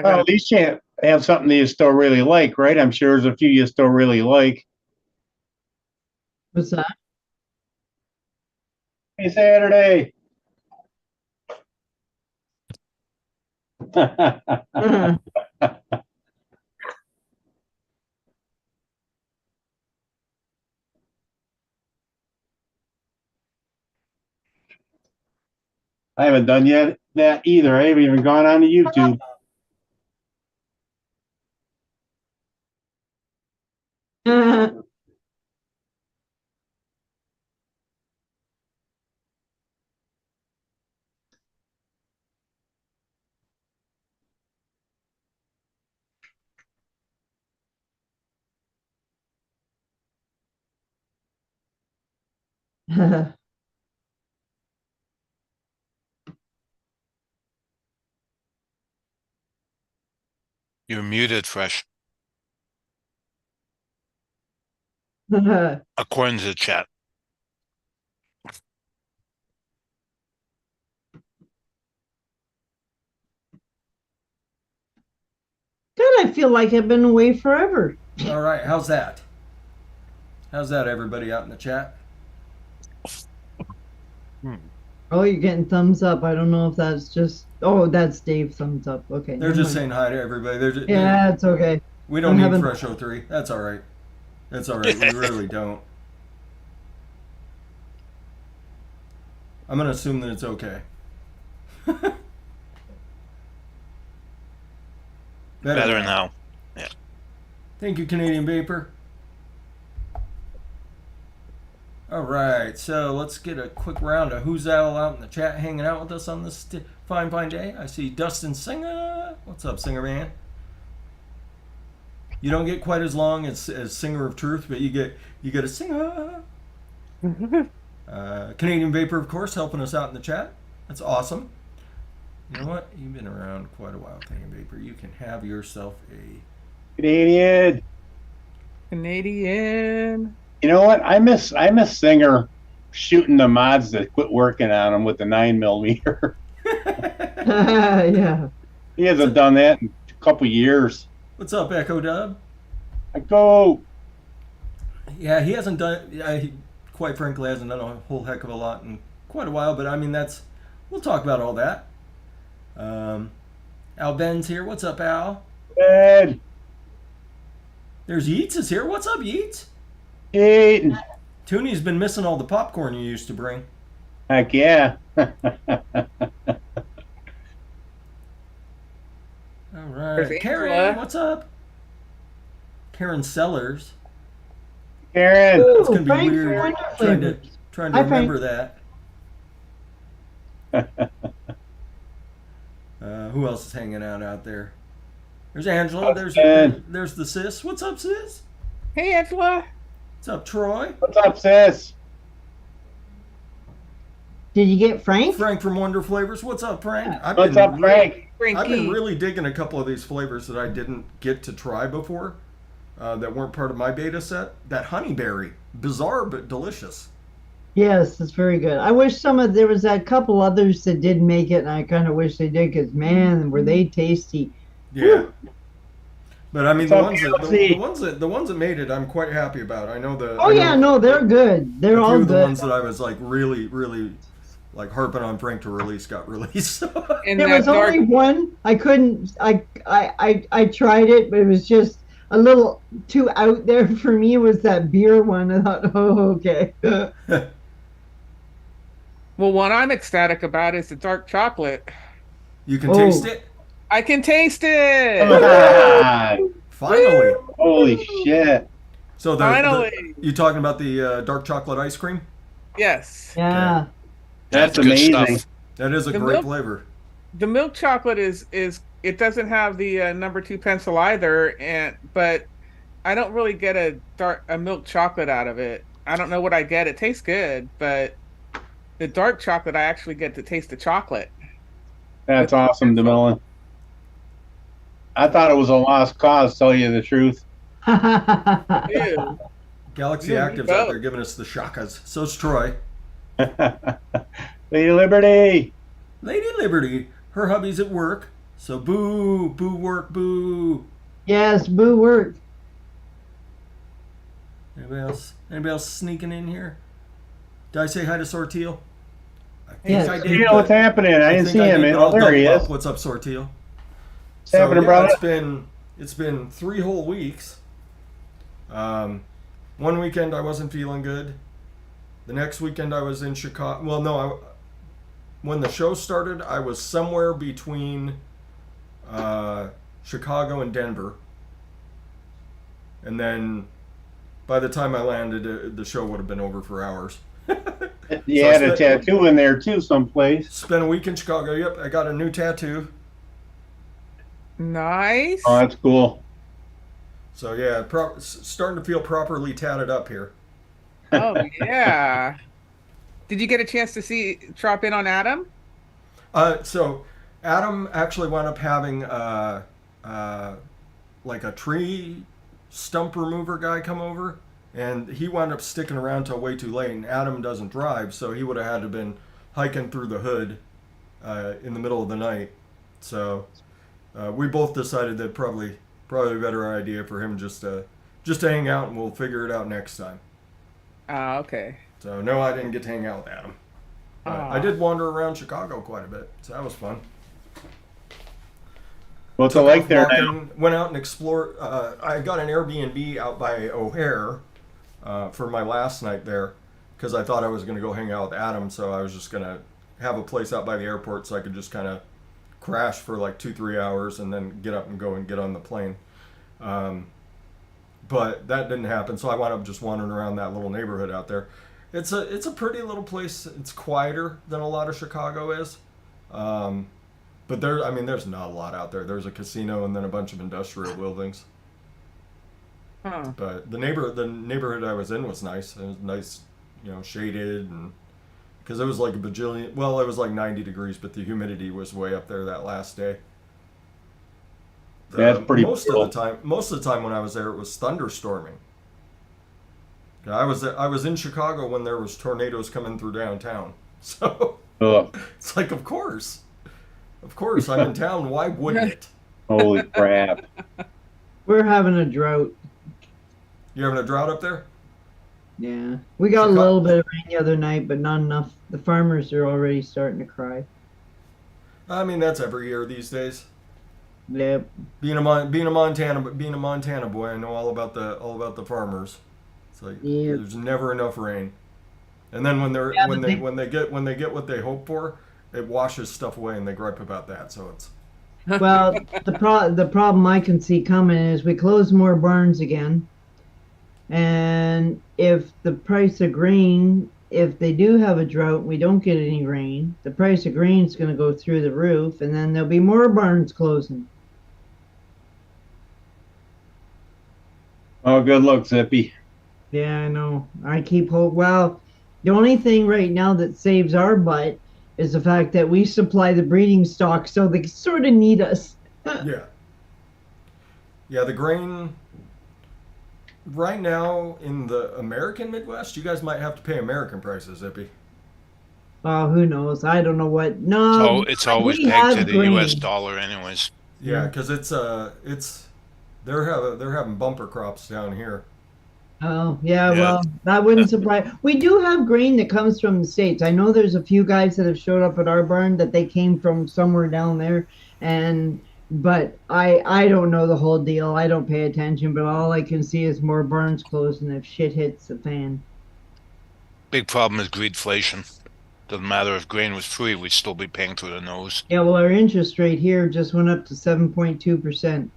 Well, at least you have something that you still really like, right? I'm sure there's a few you still really like. What's that? Hey, Saturday. I haven't done yet that either. I haven't even gone on to YouTube. You're muted, Fresh. According to the chat. God, I feel like I've been away forever. All right, how's that? How's that, everybody out in the chat? Oh, you're getting thumbs up. I don't know if that's just. Oh, that's Dave thumbs up. Okay. They're just saying hi to everybody. Yeah, it's okay. We don't need fresh03. That's all right. That's all right. We really don't. I'm going to assume that it's okay. Better now. Yeah. Thank you, Canadian Vapor. All right, so let's get a quick round of who's all out in the chat hanging out with us on this fine day. I see Dustin Singer. What's up, Singer Man? You don't get quite as long as Singer of Truth, but you get a Singer. Canadian Vapor, of course, helping us out in the chat. That's awesome. You know what? You've been around quite a while, Canadian Vapor. You can have yourself a Canadian. You know what? I miss Singer shooting the mods that quit working on them with the 9mm. Yeah. He hasn't done that in a couple years. What's up, Echo Dub? Echo. Yeah, he hasn't done. He, quite frankly, hasn't done a whole heck of a lot in quite a while. But I mean, we'll talk about all that. Al Ben's here. What's up, Al? Ben. There's Yeats is here. What's up, Yeats? Eating. Toonie's been missing all the popcorn you used to bring. Heck yeah. All right. Karen, what's up? Karen Sellers. Karen. Ooh, It's going to be Frank weird trying to Hi, remember that. Who else is hanging out there? There's Angela. There's the sis. What's up, sis? Hey, Angela. What's up, Troy? What's up, sis? Did you get Frank? Frank from Wonder Flavors. What's up, Frank? What's up, Frank? I've been really digging a couple of these flavors that I didn't get to try before, that weren't part of my beta set. That honeyberry, bizarre but delicious. Yes, it's very good. I wish there was a couple others that did make it, and I kind of wish they did, because man, were they tasty. Yeah. Woo. But I mean, the ones that made it, I'm quite happy about. I know the. Oh yeah, no, they're good. They're all good. The ones that I was like really like harping on Frank to release got released. And there was only one. I couldn't. I tried it, but it was just a little too out there for me. Was that beer one? I thought, oh, okay. Well, what I'm ecstatic about is the dark chocolate. You can taste it? I can taste it! Finally. Holy shit. So finally. You talking about the dark chocolate ice cream? Yes. Yeah. Okay. That's amazing. Stuff. That is a great flavor. The milk chocolate is it doesn't have the number 2 pencil either, but I don't really get a milk chocolate out of it. I don't know what I get. It tastes good, but the dark chocolate, I actually get to taste the chocolate. That's awesome, DeMillan. I thought it was a lost cause, to tell you the truth. Galaxy Active's out there giving us the shakas. So's Troy. Lady Liberty. Lady Liberty. Her hubby's at work. So boo, boo work, boo. Yes, boo work. Anybody else? Anybody else sneaking in here? Did I say hi to Sorteal? I think Yes. I did. You know what's happening? I didn't think see him, did, man. but Oh, I'll there double he up. is. What's up, Sorteal? What's happening, brother? It's been 3 whole weeks. 1 weekend I wasn't feeling good. The next weekend I was in Chicago. Well, no, when the show started, I was somewhere between Chicago and Denver. And then by the time I landed, the show would have been over for hours. You So I had a spent- tattoo in there too, someplace. Spent a week in Chicago. Yep, I got a new tattoo. Nice. Oh, that's cool. So yeah, starting to feel properly tatted up here. Oh yeah. Did you get a chance to drop in on Adam? So Adam actually wound up having like a tree stump remover guy come over, and he wound up sticking around till way too late. And Adam doesn't drive, so he would have had to been hiking through the hood in the middle of the night. So we both decided that probably a better idea for him just to hang out, and we'll figure it out next time. Ah, okay. So no, I didn't get to hang out with Adam. But I did wander around Chicago quite a bit, so that was fun. What's it like there now? Walking, went out and explored. I got an Airbnb out by O'Hare for my last night there because I thought I was going to go hang out with Adam, so I was just going to have a place out by the airport so I could just kind of crash for like 2-3 hours and then get up and go and get on the plane. But that didn't happen, so I wound up just wandering around that little neighborhood out there. It's a pretty little place. It's quieter than a lot of Chicago is. But there's not a lot out there. There's a casino and then a bunch of industrial buildings. Huh. But the neighborhood I was in was nice. It was nice, shaded, and because it was like a bajillion. Well, it was like 90 degrees, but the humidity was way up there that last day. That's pretty Most cool. of the time when I was there, it was thunderstorming. I was in Chicago when there was tornadoes coming through downtown. So Ugh. it's like, of course, I'm in town. Why wouldn't it? Holy crap. We're having a drought. You're having a drought up there? Yeah. We got a little bit of rain the other night, but not enough. The farmers are already starting to cry. I mean, that's every year these days. Yep. Being a Montana boy, I know all about the farmers. It's like there's never enough rain, and then when they get what they hope for, it washes stuff away, and they gripe about that. So it's Well, the problem I can see coming is we close more barns again, and if the price of grain, if they do have a drought, we don't get any rain, the price of grain is going to go through the roof, and then there'll be more barns closing. Oh, good luck, Zippy. Yeah, I know. I keep hope. Well, the only thing right now that saves our butt is the fact that we supply the breeding stock, so they sort of need us. yeah. The grain right now in the American Midwest, you guys might have to pay American prices, Zippy. Oh, who knows? I don't know what. No, So it's always we pegged to have the grain. U.S. dollar, anyways. Yeah, because they're having bumper crops down here. Oh, yeah, Yeah. well, that wouldn't surprise. We do have grain that comes from the States. I know there's a few guys that have showed up at our barn that they came from somewhere down there, but I don't know the whole deal. I don't pay attention, but all I can see is more barns closing if shit hits the fan. Big problem is greedflation. Doesn't matter if grain was free, we'd still be paying through the nose. Yeah, well, our interest rate here just went up to 7.2%.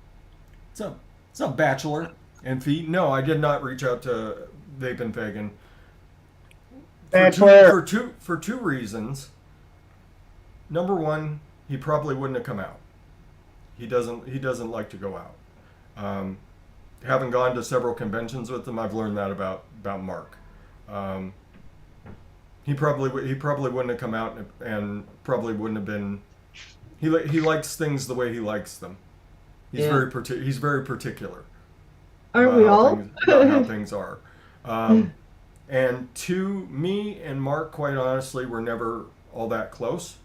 It's a bachelor and fee. No, I did not reach out to Vape and Fagan. Bachelor. For two reasons. Number one, he probably wouldn't have come out. He doesn't like to go out. Having gone to several conventions with him, I've learned that about Mark. He probably wouldn't have come out and probably wouldn't have been. He likes things the way he likes them. He's Yeah. very particular. Aren't we all? About how things are. And two, me and Mark, quite honestly, were never all that close.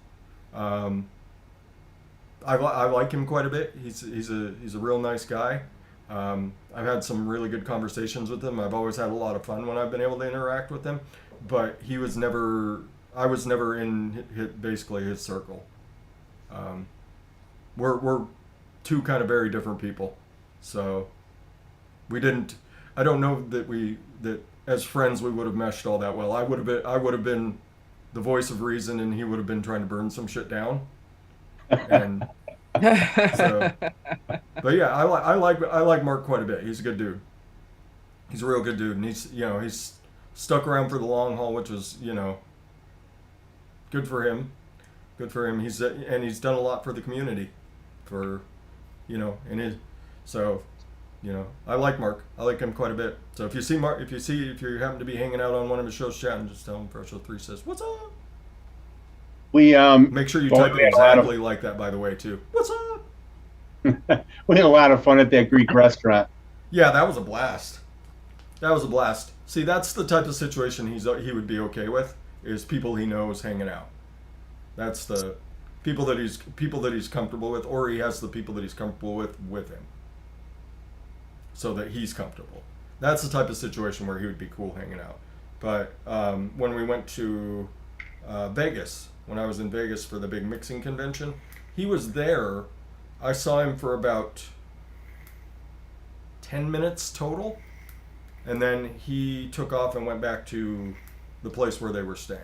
I like him quite a bit. He's a real nice guy. I've had some really good conversations with him. I've always had a lot of fun when I've been able to interact with him. But I was never in basically his circle. We're two kind of very different people, so we didn't. I don't know that as friends we would have meshed all that well. I would have been the voice of reason, and he would have been trying to burn some shit down. And so, but yeah, I like Mark quite a bit. He's a good dude. He's a real good dude, and he's stuck around for the long haul, which was good for him. Good for him. He's done a lot for the community, I like Mark. I like him quite a bit. So if you see Mark, if you happen to be hanging out on one of his shows chatting, just tell him fresh03 says, "What's up?" We Make sure you type it exactly like that, by the way, too. What's up? we had a lot of fun at that Greek restaurant. Yeah, that was a blast. That was a blast. See, that's the type of situation he would be okay with, is people he knows hanging out. That's the people that he's comfortable with, or he has the people that he's comfortable with him, so that he's comfortable. That's the type of situation where he would be cool hanging out. But when we went to Vegas, when I was in Vegas for the big mixing convention, he was there. I saw him for about 10 minutes total, and then he took off and went back to the place where they were staying.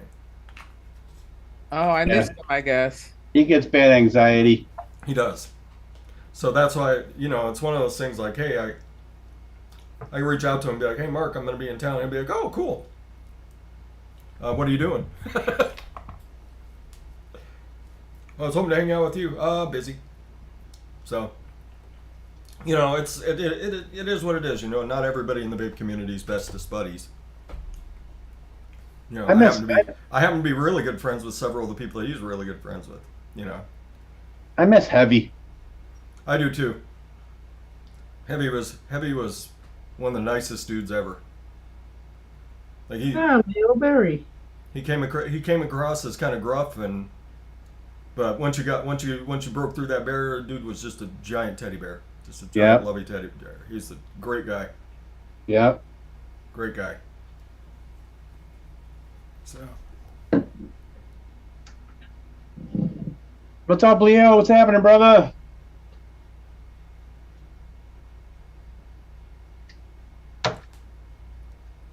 Oh, I missed him, I guess. He gets bad anxiety. He does. So that's why, it's one of those things like, hey, I reach out to him and be like, hey, Mark, I'm going to be in town. And he'll be like, oh, cool. What are you doing? I was hoping to hang out with you. Busy. So, it is what it is. Not everybody in the vape community is bestest buddies. I happen to be really good friends with several of the people that he's really good friends with. I miss Heavy. I do too. Heavy was one of the nicest dudes ever. Like Neil Berry. he came across as kind of gruff, but once you broke through that barrier, dude was just a giant teddy bear, just a giant lovey teddy bear. He's a great guy. Yeah. Great guy. So. What's up, Leo? What's happening, brother?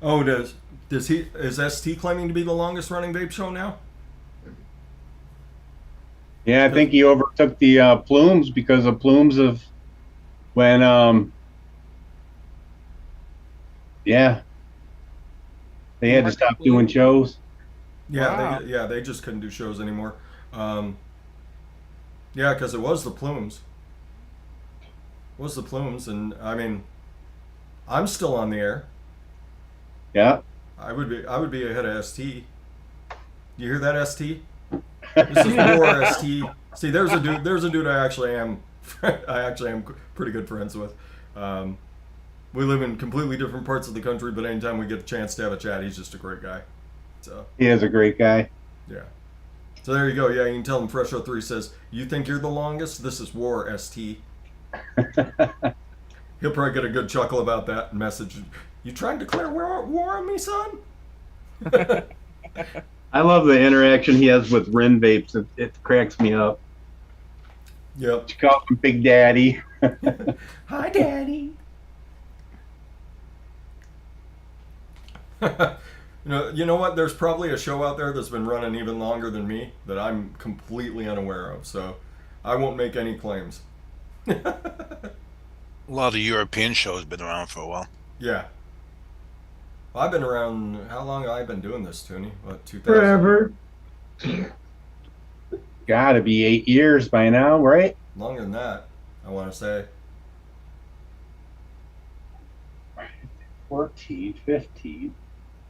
Oh, is ST claiming to be the longest running vape show now? Yeah, I think he overtook the Plumes because the Plumes of when they had to stop doing shows. Yeah, wow. They just couldn't do shows anymore. Yeah, because it was the Plumes. It was the Plumes, and I mean, I'm still on the air. Yeah. I would be ahead of ST. You hear that, ST? This is more ST. See, there's a dude I actually am pretty good friends with. We live in completely different parts of the country, but anytime we get a chance to have a chat, he's just a great guy. So he is a great guy. Yeah. So there you go. Yeah, you can tell him fresh03 says, "You think you're the longest? This is war, ST." He'll probably get a good chuckle about that message. You trying to declare war on me, son? I love the interaction he has with Ren Vapes. It cracks me up. Yep. She calls him Big Daddy. Hi, Daddy. You know what? There's probably a show out there that's been running even longer than me that I'm completely unaware of, so I won't make any claims. A lot of European shows been around for a while. Yeah. Well, I've been around. How long have I been doing this, Tony? What, 2000? Forever. Gotta be 8 years by now, right? Longer than that, I want to say. 14, 15.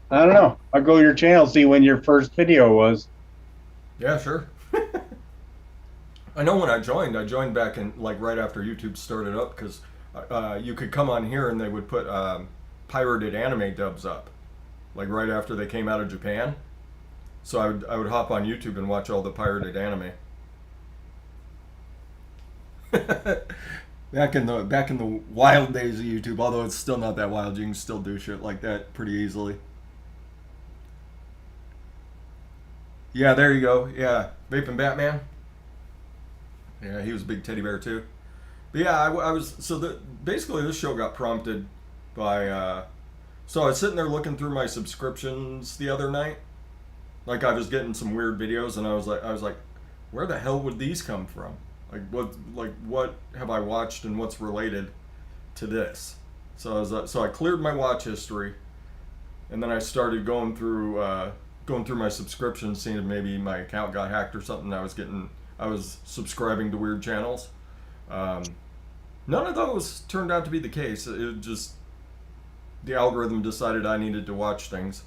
I don't know. I'll go to your channel, see when your first video was. Yeah, sure. I know when I joined back in, like, right after YouTube started up, because you could come on here and they would put pirated anime dubs up, like right after they came out of Japan. So I would hop on YouTube and watch all the pirated anime. Back in the wild days of YouTube, although it's still not that wild, you can still do shit like that pretty easily. Yeah, there you go. Yeah, Vaping Batman. Yeah, he was a big teddy bear too. But yeah, I was basically this show got prompted by. So I was sitting there looking through my subscriptions the other night. Like I was getting some weird videos, and I was like, where the hell would these come from? What have I watched and what's related to this? So I cleared my watch history, and then I started going through my subscriptions, seeing if maybe my account got hacked or something. I was subscribing to weird channels. None of those turned out to be the case. It just the algorithm decided I needed to watch things.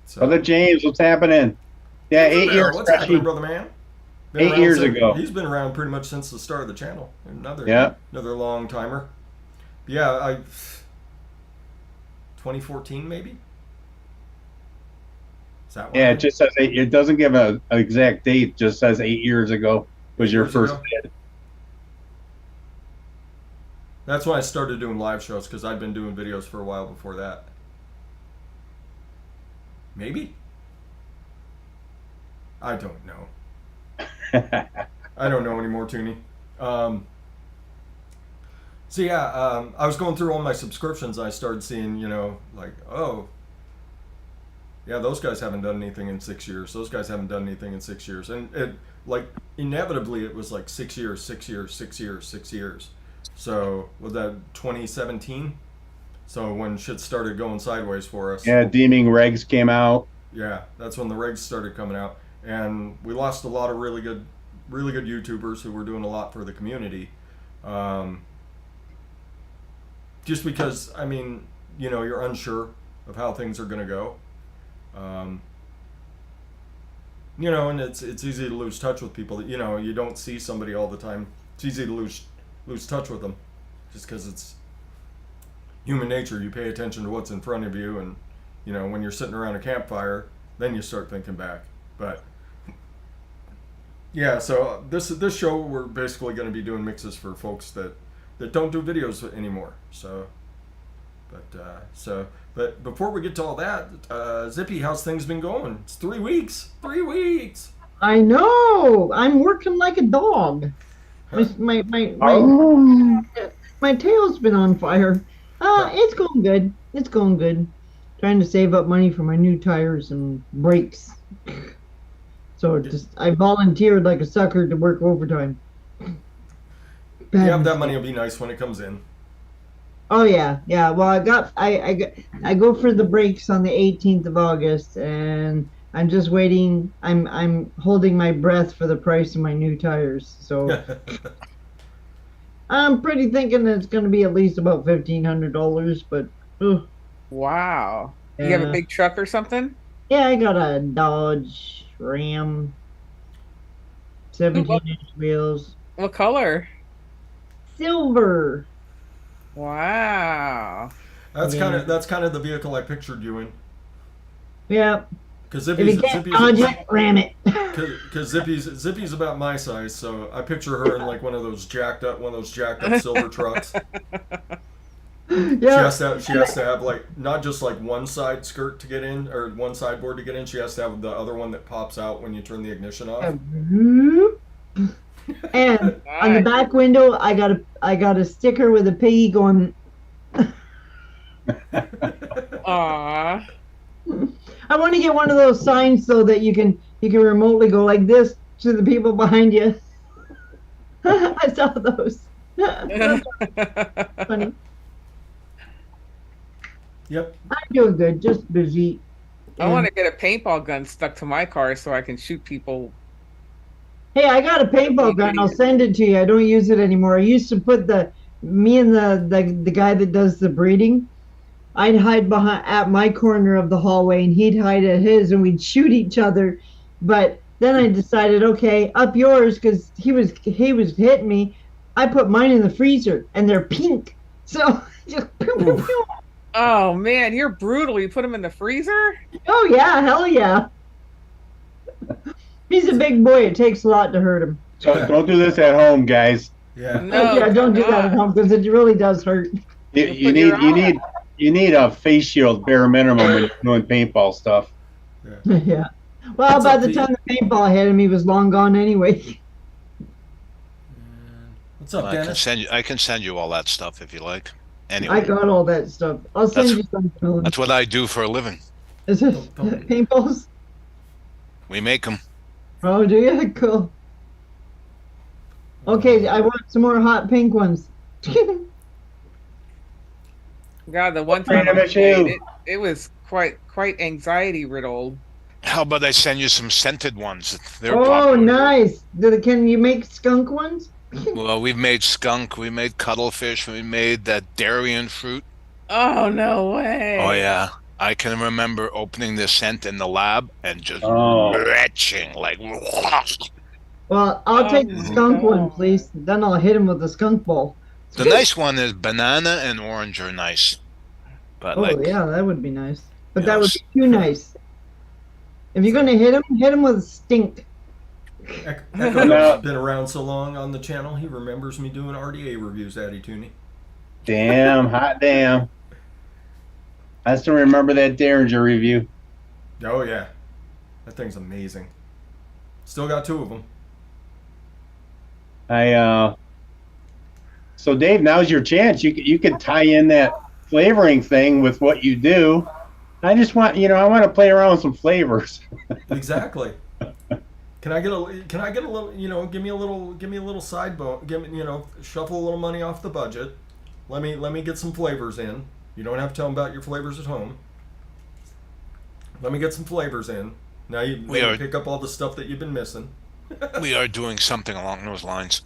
So, Brother James, what's happening? Yeah, 8 years. What's happening, brother man? 8 years ago. He's been around pretty much since the start of the channel. Another long timer. Yeah, 2014 maybe. Is that one? Yeah, it just says it doesn't give an exact date. It just says 8 years ago was your first vid. That's when I started doing live shows, because I'd been doing videos for a while before that. Maybe? I don't know. I don't know anymore, Tooney. I was going through all my subscriptions. I started seeing, oh, yeah, those guys haven't done anything in 6 years. Those guys haven't done anything in 6 years. And it, inevitably, it was 6 years, 6 years, 6 years, 6 years. So, was that 2017? So, when shit started going sideways for us. Yeah, deeming regs came out. Yeah, that's when the regs started coming out. And we lost a lot of really good YouTubers who were doing a lot for the community. Just because, you're unsure of how things are going to go. And it's easy to lose touch with people. You don't see somebody all the time. It's easy to lose touch with them, just because it's human nature. You pay attention to what's in front of you, and when you're sitting around a campfire, then you start thinking back. But yeah, so this show, we're basically going to be doing mixes for folks that don't do videos anymore. But before we get to all that, Zippy, how's things been going? It's 3 weeks. 3 weeks. I know. I'm working like a dog. My tail's been on fire. It's going good. It's going good. Trying to save up money for my new tires and brakes. So I volunteered like a sucker to work overtime. Yeah, that money will be nice when it comes in. Oh yeah. Well, I go for the brakes on the 18th of August, and I'm just waiting. I'm holding my breath for the price of my new tires. So I'm pretty thinking that it's going to be at least about $1,500. But wow, yeah. You have a big truck or something? Yeah, I got a Dodge Ram, 17-inch wheels. What color? Silver. Wow. That's kind of the vehicle I pictured you in. Yeah. Because ram it. Because Zippy's about my size, so I picture her in one of those jacked up silver trucks. Yeah. She has to have not just one side skirt to get in, or one sideboard to get in. She has to have the other one that pops out when you turn the ignition off. And on the back window, I got a sticker with a piggy going. Aww. I want to get one of those signs so that you can remotely go like this to the people behind you. I saw those. Funny. Yep. I'm doing good, just busy. I want to get a paintball gun stuck to my car so I can shoot people. Hey, I got a paintball gun. I'll send it to you. I don't use it anymore. I used to put me and the guy that does the breeding, I'd hide at my corner of the hallway, and he'd hide at his, and we'd shoot each other. But then I decided, okay, up yours, because he was hitting me. I put mine in the freezer, and they're pink. So just pew, pew, pew. Oh man, you're brutal. You put them in the freezer? Oh yeah, hell yeah. He's a big boy. It takes a lot to hurt him. So don't do this at home, guys. Yeah. No, Yeah, don't do that at home because it really does hurt. You need a face shield bare minimum when you're doing paintball stuff. Yeah. Well, What's by up, the Pete? time the paintball hit him, he was long gone anyway. What's up, I can Dennis? send you all that stuff if you like. I Anyway, got all that stuff. I'll send That's- you some. Dylan. that's what I do for a living. Is it Don't- paintballs? We make them. Oh, do you? Cool. Okay, I want some more hot pink ones. God, the one Freedom time I issue. played, it was quite anxiety riddled. How about I send you some scented ones? They're Oh, popular. nice. Can you make skunk ones? Well, we've made skunk, we made cuttlefish, we made that durian fruit. Oh no way! Oh yeah, I can remember opening the scent in the lab and just Oh. retching like. Well, I'll take the Oh, skunk one, God. please. Then I'll hit him with the skunk ball. The nice one is banana and orange are nice, but Oh, like yeah, that would be nice. But you that know, would be too nice. If you're gonna hit him with stink. Echo's No. been around so long on the channel, he remembers me doing RDA reviews, Addy Tooney. Damn, hot damn. I still remember that Derringer review. Oh, yeah. That thing's amazing. Still got 2 of them. So Dave, now's your chance. You could tie in that flavoring thing with what you do. I just want, I want to play around with some flavors. Exactly. Can I get a little, give me a little side bone, shuffle a little money off the budget. Let me get some flavors in. You don't have to tell them about your flavors at home. Let me get some flavors in. Now you pick up all the stuff that you've been missing. we are doing something along those lines.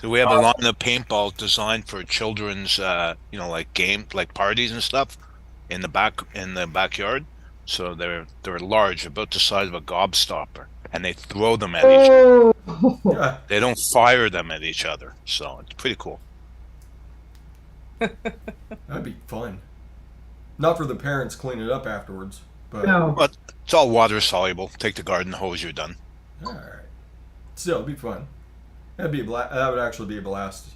So we have a line of paintball designed for children's, like like parties and stuff, in the backyard. So they're large, about the size of a gobstopper, and they throw them at each other. Oh, Yeah. They don't fire them at each other, so it's pretty cool. That'd be fun. Not for the parents cleaning it up afterwards, but no. But it's all water soluble. Take the garden hose, you're done. all right. Still, it'd be fun. That'd be that would actually be a blast.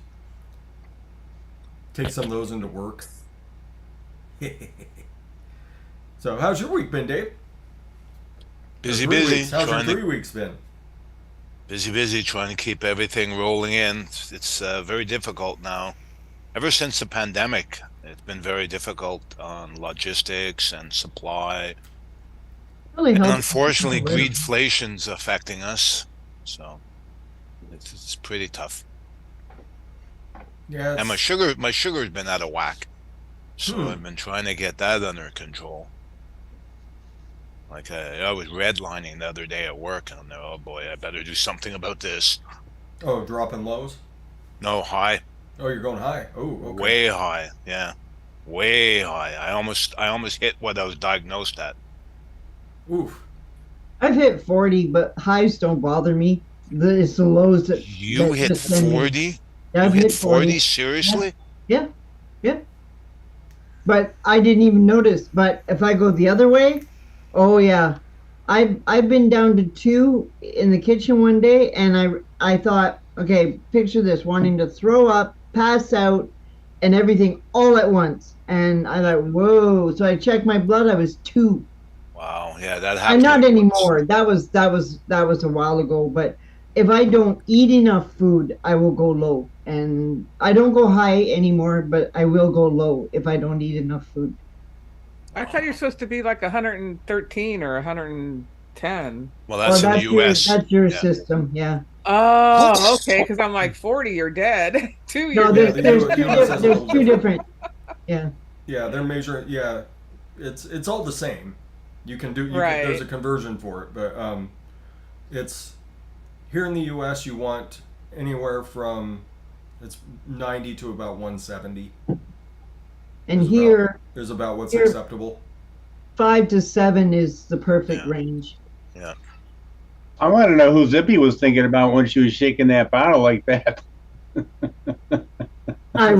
Take some of those into work. So, how's your week been, Dave? Busy, Or 3 busy. weeks. How's your Trying to 3 weeks been? busy trying to keep everything rolling in. It's very difficult now. Ever since the pandemic, it's been very difficult on logistics and supply. Really And helps. unfortunately, greedflation's affecting us. So it's pretty tough. Yeah. And my sugar's been out of whack. So Hmm. I've been trying to get that under control. Like I was redlining the other day at work, and I'm like, oh boy, I better do something about this. Oh, dropping lows. No, high, Oh, you're going high. Oh, okay. way high, yeah, way high. I almost hit what I was diagnosed at. Oof. I've hit 40, but highs don't bother me. It's the lows that. You that hit send me. 40? Yeah, You I've hit 40? Seriously? Yeah. But I didn't even notice. But if I go the other way, oh yeah, I've been down to 2 in the kitchen one day, and I thought, okay, picture this: wanting to throw up, pass out, and everything all at once. And I thought, whoa! So I checked my blood. I was 2. Wow, yeah, that And happened. not to me anymore. That was a while ago. But if I don't eat enough food, I will go low. And I don't go high anymore, but I will go low if I don't eat enough food. I thought you're supposed to be like 113 or 110. Well, that's in the U.S. That's your Yeah. system, yeah. Oh, okay. Because I'm like 40, you're dead. 2, No, you're there's, the dead. there's, U- two, US has a there's little two different. Yeah. Yeah, they're measuring. Yeah, it's all the same. You can do. Right. There's a conversion for it, but it's here in the U.S. You want anywhere from it's 90 to about 170 And Is here, is about what's Here- acceptable. 5 to 7 is the perfect Yeah. range. I want to know who Zippy was thinking about when she was shaking that bottle like that. I She's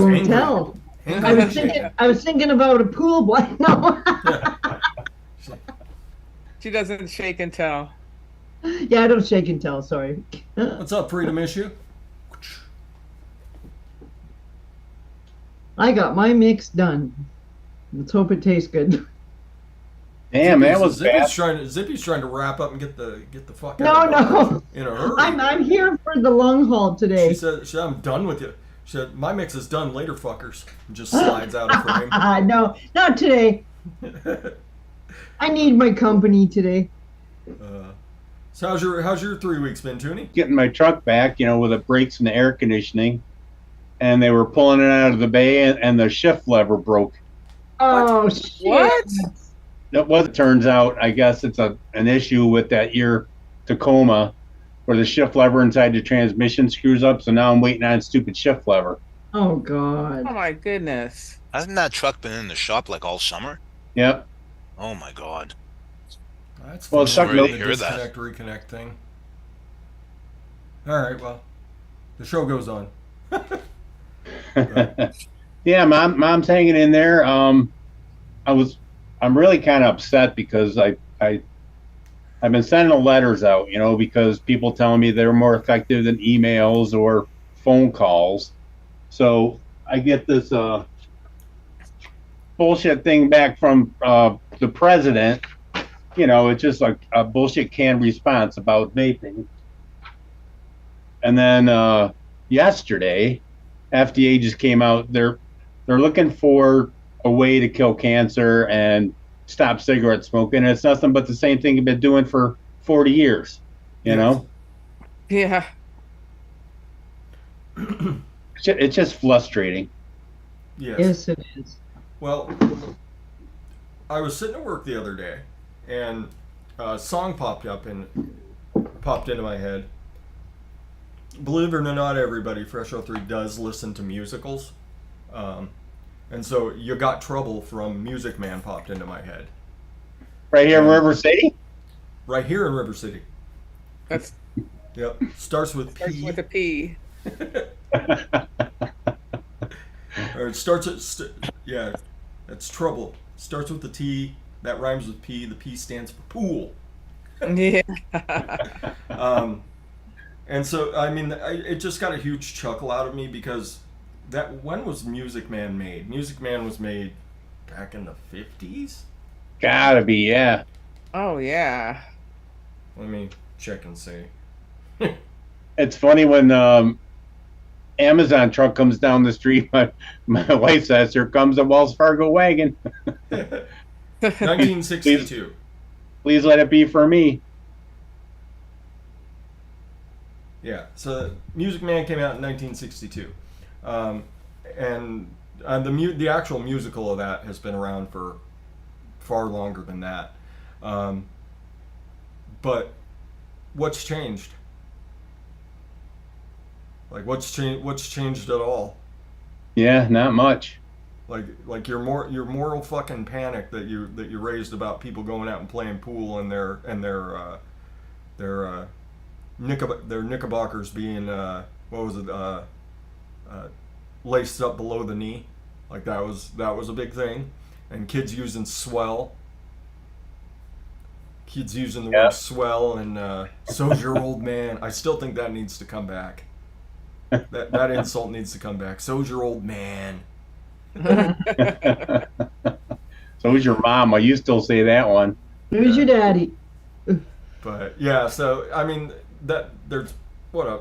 won't angry. tell. Angry. I was thinking about a pool boy. No. She doesn't shake and tell. Yeah, I don't shake and tell. Sorry. What's up, Freedom Issue? I got my mix done. Let's hope it tastes good. Damn, that was bad. Zippy's trying to wrap up and get the fuck No, out of no. in a hurry. I'm here for the long haul today. She said, I'm done with you. She said, my mix is done later, fuckers. And just slides out of frame. No, not today. I need my company today. So how's your 3 weeks been, Toonie? Getting my truck back, with the brakes and the air conditioning, and they were pulling it out of the bay, and the shift lever broke. Oh, shit. What? That was, it turns out, I guess it's an issue with that year Tacoma, where the shift lever inside the transmission screws up. So now I'm waiting on stupid shift lever. Oh, God. Oh my goodness. Hasn't that truck been in the shop like all summer? Yep. Oh my God. That's Well, fun. suck Sorry to The hear that. disconnect, reconnect thing. All right, well, the show goes on. Yeah, mom's hanging in there. I'm really kind of upset because I've been sending the letters out, because people telling me they're more effective than emails or phone calls. So I get this bullshit thing back from the president. It's just like a bullshit canned response about vaping. And then yesterday, FDA just came out. They're looking for a way to kill cancer and stop cigarette smoking. And it's nothing but the same thing you've been doing for 40 years. Yeah. It's just frustrating. Yes. Yes, it is. Well, I was sitting at work the other day, and a song popped into my head. Believe it or not, everybody, Fresh03 does listen to musicals. And so You Got Trouble from Music Man popped into my head. Right here in River City? Right here in River City. That's Yep. Starts with P. with a P. Or it starts at, yeah, that's trouble. Starts with the T, that rhymes with P. The P stands for pool. Yeah. And so, I mean, it just got a huge chuckle out of me because when was Music Man made? Music Man was made back in the 50s? Gotta be, yeah. Oh yeah. Let me check and see. It's funny when Amazon truck comes down the street, my wife says, "Here comes a Wells Fargo wagon." 1962. Please let it be for me. Yeah, so Music Man came out in 1962. And the actual musical of that has been around for far longer than that. But what's changed? Like what's changed at all? Yeah, not much. Like your moral fucking panic that you raised about people going out and playing pool and their knickerbockers being laced up below the knee, like that was a big thing, and kids using swell. Kids using the word swell and so's your old man. I still think that needs to come back. That insult needs to come back. So's your old man. So is your mama. You still say that one. Who's your daddy? But yeah, so I mean that there's a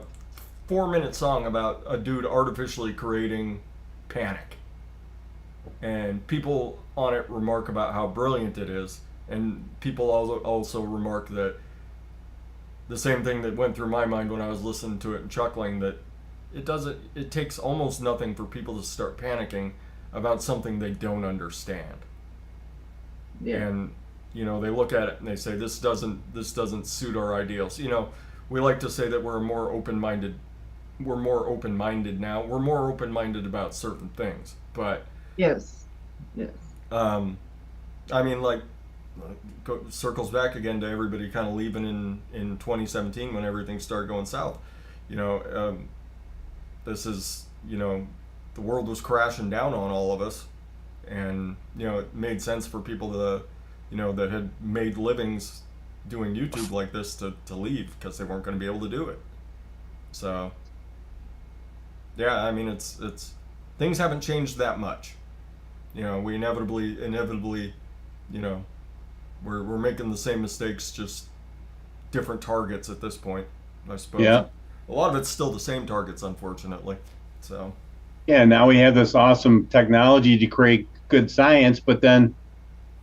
4-minute song about a dude artificially creating panic, and people on it remark about how brilliant it is, and people also remark that the same thing that went through my mind when I was listening to it and chuckling, that it takes almost nothing for people to start panicking about something they don't understand. Yeah. And they look at it and they say this doesn't suit our ideals. We like to say that we're more open-minded now. We're more open-minded about certain things, but Yes. I mean, circles back again to everybody kind of leaving in 2017 when everything started going south. This is, the world was crashing down on all of us, and it made sense for people to, that had made livings doing YouTube like this to leave because they weren't going to be able to do it. So, yeah, I mean, it's things haven't changed that much. You know, we inevitably, you know, we're making the same mistakes, just different targets at this point, I suppose. Yeah. A lot of it's still the same targets, unfortunately. So. Yeah, now we have this awesome technology to create good science, but then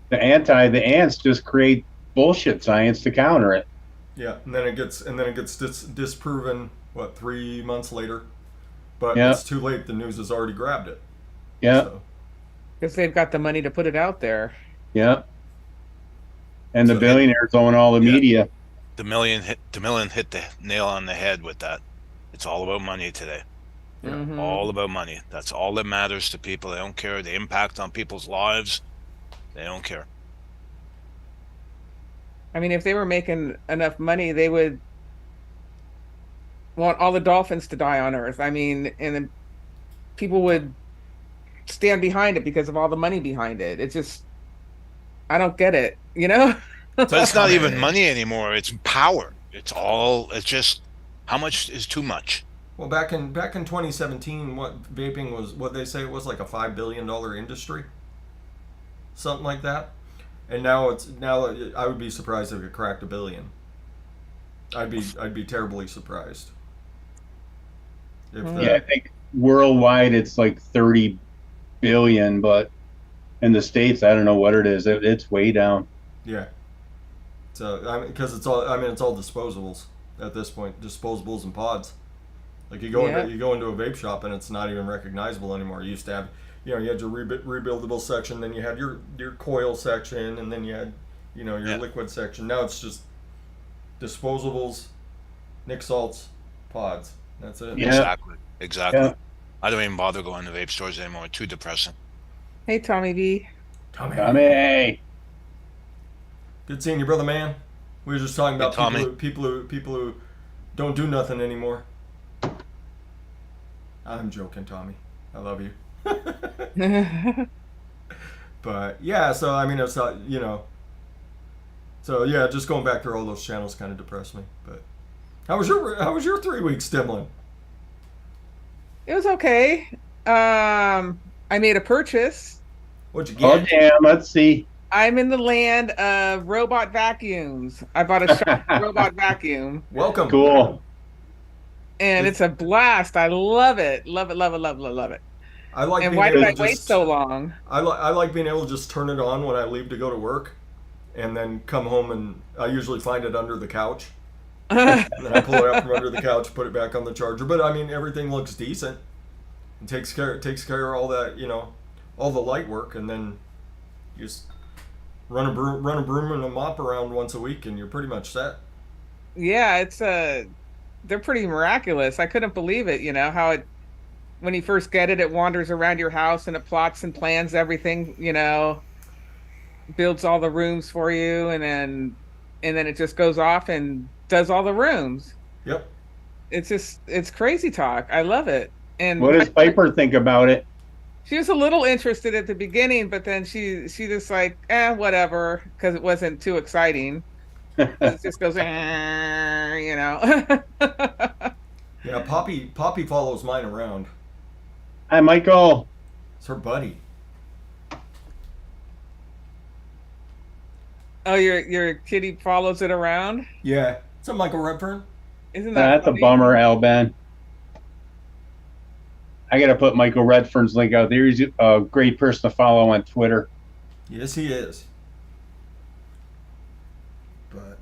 the ants just create bullshit science to counter it. Yeah, and then it gets disproven 3 months later, but Yeah. it's too late. The news has already grabbed it. Yeah, So, Because they've got the money to put it out there. yeah. And the So- billionaires own all the Yeah. media. The million hit the nail on the head with that. It's all about money today. Yeah. Mhm. All about money. That's all that matters to people. They don't care the impact on people's lives. They don't care. I mean, if they were making enough money, they would want all the dolphins to die on Earth. I mean, and then people would stand behind it because of all the money behind it. It's just, I don't get it, you know? So it's not even money anymore. It's power. It's just how much is too much. well, back in 2017, what vaping was, what they say it was like a $5 billion industry, something like that. And now I would be surprised if it cracked $1 billion. I'd be terribly surprised. If Yeah, I think worldwide it's like 30 billion, but in the States, I don't know what it is. It's way down. Yeah. So I mean, because it's all disposables at this point, disposables and pods. Like you go into a vape shop and it's not even recognizable anymore. You used to have, you had your rebuildable section, then you had your coil section, and then you had, your liquid section. Now it's just disposables, Nick Salts, pods. That's it. Yeah. Exactly. Yeah. I don't even bother going to vape stores anymore. Too depressing. Hey, Tommy V. Tommy. Good seeing you, brother man. We were just talking about Tommy. people who don't do nothing anymore. I'm joking, Tommy. I love you. But yeah, so I mean, it's not, So yeah, just going back through all those channels kind of depressed me. But how was your 3 weeks, Stimlin? It was okay. I made a purchase. What'd you Oh get? damn! Let's see. I'm in the land of robot vacuums. I bought a Shark robot vacuum, Welcome. Cool. and it's a blast. I love it. Love it, love it, love it, love it. I like. And being why able did I to wait just- so long? I like being able to just turn it on when I leave to go to work, and then come home, and I usually find it under the couch. And then I pull it out from under the couch, put it back on the charger. But I mean, everything looks decent. It takes care of all that, all the light work, and then you just run a broom and a mop around once a week, and you're pretty much set. Yeah, it's they're pretty miraculous. I couldn't believe it, how it, when you first get it, it wanders around your house and it plots and plans everything, builds all the rooms for you, and then it just goes off and does all the rooms. Yep. It's crazy talk. I love it. And What does Piper think about it? she was a little interested at the beginning, but then she just like, whatever, because it wasn't too exciting. It just goes, Yeah, Poppy follows mine around. Hi, Michael. It's her buddy. Oh, your kitty follows it around? Yeah. Is that Michael Redfern? Isn't that That's a funny? bummer, Al Ben. I gotta put Michael Redfern's link out there. He's a great person to follow on Twitter. Yes, he is. But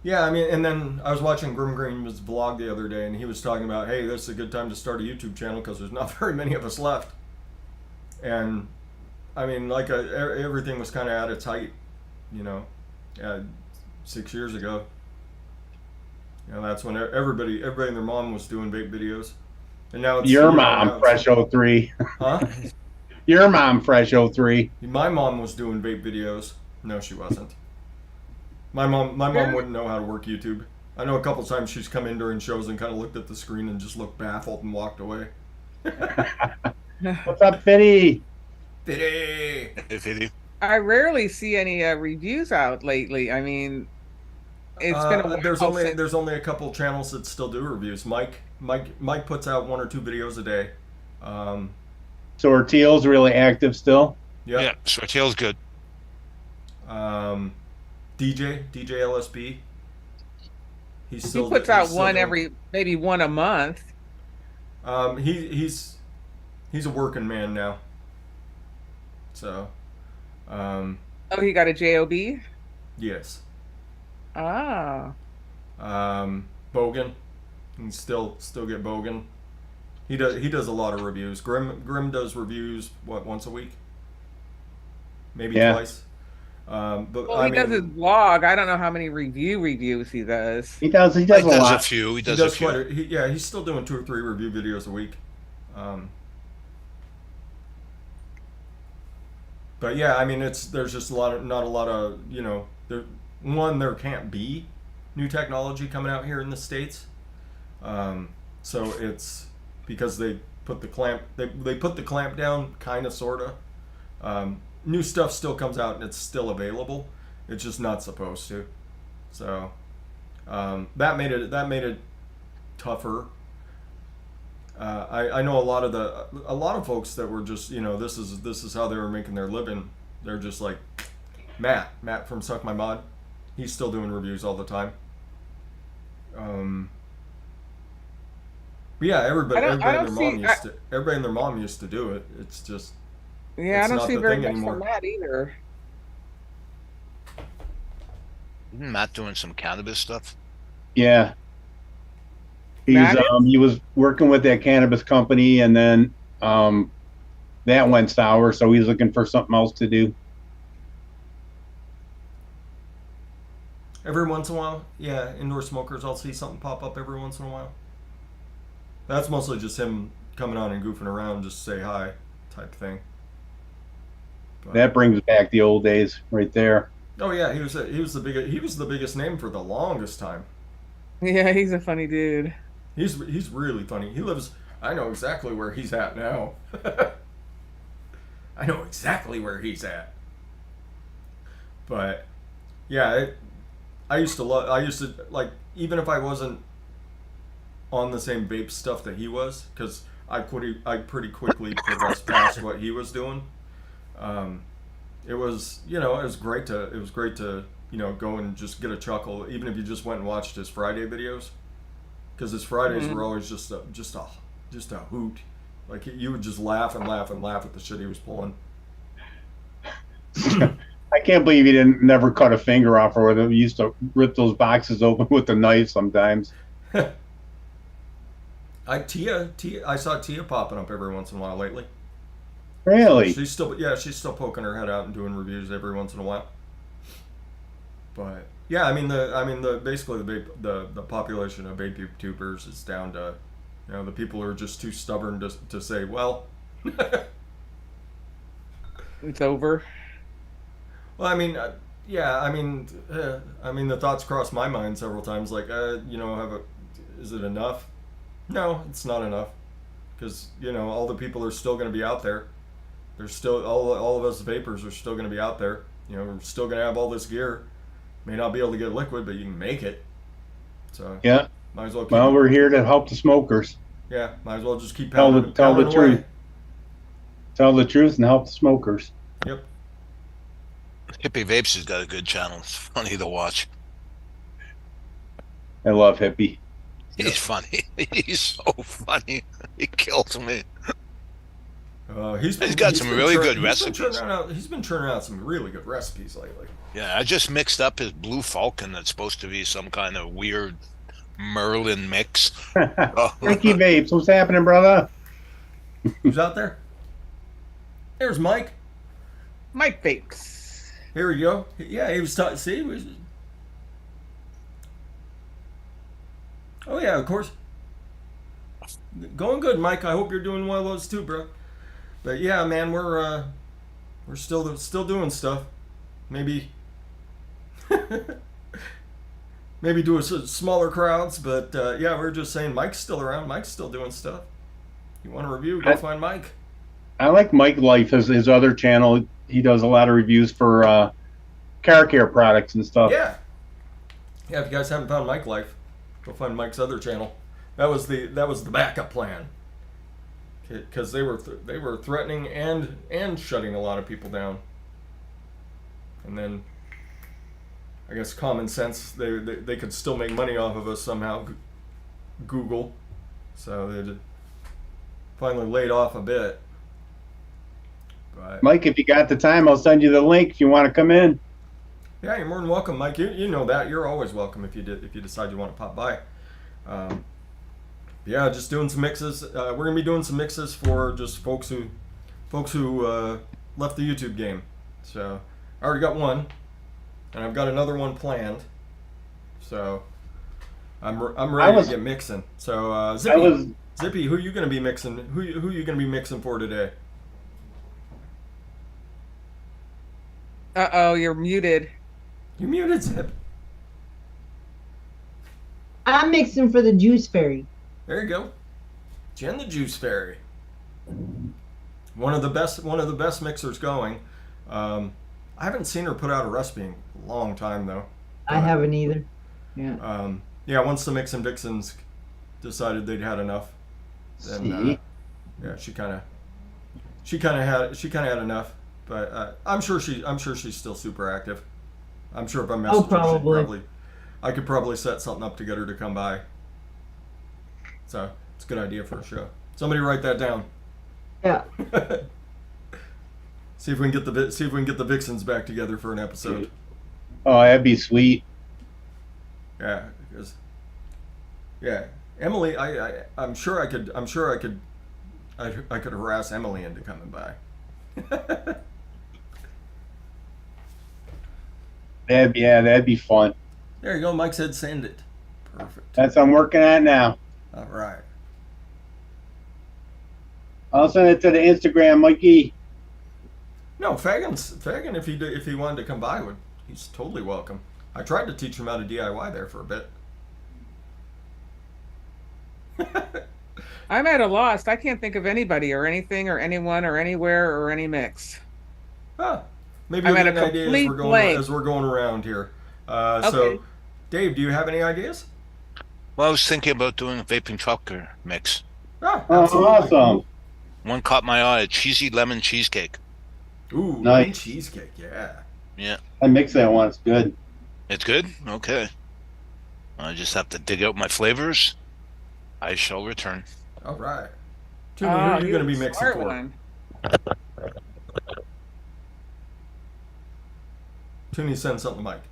yeah, I mean, and then I was watching Grim Green's vlog the other day, and he was talking about, hey, this is a good time to start a YouTube channel because there's not very many of us left. And I mean, like everything was kind of at its height, 6 years ago. That's when everybody and their mom was doing vape videos, and now it's Your now mom, it's- Fresh03. Huh? Your mom, Fresh03. My mom was doing vape videos. No, she wasn't. My mom wouldn't know how to work YouTube. I know a couple times she's come in during shows and kind of looked at the screen and just looked baffled and walked away. What's up, Fitty? Biddy! If it, I rarely see any reviews out lately. I mean, It's been a while since. There's only a couple channels that still do reviews. Mike puts out 1 or 2 videos a day. So are Teal's really active still? Yep. Yeah, Shorttail's good. DJ LSB. He puts out maybe one a month. He's a working man now. So. Oh, he got a job. Yes. Ah. Bogan. You can still get Bogan. He does a lot of reviews. Grim does reviews once a week, maybe twice. But well, he does his blog. I don't know how many reviews he does. He does a lot. He does a few. He's still doing 2 or 3 review videos a week. But yeah, I mean, there's just not a lot of there can't be new technology coming out here in the States. So it's because they put the clamp down, kind of, sorta. New stuff still comes out and it's still available. It's just not supposed to. So that made it tougher. I know a lot of folks that were just, this is how they were making their living. They're just like Matt from Suck My Mod. He's still doing reviews all the time. But yeah, everybody and their mom used to do it. It's just I don't see very much from Matt either. Isn't Matt doing some cannabis stuff? Yeah. He was working with that cannabis company, and then that went sour, so he's looking for something else to do. Every once in a while, yeah, indoor smokers, I'll see something pop up every once in a while. That's mostly just him coming on and goofing around, just say hi type thing. But that brings back the old days right there. Oh yeah, he was the biggest name for the longest time. Yeah, he's a funny dude. He's really funny. I know exactly where he's at now. I know exactly where he's at. But yeah, I used to like, even if I wasn't on the same vape stuff that he was, because I pretty quickly progressed past what he was doing. It was great to go and just get a chuckle, even if you just went and watched his Friday videos, because his Fridays were always just a hoot. Like, you would just laugh and laugh and laugh at the shit he was pulling. I can't believe he never cut a finger off, or he used to rip those boxes open with a knife sometimes. I saw Tia popping up every once in a while lately. Really? She's still poking her head out and doing reviews every once in a while. But yeah, basically the population of vape YouTubers is down to, the people who are just too stubborn to say, well, it's over. Well, the thoughts crossed my mind several times, like, is it enough? No, it's not enough, because all the people are still going to be out there. There's still all of us vapors are still going to be out there. We're still going to have all this gear. May not be able to get liquid, but you can make it. So yeah, might as well. We're here to help the smokers. Yeah, might as well just keep tell the truth. Away. Tell the truth and help the smokers. Yep. Hippie Vapes has got a good channel. It's funny to watch. I love Hippie. He's funny. He's so funny. He kills me. He's got some really good recipes. He's been churning out some really good recipes lately. Yeah, I just mixed up his Blue Falcon that's supposed to be some kind of weird Merlin mix. Ricky Vapes, what's happening, brother? Who's out there? There's Mike. Mike Vapes. Here we go. Yeah, he was talking. Oh yeah, of course. Going good, Mike. I hope you're doing well those too, bro. But yeah, man, we're still doing stuff. Maybe do smaller crowds, but yeah, we're just saying Mike's still around. Mike's still doing stuff. You want a review? Go find Mike. I like Mike Life, his other channel. He does a lot of reviews for car care products and stuff. Yeah. Yeah, if you guys haven't found Mike Life, go find Mike's other channel. That was the backup plan. Because they were threatening and shutting a lot of people down. And then, I guess common sense, they could still make money off of us somehow. Google, so they finally laid off a bit. But Mike, if you got the time, I'll send you the link if you want to come in. yeah, you're more than welcome, Mike. You know that you're always welcome if you decide you want to pop by. Yeah, just doing some mixes. We're gonna be doing some mixes for just folks who left the YouTube game. So I already got one, and I've got another one planned. So I'm ready to get mixing. So Zippy, who are you gonna be mixing? Who are you gonna be mixing for today? Uh-oh, you're muted. You muted, Zip. I'm mixing for the Juice Fairy. There you go. Jen the Juice Fairy. One of the best mixers going. I haven't seen her put out a recipe in a long time though. I haven't either. Yeah. Yeah, once the Mix and Vixens decided they'd had enough, then yeah, she kind of had enough. But I'm sure she's still super active. I'm sure if I messaged her, I could probably set something up to get her to come by. So it's a good idea for a show. Somebody write that down. Yeah. See if we can get the Vixens back together for an episode. Oh, that'd be sweet. Yeah, because Emily, I'm sure I could harass Emily into coming by. That'd be fun. There you go. Mike said send it. Perfect. That's what I'm working on now. All right. I'll send it to the Instagram, Mikey. No, Fagan, if he wanted to come by, he's totally welcome. I tried to teach him how to DIY there for a bit. I'm at a loss. I can't think of anybody or anything or anyone or anywhere or any mix. Maybe I'm we'll at get a an idea complete blank. as we're going around here. Okay. So, Dave, do you have any ideas? Well, I was thinking about doing a vaping chocolate mix. Oh, Awesome. One caught my eye, a cheesy lemon cheesecake. Ooh, Nice. lemon cheesecake, yeah. Yeah. I mixed that once. Good. It's good? Okay. I just have to dig out my flavors. I shall return. All right. Tune, who are you going to be mixing for? One. Toonie, send something to Mike.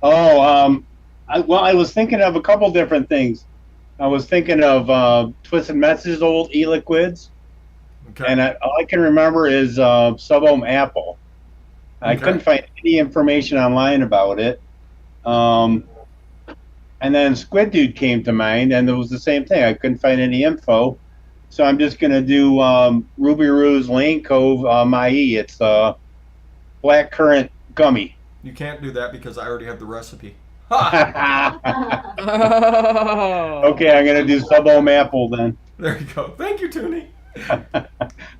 I was thinking of a couple different things. I was thinking of Twisted Message's old e-liquids, Okay. and all I can remember is Sub-Ohm Apple. I Okay. couldn't find any information online about it. And then Squid Dude came to mind, and it was the same thing. I couldn't find any info. So I'm just going to do Ruby Roo's Lane Cove Mai. It's black currant gummy. You can't do that because I already have the recipe. Okay, Oh. I'm going to do Sub-Ohm Apple then. There you go. Thank you, Toonie.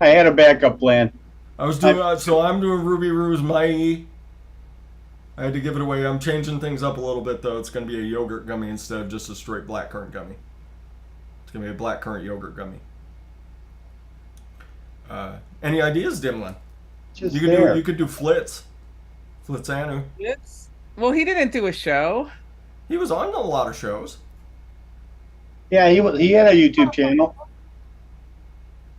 I had a backup plan. I was doing I'm doing Ruby Roo's Mai. I had to give it away. I'm changing things up a little bit though. It's going to be a yogurt gummy instead of just a straight blackcurrant gummy. It's going to be a blackcurrant yogurt gummy. Any ideas, Dimlin? Just You could there. do Flitz Anu. Well, he didn't do a show. He was on a lot of shows. Yeah, he had a YouTube channel.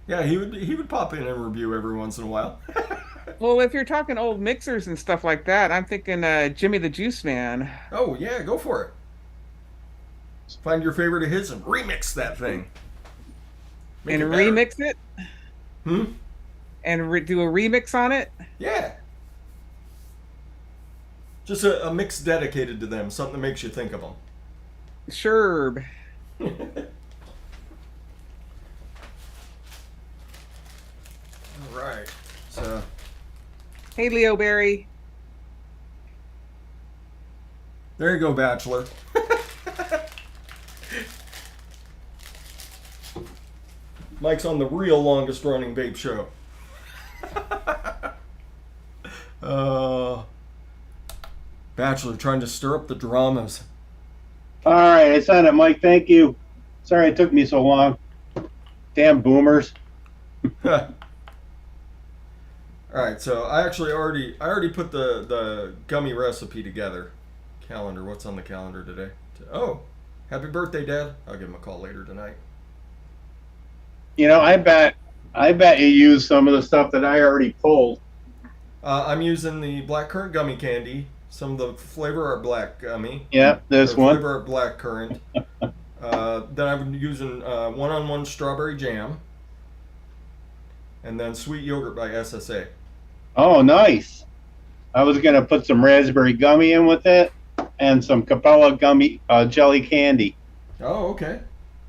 Yeah, he would pop in and review every once in a while. Well, if you're talking old mixers and stuff like that, I'm thinking Jimmy the Juice Man. Oh yeah, go for it. Find your favorite of his and remix that thing. Make And it better. remix it? And do a remix on it? Yeah. Just a mix dedicated to them, something that makes you think of them. Sure. All right. So, Hey, Leo Barry. there you go, Bachelor. Mike's on the real longest running vape show. Bachelor trying to stir up the dramas. All right, I sent it, Mike. Thank you. Sorry it took me so long. Damn boomers. All right, so I already put the gummy recipe together. Calendar. What's on the calendar today? Oh, happy birthday, Dad. I'll give him a call later tonight. You know, I bet you used some of the stuff that I already pulled. I'm using the blackcurrant gummy candy. Some of the flavor art black gummy. Yeah, this one. Flavor art blackcurrant. Then I'm using one-on-one strawberry jam. And then sweet yogurt by SSA. Oh, nice. I was gonna put some raspberry gummy in with it, and some Capella gummy jelly candy, Oh, okay.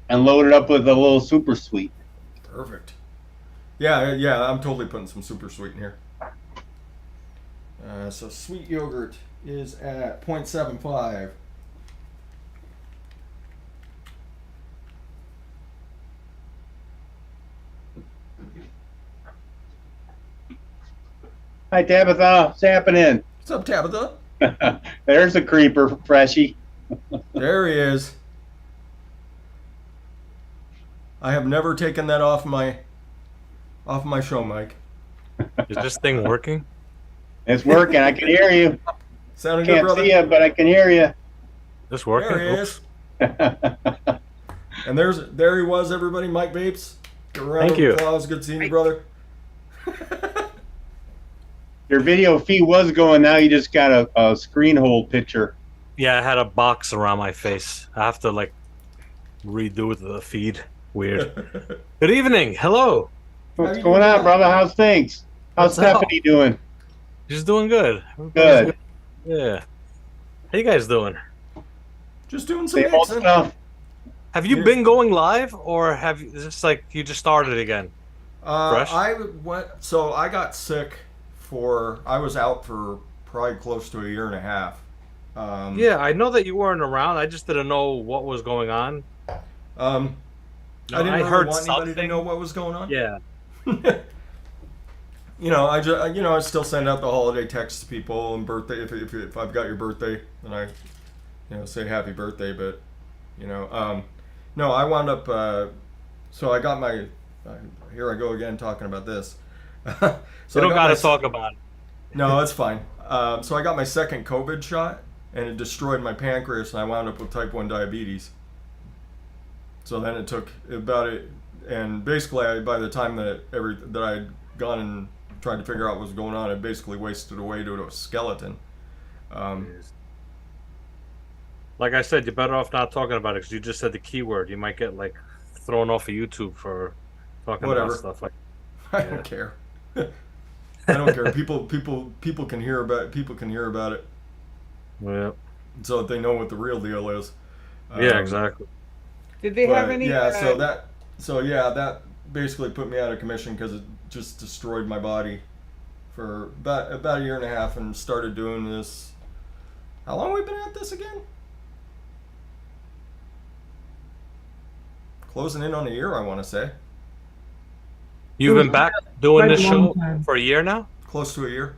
and load it up with a little super sweet. Perfect. Yeah, I'm totally putting some super sweet in here. So sweet yogurt is at 0.75. Hi, Tabitha. What's happening? What's up, Tabitha? There's a creeper, Freshie. There he is. I have never taken that off my show, Mike. Is this thing working? It's working. I can hear you. Sounding good, Can't brother? see you, but I can hear you. This working? There he is. And there he was, everybody. Mike Bapes. Give a round Thank of you. applause. Good seeing you, brother. Your video feed was going. Now you just got a screen hold picture. Yeah, I had a box around my face. I have to like redo the feed. Weird. Good evening. Hello. What's going on, brother? How's things? How's What's up? Stephanie doing? She's doing good. Good. Yeah. How you guys doing? Just doing some Same old mixing. stuff. Have you Yeah. been going live, or have you? Is this like you just started again? Fresh? So I got sick I was out for probably close to a year and a half. Yeah, I know that you weren't around. I just didn't know what was going on. I No, didn't I really heard want anybody to something. know what was going on. Yeah. You know, I still send out the holiday texts to people and birthday. If I've got your birthday, then I, say happy birthday. But, no, I wound up. So I got my. Here I go again talking about this. So You don't I got to my- talk about it. No, it's fine. So I got my second COVID shot, and it destroyed my pancreas, and I wound up with type 1 diabetes. So then it took about it, and basically by the time that I'd gone and tried to figure out what was going on, it basically wasted away to a skeleton. Like I said, you're better off not talking about it because you just said the keyword. You might get like thrown off of YouTube for talking Whatever. about stuff like. I don't care. I don't care. People can hear about it, Yeah. so that they know what the real deal is. Yeah. Exactly. Did they have But, any? yeah, that basically put me out of commission because it just destroyed my body for about a year and a half, and started doing this. How long have we been at this again? Closing in on a year, I want to say. You've been back doing Quite this a show long time. for a year now. Close to a year.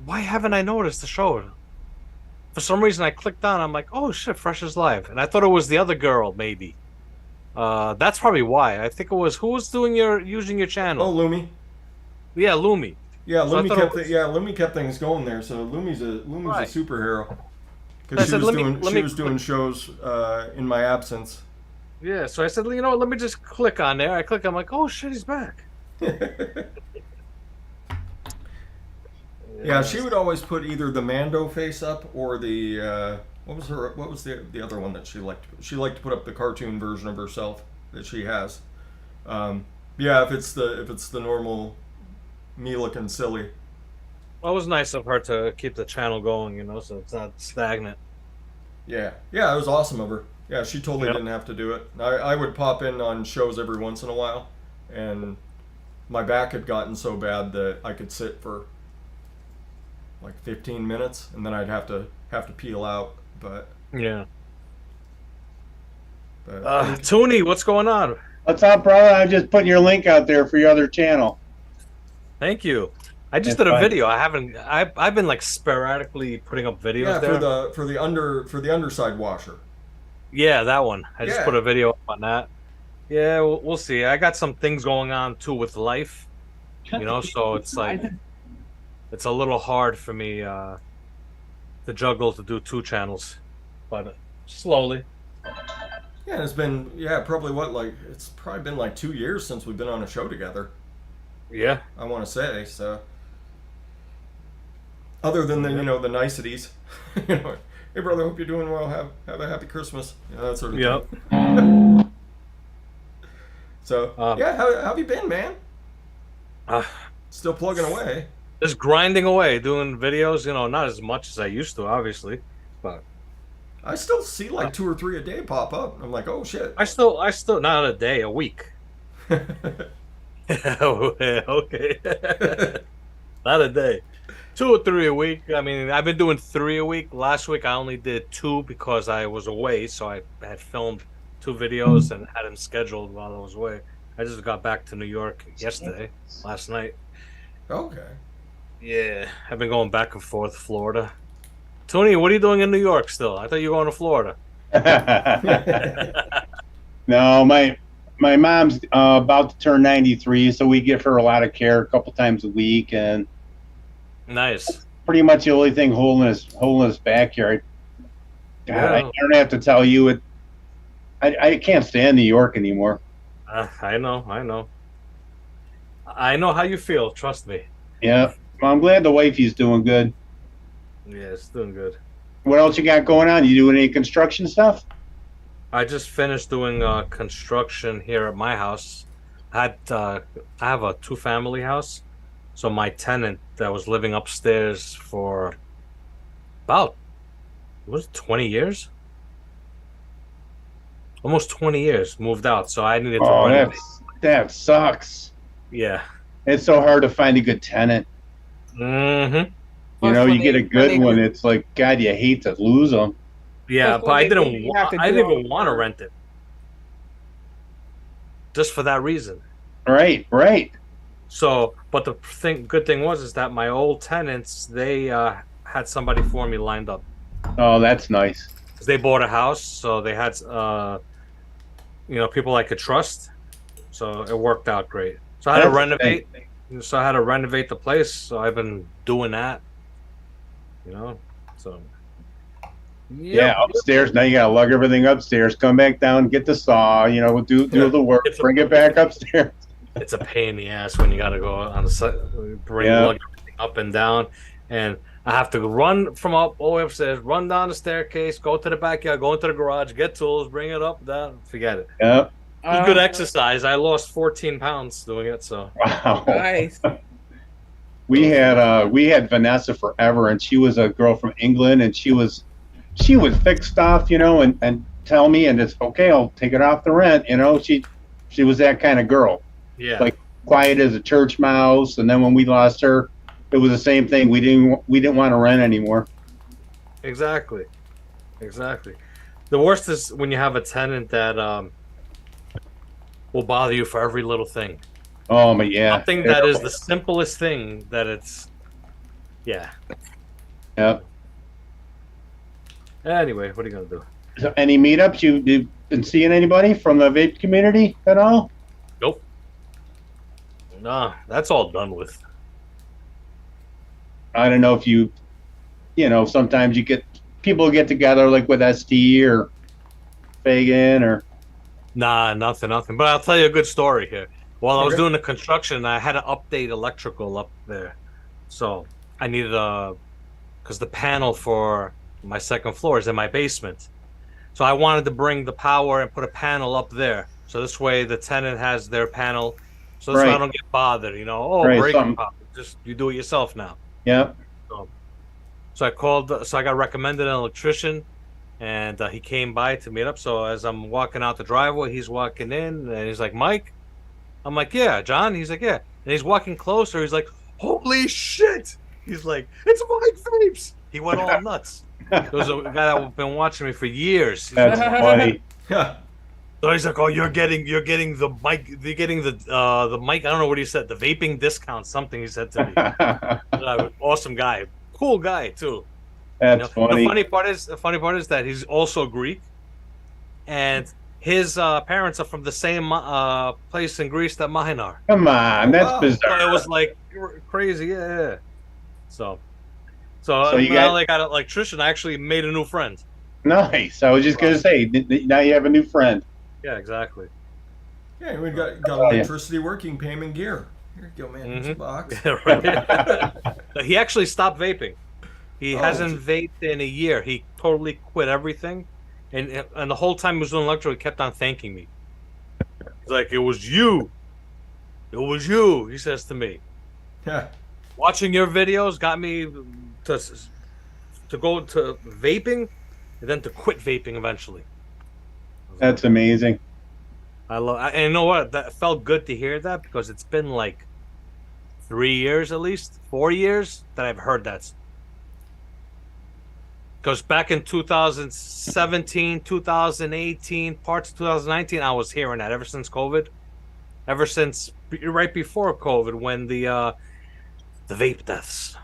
Why haven't I noticed the show? For some reason, I clicked on. I'm like, oh shit, Fresh is live, and I thought it was the other girl, maybe. That's probably why. I think it was who was using your channel. Oh, Lumi. Yeah, Lumi. Yeah, So I Lumi thought kept it was- Lumi kept things going there. So Lumi's Right. a superhero I because she said, was let me- doing shows in my absence. Yeah, so I said, you know what? Let me just click on there. I click. I'm like, oh shit, he's back. Yeah, she would always put either the Mando face up or the what was the other one that she liked? She liked to put up the cartoon version of herself that she has. Yeah, if it's the normal me looking silly. Well, it was nice of her to keep the channel going, so it's not stagnant. Yeah, it was awesome of her. Yeah, she totally Yep. didn't have to do it. I would pop in on shows every once in a while, and my back had gotten so bad that I could sit for like 15 minutes, and then I'd have to peel out. But Yeah. Tony, what's going on? What's up, brother? I'm just putting your link out there for your other channel. Thank you. I just It's did a fine. video. I've been like sporadically putting up videos Yeah, there. for the underside washer. Yeah, that one. I just Yeah. put a video up on that. Yeah, we'll see. I got some things going on too with life, so it's like it's a little hard for me to juggle to do 2 channels, but slowly. Yeah, and it's been it's probably been like 2 years since we've been on a show together. Yeah. I want to say so. Other than the niceties, hey brother, hope you're doing well. Have a happy Christmas. That sort of Yep. thing. So Um, how have you been, man? Uh, Still plugging away. just grinding away, doing videos. Not as much as I used to, obviously, but I still see like 2 or 3 a day pop up. I'm like, oh shit. I still not a day, a week. Okay. Not a day. 2 or 3 a week. I mean, I've been doing 3 a week. Last week I only did 2 because I was away, so I had filmed 2 videos and had them scheduled while I was away. I just got back to New York last night. Okay. Yeah, I've been going back and forth Florida. Tony, what are you doing in New York still? I thought you were going to Florida. No, my mom's about to turn 93, so we give her a lot of care a couple times a week, and Nice. pretty much the only thing holding us back here. God, Yeah. I don't have to tell you it. I can't stand New York anymore. I know. I know how you feel. Trust me. Yeah, well, I'm glad the wifey's doing good. Yeah, it's doing good. What else you got going on? You doing any construction stuff? I just finished doing construction here at my house. I have a 2-family house, so my tenant that was living upstairs for about 20 years, almost 20 years, moved out. So I needed to Oh, renovate. that sucks. Yeah. It's so hard to find a good tenant. Mm-hmm. You know, Plus, you get a when good they- one. It's like, God, you hate to lose them. Yeah, Plus, but I when they didn't. leave, you have to I do didn't all even the want to work. rent it, just for that reason. Right. So, but the good thing was that my old tenants, they had somebody for me lined up. Oh, that's nice. 'Cause they bought a house, so they had people I could trust. So it worked out great. So I had to That's renovate. So I had to renovate the place. So I've been doing that. So Yeah, upstairs. Now you gotta lug everything upstairs. Come back down, get the saw. Do the work, It's a- bring it back upstairs. It's a pain in the ass when you got to go on the side, lug everything up and down, and I have to run from up all the way upstairs, run down the staircase, go to the backyard, go into the garage, get tools, bring it up, down. Forget it. Yep. It was good exercise. I lost 14 pounds doing it. So Wow. Nice. We had Vanessa forever, and she was a girl from England, and she would fix stuff, and tell me, and it's okay. I'll take it off the rent. She was that kind of girl. yeah, Like, quiet as a church mouse. And then when we lost her, it was the same thing. We didn't want to rent anymore. exactly. The worst is when you have a tenant that will bother you for every little thing. Oh, but yeah. Something that is the simplest thing that it's. Yeah. Yep. Anyway, what are you gonna do? So any meetups you've been seeing anybody from the vape community at all? Nope. Nah, that's all done with. I don't know if sometimes people get together like with ST or Fagan or. Nah, nothing. But I'll tell you a good story here. While I was Okay. doing the construction, I had to update electrical up there. So I needed because the panel for my second floor is in my basement. So I wanted to bring the power and put a panel up there. So this way the tenant has their panel. So this way I Right. don't get bothered, Right, breaking something- power. Just you do it yourself now. Yep. So I got recommended an electrician, and he came by to meet up. So as I'm walking out the driveway, he's walking in, and he's like, "Mike?" I'm like, "Yeah, John." He's like, "Yeah." And he's walking closer. He's like, "Holy shit!" He's like, "It's Mike Vapes." He went all nuts. There was a guy that had been watching me for years. He's That's like, funny. Yeah. So he's like, "Oh, you're getting the mic. You're getting the mic. I don't know what he said. The vaping discount. Something he said to me. Awesome guy, cool guy too. That's funny. The funny part is that he's also Greek, and his parents are from the same place in Greece that mine are. Come on, that's Wow. bizarre. So it was like crazy, yeah. So you now got- they got like Tristan actually made a new friend. Nice. I was just gonna say, now you have a new friend. Yeah, exactly. Yeah, we got Oh, yeah. electricity working, payment gear. Here you go, man. Here's a box. Yeah, right. He actually stopped vaping. He Oh. hasn't vaped in a year. He totally quit everything, and the whole time he was doing electro, he kept on thanking me. He's like, "It was you. It was you." He says to me, Yeah. "Watching your videos got me to go to vaping, and then to quit vaping eventually." That's amazing. And you know what? That felt good to hear that because it's been like 3 years at least, 4 years that I've heard that. Because back in 2017, 2018, parts of 2019, I was hearing that ever since COVID, ever since right before COVID when the vape deaths.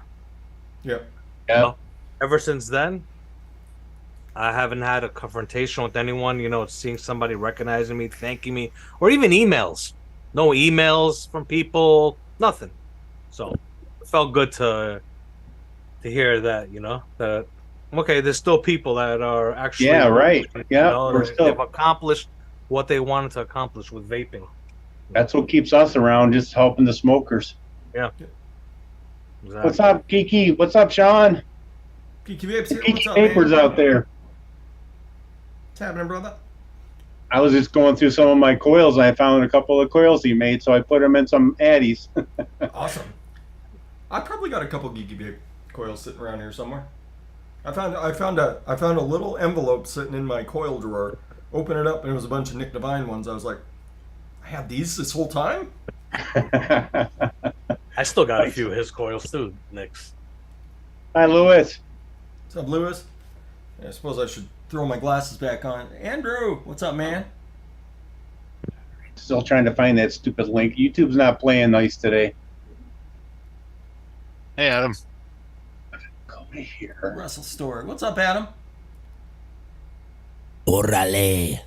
Yep. Yeah. Ever since then, I haven't had a confrontation with anyone, seeing somebody recognizing me, thanking me, or even emails. No emails from people, nothing. So it felt good to hear that, that okay, there's still people that are actually Yeah, right. Yeah, we're still. they've accomplished what they wanted to accomplish with vaping. That's what keeps us around, just helping the smokers. Yeah. Exactly. What's up, Kiki? What's up, Sean? Geeky Vapes here. Kiki What's up, Papers man? out there. What's happening, brother? I was just going through some of my coils, and I found a couple of coils he made, so I put them in some Addies. Awesome. I probably got a couple Geeky Vape coils sitting around here somewhere. I found a little envelope sitting in my coil drawer. Open it up, and it was a bunch of Nick Devine ones. I was like, I had these this whole time? I still got a few of his coils too, Nick's. Hi, Lewis. What's up, Lewis? I suppose I should throw my glasses back on. Andrew, what's up, man? Still trying to find that stupid link. YouTube's not playing nice today. Hey, Adam. Go here. Russell Store. What's up, Adam? Orale.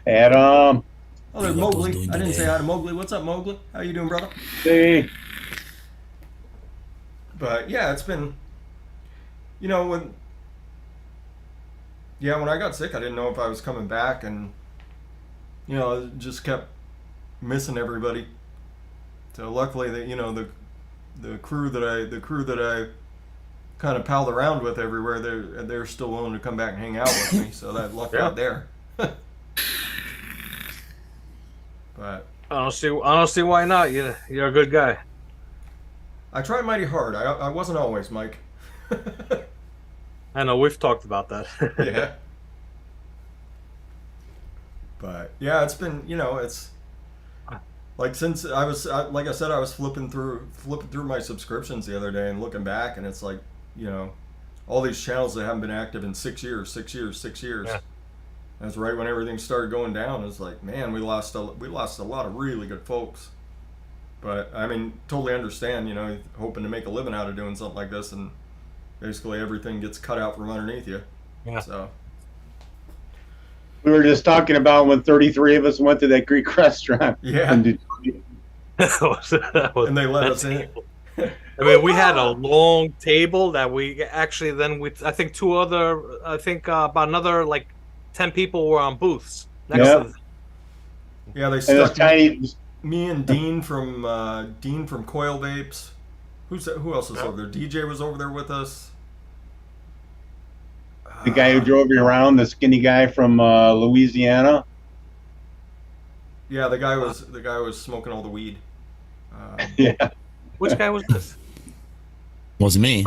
Adam. Oh, there's Hey, what Mowgli. those doing I didn't say today? hi to Mowgli. What's up, Mowgli? How you doing, brother? See. But yeah, it's been, when I got sick, I didn't know if I was coming back, and just kept missing everybody. So luckily, the crew that I kind of palled around with everywhere, they're still willing to come back and hang out with me. So that lucked out there. But I don't see why not. You're a good guy. I try mighty hard. I wasn't always, Mike. I know we've talked about that. Yeah. But yeah, it's been, it's like since like I said, I was flipping through my subscriptions the other day and looking back, and it's like, all these channels that haven't been active in 6 years. Yeah. That's right when everything started going down. It's like, man, we lost a lot of really good folks. But I mean, totally understand, hoping to make a living out of doing something like this, and basically everything gets cut out from underneath you. Yeah. So We were just talking about when 33 of us went to that Greek restaurant. yeah, in Detroit. and they let us in. I mean, we had a long table that we actually I think about another like 10 people were on booths. Next Yeah. to the, Yeah, they And this stuck tiny. me and Dean from Coil Vapes. Who else was over there? DJ was over there with us. The guy who drove you around, the skinny guy from Louisiana. Yeah, the guy was smoking all the weed. Yeah. which guy was this? Wasn't me.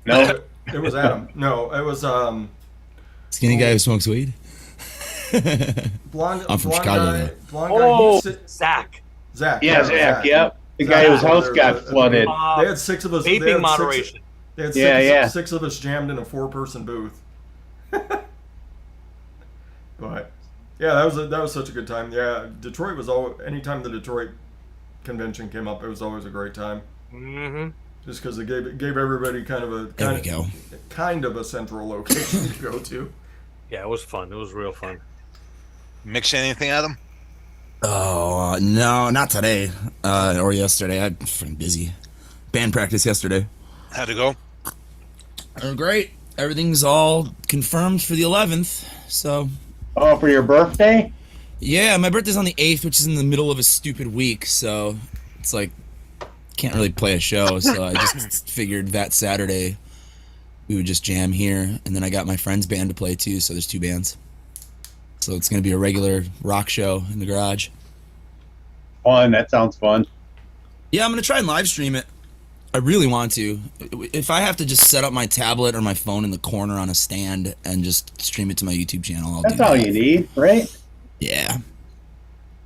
No. It was Adam. No, it was Skinny guy who smokes weed. blonde. I'm from blonde Chicago, guy. though. Blonde Oh, guy. Zach. Zach. Yeah, Zach. Yep. The guy whose house got flooded. They had 6 of us. They Vaping had moderation. They had Yeah, yeah. 6 of us jammed in a 4-person booth. But yeah, that was such a good time. Yeah, Detroit was always, anytime the Detroit convention came up, it was always a great time. Mm-hmm. Just because it gave everybody kind There we go. of a central location to go to. Yeah, it was fun. It was real fun. Mix anything, Adam? Oh, no, not today. Or yesterday. I'm freaking busy. Band practice yesterday. How'd it go? Oh, great. Everything's all confirmed for the 11th. So, Oh, for your birthday? yeah, my birthday's on the 8th, which is in the middle of a stupid week. So, it's like, can't really play a show. So, I just figured that Saturday we would just jam here. And then I got my friend's band to play too. So, there's 2 bands. So, it's going to be a regular rock show in the garage. Fun. That sounds fun. Yeah, I'm going to try and live stream it. I really want to. If I have to just set up my tablet or my phone in the corner on a stand and just stream it to my YouTube channel, I'll That's do that. all you need, right? Yeah.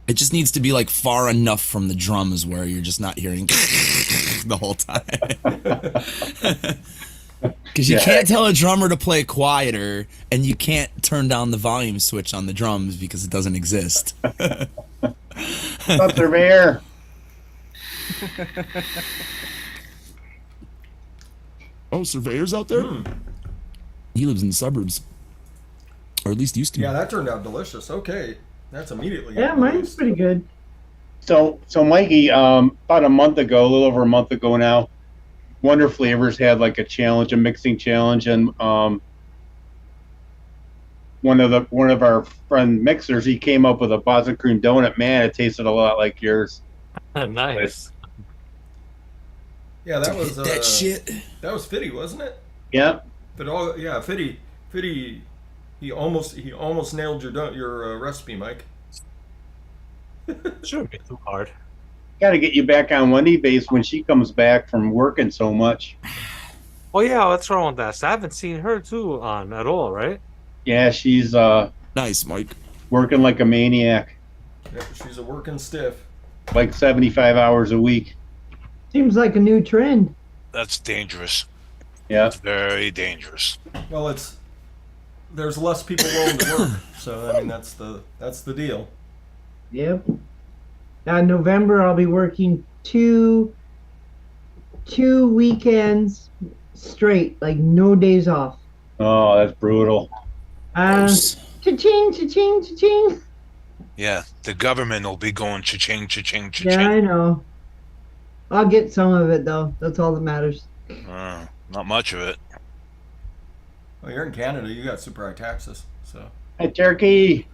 It just needs to be like far enough from the drums where you're just not hearing the whole time. Because you can't tell a drummer to play quieter, and you can't turn down the volume switch on the drums because it doesn't exist. Up Surveyor. Oh, Surveyor's out there? He lives in the suburbs. Or at least used to. Yeah, that turned out delicious. Okay, that's immediately. Yeah, mine's pretty good. So Mikey, about a month ago, a little over a month ago now, Wonder Flavors had like a challenge, a mixing challenge, and one of our friend mixers, he came up with a Boston cream donut. Man, it tasted a lot like yours. Nice. Yeah, that was that shit. That was Fitty, wasn't it? Yeah. But Fitty, he almost nailed your recipe, Mike. Shouldn't be too hard. Got to get you back on Wendy base when she comes back from working so much. Oh yeah, what's wrong with that? I haven't seen her too on at all, right? Yeah, she's Nice, Mike. working like a maniac, Yeah, she's a working stiff. like 75 hours a week. Seems like a new trend. That's dangerous. Yeah. It's very dangerous. Well, there's less people willing to work, so I mean that's the deal. Yep. In November, I'll be working two weekends straight, like no days off. Oh, that's brutal. Cha-ching, cha-ching, cha-ching. Yeah, the government will be going cha-ching, cha-ching, cha-ching. Yeah, I know. I'll get some of it, though. That's all that matters. Not much of it. Well, you're in Canada, you got super high taxes, so. Hey, Turkey.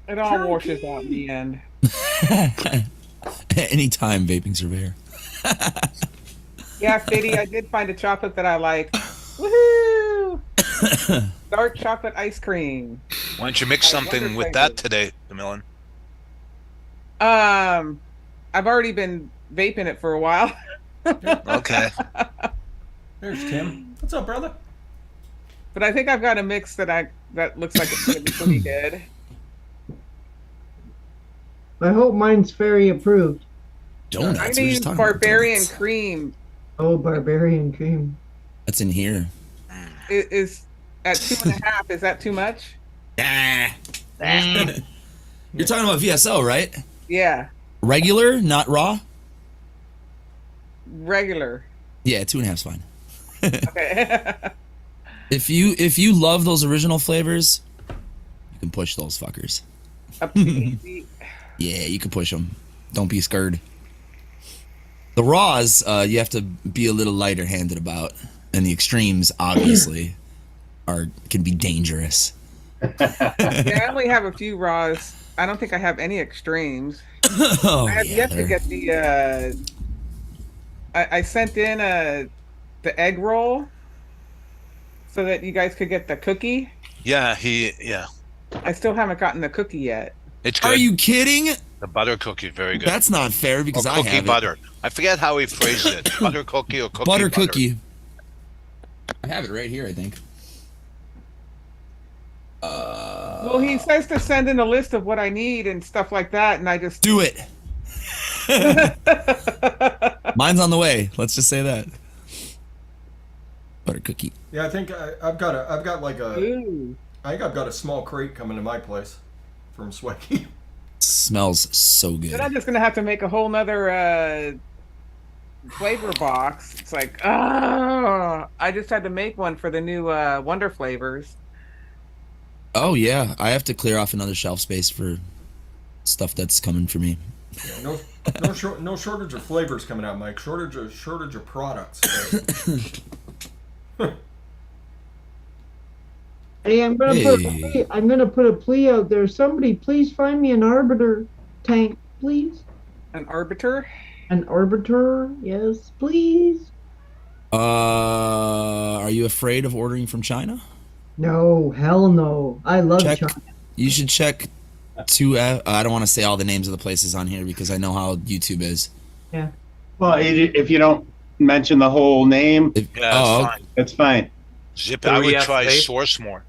It all washes out in the end. Anytime, Vaping Surveyor. Yeah, Fitty, I did find a chocolate that I like. Woohoo! Dark chocolate ice cream. Why don't you mix something with that today, DeMillan? I've already been vaping it for a while. Okay. There's Tim. What's up, brother? But I think I've got a mix that looks like it's gonna be pretty good. I hope mine's fairy approved. Donuts. I we're just need talking about barbarian donuts. cream. Oh, barbarian cream. That's in here. Is at 2.5. Is that too much? You're talking about VSO, right? Yeah, Regular, not raw? regular. Yeah, 2.5's fine. Okay. If you love those original flavors, you can push those fuckers. Up to 80. Yeah, you can push them. Don't be scared. The raws, you have to be a little lighter handed about, and the extremes obviously can be dangerous. Yeah, I only have a few raws. I don't think I have any extremes. Oh, I have yeah, yet to they're- get the. I sent in the egg roll, so that you guys could get the cookie. Yeah, I still haven't gotten the cookie yet. it's good. Are you kidding? The butter cookie, very good. That's not fair because or I cookie have butter. I forget how he phrased it. Butter cookie or cookie butter butter. cookie. I have it right here, I think. Well, he says to send in a list of what I need and stuff like that, and I just Do it. Mine's on the way. Let's just say that. Butter cookie. Yeah, I think I've got like a Ooh. I think I've got a small crate coming to my place from Swaggy. Smells so good. Then I'm just gonna have to make a whole nother flavor box. It's like, I just had to make one for the new Wonder flavors. Oh yeah, I have to clear off another shelf space for stuff that's coming for me. Yeah, no shortage of flavors coming out, Mike. Shortage of products. Hey, I'm gonna put a plea out there. Somebody, please find me an arbiter tank, please. An arbiter? An arbiter, yes, please. Are you afraid of ordering from China? No, hell no. I love Check. China. You should check I don't want to say all the names of the places on here because I know how YouTube is. Yeah. Well, if you don't mention the whole name, Fine. it's fine. Zip it. I would 3F try vape? Source More.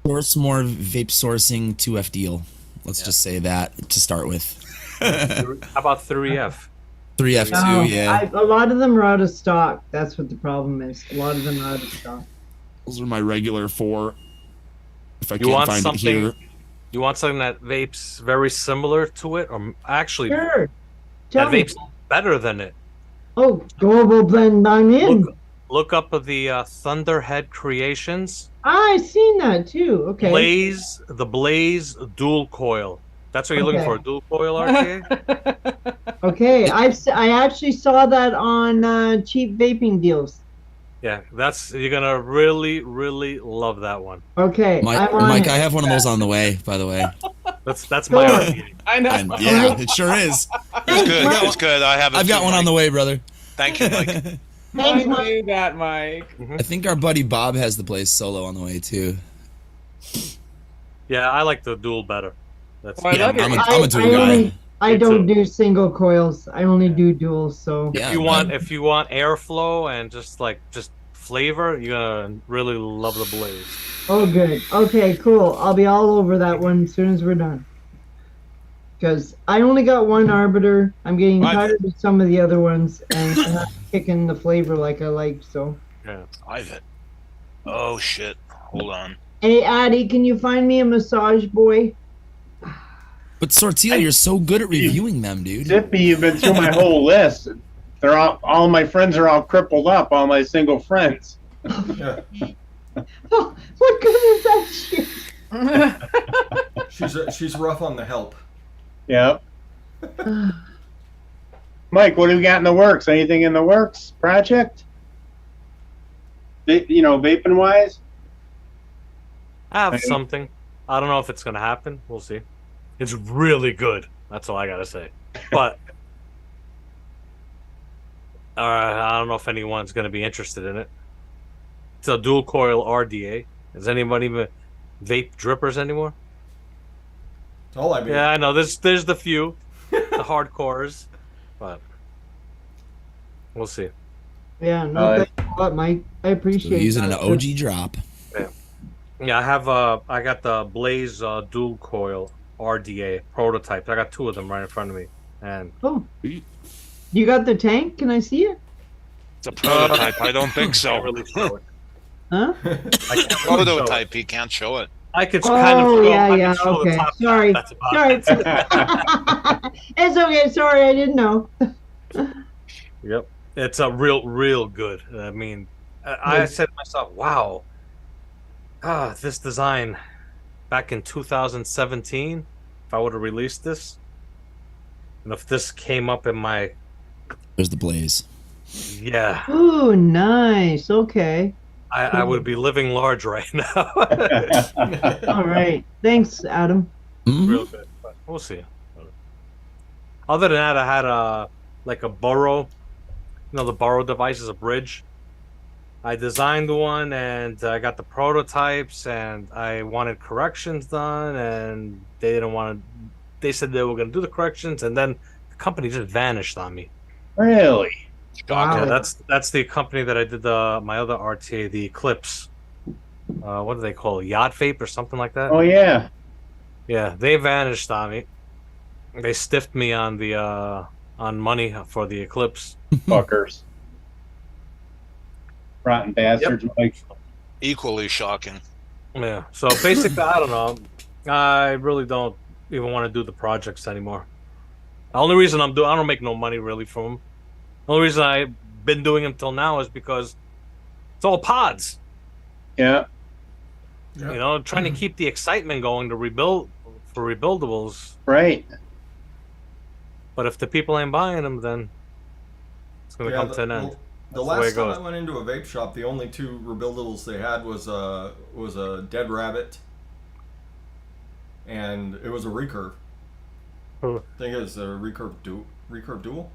Source more vape sourcing 2F deal. Let's just say that to start with. How about 3F? 3F2, No, yeah. a lot of them are out of stock. That's what the problem is. A lot of them are out of stock. Those are my regular 4. If I You can't want find it something? here. You want something that vapes very similar to it, or actually Sure. that Tell me. vapes better than it? Oh, Global Blend, I'm in. Look up the Thunderhead Creations. I seen that too. Okay. The Blaze Dual Coil. That's what you're looking Okay. for, Dual Coil RTA? Okay. I actually saw that on cheap vaping deals. Yeah, you're gonna really, really love that one. Okay. I'm on Mike, it. I have one of those on the way, by the way. That's my Sure. RTA. I know. And yeah, it sure is. It's good. It's good. I have it I've got too, one on Mike. the way, brother. Thank you, Mike. Thanks, I Mike. knew that, Mike. I think our buddy Bob has the Blaze Solo on the way too. Yeah, I like the Dual better. That's Well, I Yeah, love your- I'm a dual guy. I Me don't too. do single coils. I only do duals. So Yeah, if you want airflow and just flavor, you're gonna really love the Blaze. oh, good. Okay, cool. I'll be all over that one as soon as we're done. Because I only got one arbiter. I'm getting Right. tired of some of the other ones, and I'm not kicking the flavor like I like. So, Ivan. Oh shit. Hold on. hey, Addie, can you find me a massage boy? But Sortila, you're so good at reviewing them, dude. Zippy, you've been through my whole list. They're all my friends are all crippled up. All my single friends. Yeah. Oh, what good is that shit? She's rough on the help. Yep. Mike, what do we got in the works? Anything in the works? Project? Vaping wise? I have Okay. something. I don't know if it's gonna happen. We'll see. It's really good. That's all I gotta say. But I don't know if anyone's gonna be interested in it. It's a dual coil RDA. Does anybody even vape drippers anymore? That's all I mean. Yeah, I know. There's the few, the hardcores, but we'll see. Yeah, no, thanks a lot, Mike. I So appreciate using an that. OG drop. Yeah, I got the Blaze dual coil RDA prototype. I got 2 of them right in front of me, and Oh, you got the tank? Can I see it? It's a prototype. I don't think can't so. really show it. Huh? I can't really show it. Prototype. He can't show it. I could kind of Oh, show, yeah, I could yeah. show Okay. the top. Sorry. That's about it. Sorry. It's okay. Sorry, I didn't know. Yep, it's a real good. I mean, I said to myself, "Wow, this design back in 2017. If I would have released this, and if this came up in my, There's the Blaze. yeah, Ooh, nice. Okay. I would be living large right now. All right. Thanks, Adam. Mhm. Real good, but we'll see. Other than that, I had a burrow. The burrow device is a bridge. I designed one and I got the prototypes and I wanted corrections done and they didn't want to. They said they were going to do the corrections and then the company just vanished on me. Really? Wow. Yeah, that's the company that I did my other RTA, the Eclipse. What do they call it? Yacht Vape or something like that? Oh yeah. Yeah, they vanished on me. They stiffed me on the on money for the Eclipse. Fuckers. Rotten bastards, Mike. Equally shocking. Yeah. So basically, I don't know. I really don't even want to do the projects anymore. The only reason I don't make no money really from them. The only reason I've been doing them till now is because it's all pods. Yeah. You know, trying to keep the excitement going to rebuild for rebuildables. Right. But if the people ain't buying them, then it's going to come to an end. Well, the That's the way last it time goes. I went into a vape shop, the only two rebuildables they had was a dead rabbit, and it was a recurve. Huh. I think it was a recurve dual.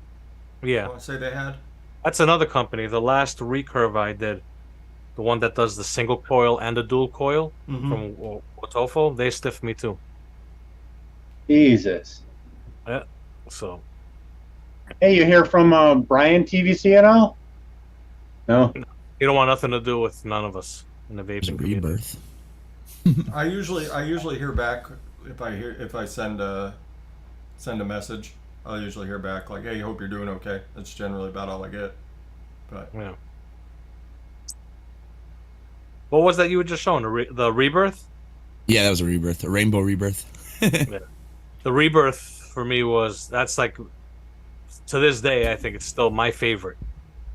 I Yeah. want to say they had. That's another company. The last recurve I did, the one that does the single coil and the dual coil from Otofo, they stiffed me too. Jesus. Yeah. So Hey, you hear from Brian TVC at all? No. you don't want nothing to do with none of us in the There's a vaping community. rebirth. I usually hear back if I send a message. I'll usually hear back like, "Hey, hope you're doing okay." That's generally about all I get. But Yeah. What was that you were just showing? The rebirth? Yeah, that was a rebirth, a rainbow rebirth. The rebirth for me that's like, to this day, I think it's still my favorite.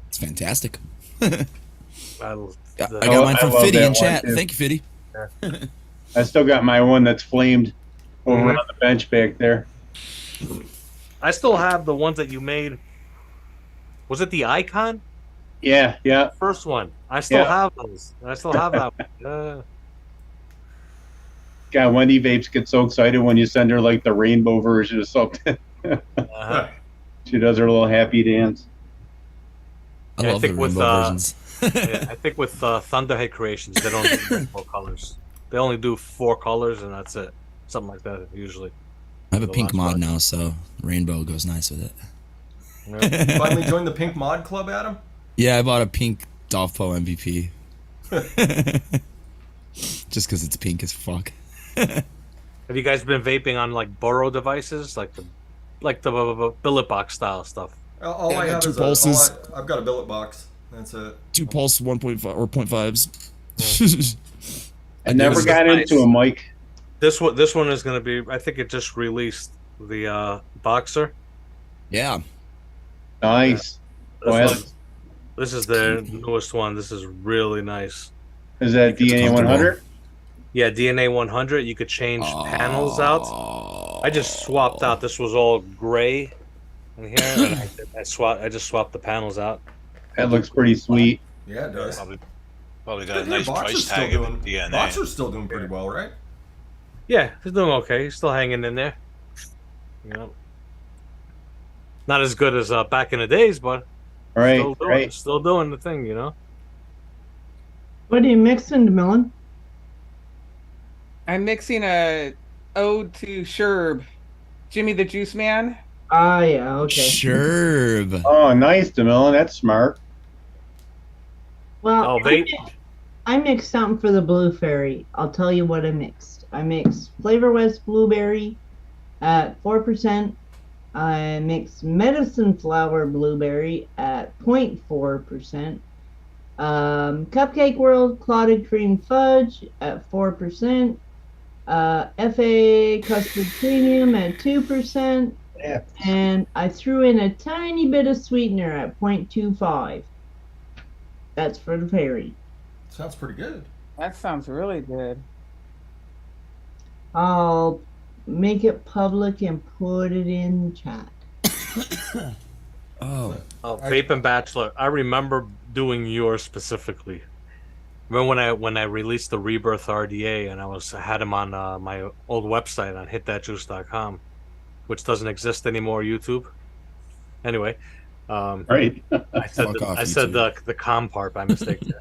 It's fantastic. I I got mine from love Fiddy that in one, chat. too. Thank you, Fiddy. I still got my one that's flamed over on the bench back there. I still have the ones that you made. Was it the Icon? Yeah, yeah. First one. I still Yeah. have those. I still have that one. God, Wendy Vapes gets so excited when you send her like the rainbow version or something. Uh-huh. She does her little happy dance. I Yeah, I love the think with, rainbow versions. Yeah, I think with Thunderhead Creations, they don't do rainbow colors. They only do 4 colors, and that's it. Something like that, usually. I have a the pink last mod one. now, so rainbow goes nice with it. Yeah. finally joined the Pink Mod Club, Adam. Yeah, I bought a pink Dolpho MVP. Just because it's pink as fuck. Have you guys been vaping on like Burrow devices, like the billet box style stuff? All Yeah, I I got have two is pulses. I've got a billet box. That's it. 2 pulse 1.5 or 0.5s. I never this got is into nice. a mic. This one is gonna be. I think it just released the Boxer. Yeah. Nice. This is the newest one. This is really nice. Is that DNA 100? Yeah, DNA 100. You could change panels out. I just swapped out. This was all gray in here, and I just swapped the panels out. That looks pretty sweet. Yeah, it does. Probably got a Good, nice Boxer's price still tag doing. of DNA. Boxer's still doing pretty well, right? Yeah, he's doing okay. He's still hanging in there. You know, not as good as back in the days, but Right, right. still doing the thing. You know. What are you mixing, DeMillon? I'm mixing a ode to Sherb, Jimmy the Juice Man. Ah, yeah, okay. Sure. Oh, nice, DeMillon. That's smart. Well, Oh, vape. I mixed something for the Blue Fairy. I'll tell you what I mixed. I mixed Flavor West Blueberry at 4%. I mixed Medicine Flower Blueberry at 0.4%. Cupcake World Clotted Cream Fudge at 4%. FA Custard Premium at 2%. Yeah. And I threw in a tiny bit of sweetener at 0.25. That's for the fairy. Sounds pretty good. That sounds really good. I'll make it public and put it in the chat. Oh. Vape and Bachelor. I remember doing yours specifically. Remember when I released the Rebirth RDA and I had him on my old website on hitthatjuice.com, which doesn't exist anymore. YouTube. Anyway, Right. I said Fuck off, I said YouTube. the com part by mistake. There.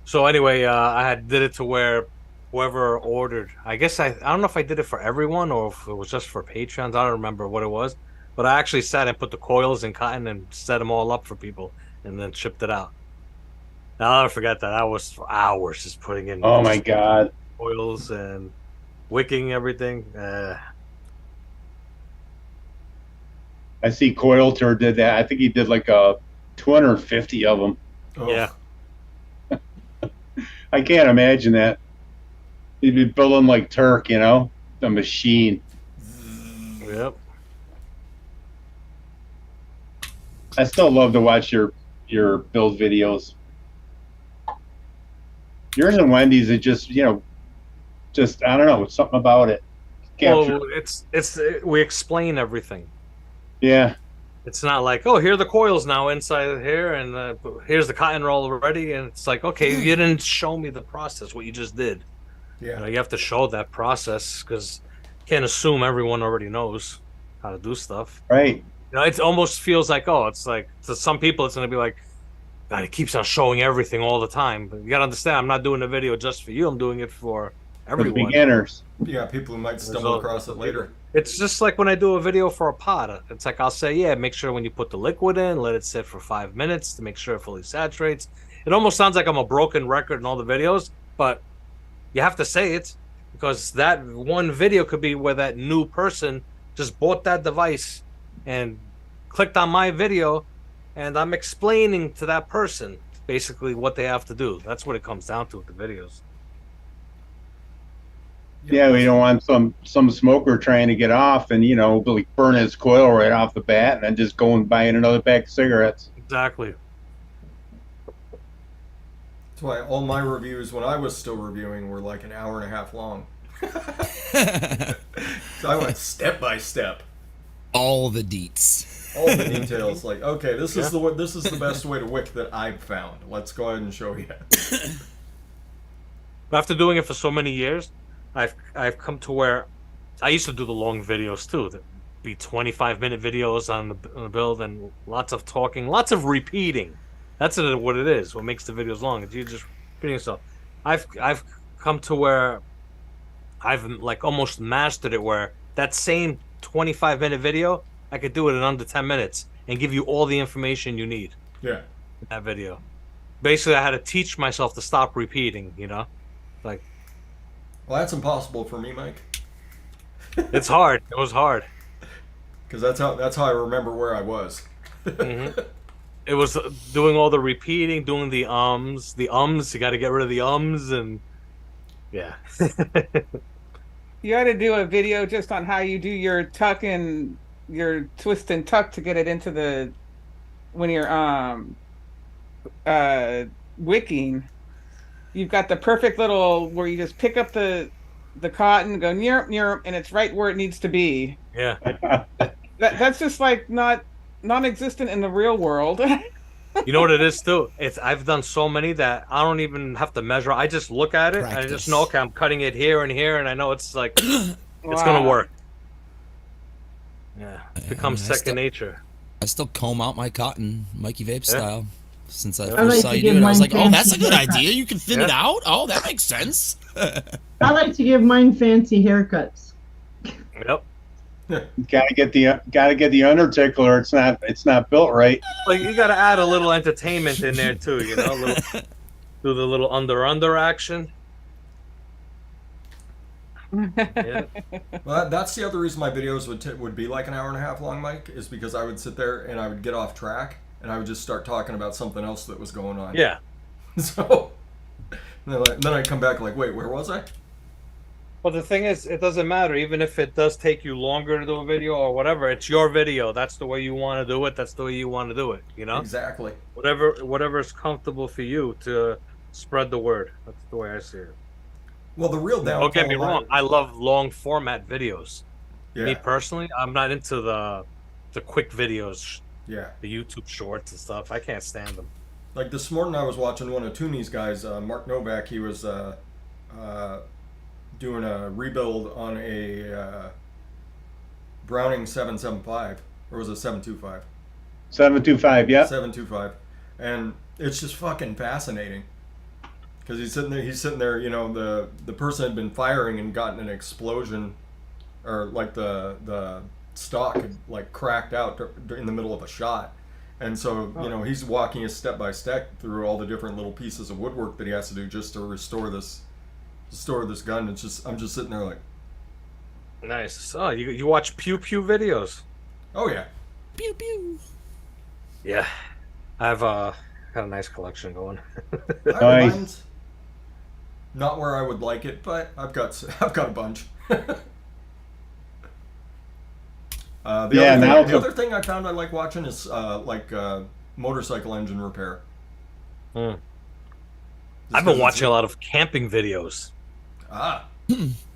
So anyway, I did it to where whoever ordered. I guess I don't know if I did it for everyone or if it was just for patrons. I don't remember what it was, but I actually sat and put the coils in cotton and set them all up for people, and then shipped it out. I'll never forget that. I was for hours just putting in. Oh my God. Coils and wicking everything. I see Coilter did that. I think he did like 250 of them. Oh, Yeah. I can't imagine that. He'd be building like Turk, you know, the machine. Yep. I still love to watch your build videos. Yours and Wendy's is just, you know, just I don't know, something about it. Capture. Well, we explain everything. Yeah. It's not like, oh, here are the coils now inside here, and here's the cotton roll already, and it's like, okay, you didn't show me the process, what you just did. Yeah. You know, you have to show that process because you can't assume everyone already knows how to do stuff. Right. You know, it almost feels like, oh, it's like to some people, it's going to be like, God, he keeps on showing everything all the time. But you got to understand, I'm not doing a video just for you. I'm doing it for For everyone. beginners. Yeah, people who might stumble across it later. It's just like when I do a video for a pot. It's like I'll say, yeah, make sure when you put the liquid in, let it sit for 5 minutes to make sure it fully saturates. It almost sounds like I'm a broken record in all the videos, but you have to say it because that one video could be where that new person just bought that device and clicked on my video, and I'm explaining to that person basically what they have to do. That's what it comes down to with the videos. Yeah, we don't want some smoker trying to get off and, you know, like burn his coil right off the bat and then just go and buying another pack of cigarettes. Exactly. That's why all my reviews, when I was still reviewing, were like an hour and a half long. So I went step by step. All the deets. All the details. Like, okay, this is the best way to wick that I've found. Let's go ahead and show you. After doing it for so many years, I've come to where I used to do the long videos too. That'd be 25-minute videos on the build and lots of talking, lots of repeating. That's what it is. What makes the videos long? It's you just repeating yourself. I've come to where I've like almost mastered it. Where that same 25-minute video, I could do it in under 10 minutes and give you all the information you need. Yeah. In that video. Basically, I had to teach myself to stop repeating. You know, like. Well, that's impossible for me, Mike. It's hard. It was hard. Because that's how I remember where I was. Mm-hmm. It was doing all the repeating, doing the ums. The ums, you got to get rid of the ums, and yeah. You ought to do a video just on how you do your tuck and your twist and tuck to get it into the when you're wicking. You've got the perfect little where you just pick up the cotton, go near, and it's right where it needs to be. Yeah. That's just like non-existent in the real world. You know what it is too? I've done so many that I don't even have to measure. I just look at it and I just know, okay, I'm cutting it here and here, and I know it's like it's gonna work. Yeah, it becomes second nature. I still comb out my cotton, Mikey Vape style. Since I I first like saw to you give do it, I was mine like, "Oh, that's a fancy good haircuts. idea. You can thin it out. Oh, that makes sense." I like to give mine fancy haircuts. Yep. Gotta get the undertickler. It's not built right. Like you got to add a little entertainment in there too. You know, do the little under action. Yeah. Well, that's the other reason my videos would be like an hour and a half long, Mike, is because I would sit there and I would get off track and I would just start talking about something else that was going on. Yeah. So then I'd come back like, wait, where was I? Well, the thing is, it doesn't matter. Even if it does take you longer to do a video or whatever, it's your video. That's the way you want to do it. That's the way you want to do it. You know, Exactly. whatever is comfortable for you to spread the word. That's the way I see it. Well, the real downfall. Don't get me wrong. I love long format videos. Yeah. Me personally, I'm not into the quick videos, Yeah. the YouTube shorts and stuff. I can't stand them. Like this morning, I was watching one of Tooney's guys, Mark Novak. He was doing a rebuild on a Browning 775, or was it 725? 725. Yep. 725, and it's just fucking fascinating because he's sitting there. You know, the person had been firing and gotten an explosion, or like the stock had like cracked out in the middle of a shot. And so, you know, he's walking us step by step through all the different little pieces of woodwork that he has to do just to restore this gun. It's just, I'm just sitting there like, Nice. Oh, you watch pew pew videos? oh yeah. Pew pew. Yeah, I've got a nice collection going. I, Nice. Not where I would like it, but I've got a bunch. The other thing I found I like watching is motorcycle engine repair. I've been watching a lot of camping videos. How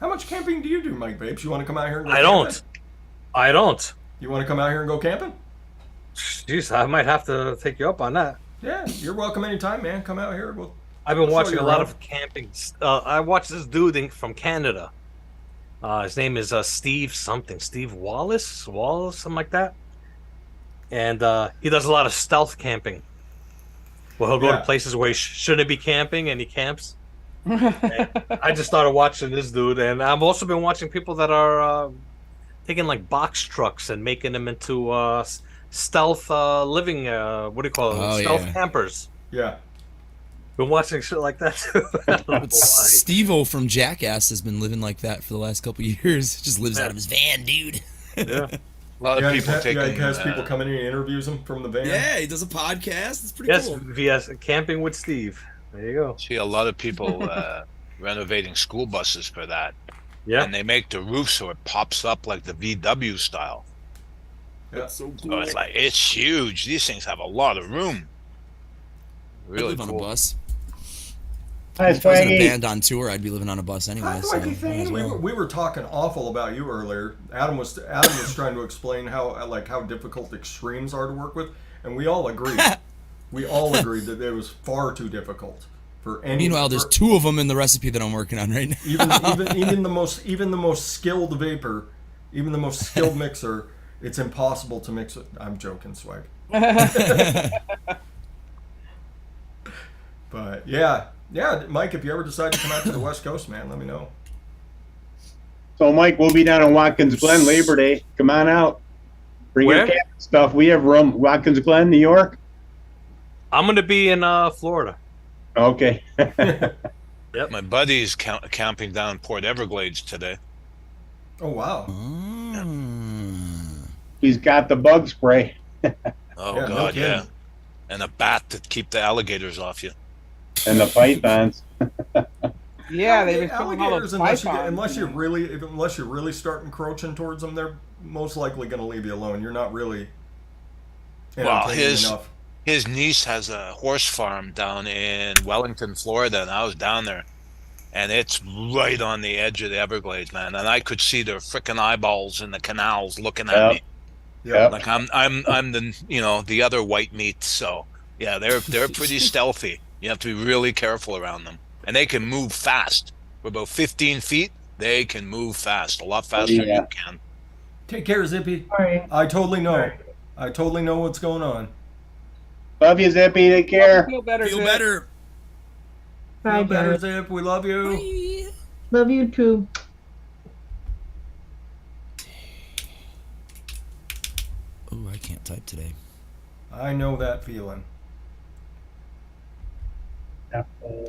much camping do you do, Mike Vapes? You want to come out here and go camping? I don't. You want to come out here and go camping? Jeez, I might have to take you up on that. Yeah, you're welcome anytime, man. Come out here. I've been watching a lot of camping. I watched this dude from Canada. His name is Steve Wallace, something like that. And he does a lot of stealth camping. Well, he'll go to places where he shouldn't be camping, and he camps. I just started watching this dude, and I've also been watching people that are taking like box trucks and making them into stealth living. What do you call them? Stealth campers. Yeah. Been watching shit like that too. Steve-O from Jackass has been living like that for the last couple of years. Just lives out of his van, dude. Yeah. A lot of people taking. Yeah, he has people coming in and interviews him from the van. Yeah, he does a podcast. It's pretty cool. Yes, via Camping with Steve. There you go. See a lot of people renovating school buses for that. Yeah. And they make the roof so it pops up like the VW style. Yeah. That's so cool. So it's like, it's huge. These things have a lot of room. Really Really live cool. on a bus. Hi, If I was in a Swaggy. band on tour, I'd be living on a bus anyway. So might as well. We were talking awful about you earlier. Adam was trying to explain how difficult extremes are to work with, and we all agreed. We all agreed that it was far too difficult for any. Meanwhile, there's two of them in the recipe that I'm working on right now. even the most skilled vapor, even the most skilled mixer, it's impossible to mix it. I'm joking, Swag. But yeah, Mike, if you ever decide to come out to the West Coast, man, let me know. So, Mike, we'll be down in Watkins Glen Labor Day. Come on out. Bring your Where? camping stuff. We have room. Watkins Glen, New York. I'm gonna be in Florida. Okay. My buddy's camping down in Port Everglades today. Oh wow. He's got the bug spray. Oh, Yeah, no God, kidding. yeah. And a bat to keep the alligators off you. And the pythons. Yeah, they've been killing all Alligators, the unless you really start encroaching towards them, they're most likely going to leave you alone. You're not really Well, entertaining enough. his niece has a horse farm down in Wellington, Florida, and I was down there. And it's right on the edge of the Everglades, man. And I could see their frickin' eyeballs in the canals looking at me. Yep. Like I'm the the other white meat. So yeah, they're pretty stealthy. You have to be really careful around them. And they can move fast. For about 15 feet, they can move fast, a lot faster than you can. Take care, Zippy. Sorry. I totally know. Sorry. I totally know what's going on. Love you, Zippy. Take care. Feel better. Feel Zip. better. Bye, Feel better, guys. Zip. We love you. Bye. Love you too. Oh, I can't type today. I know that feeling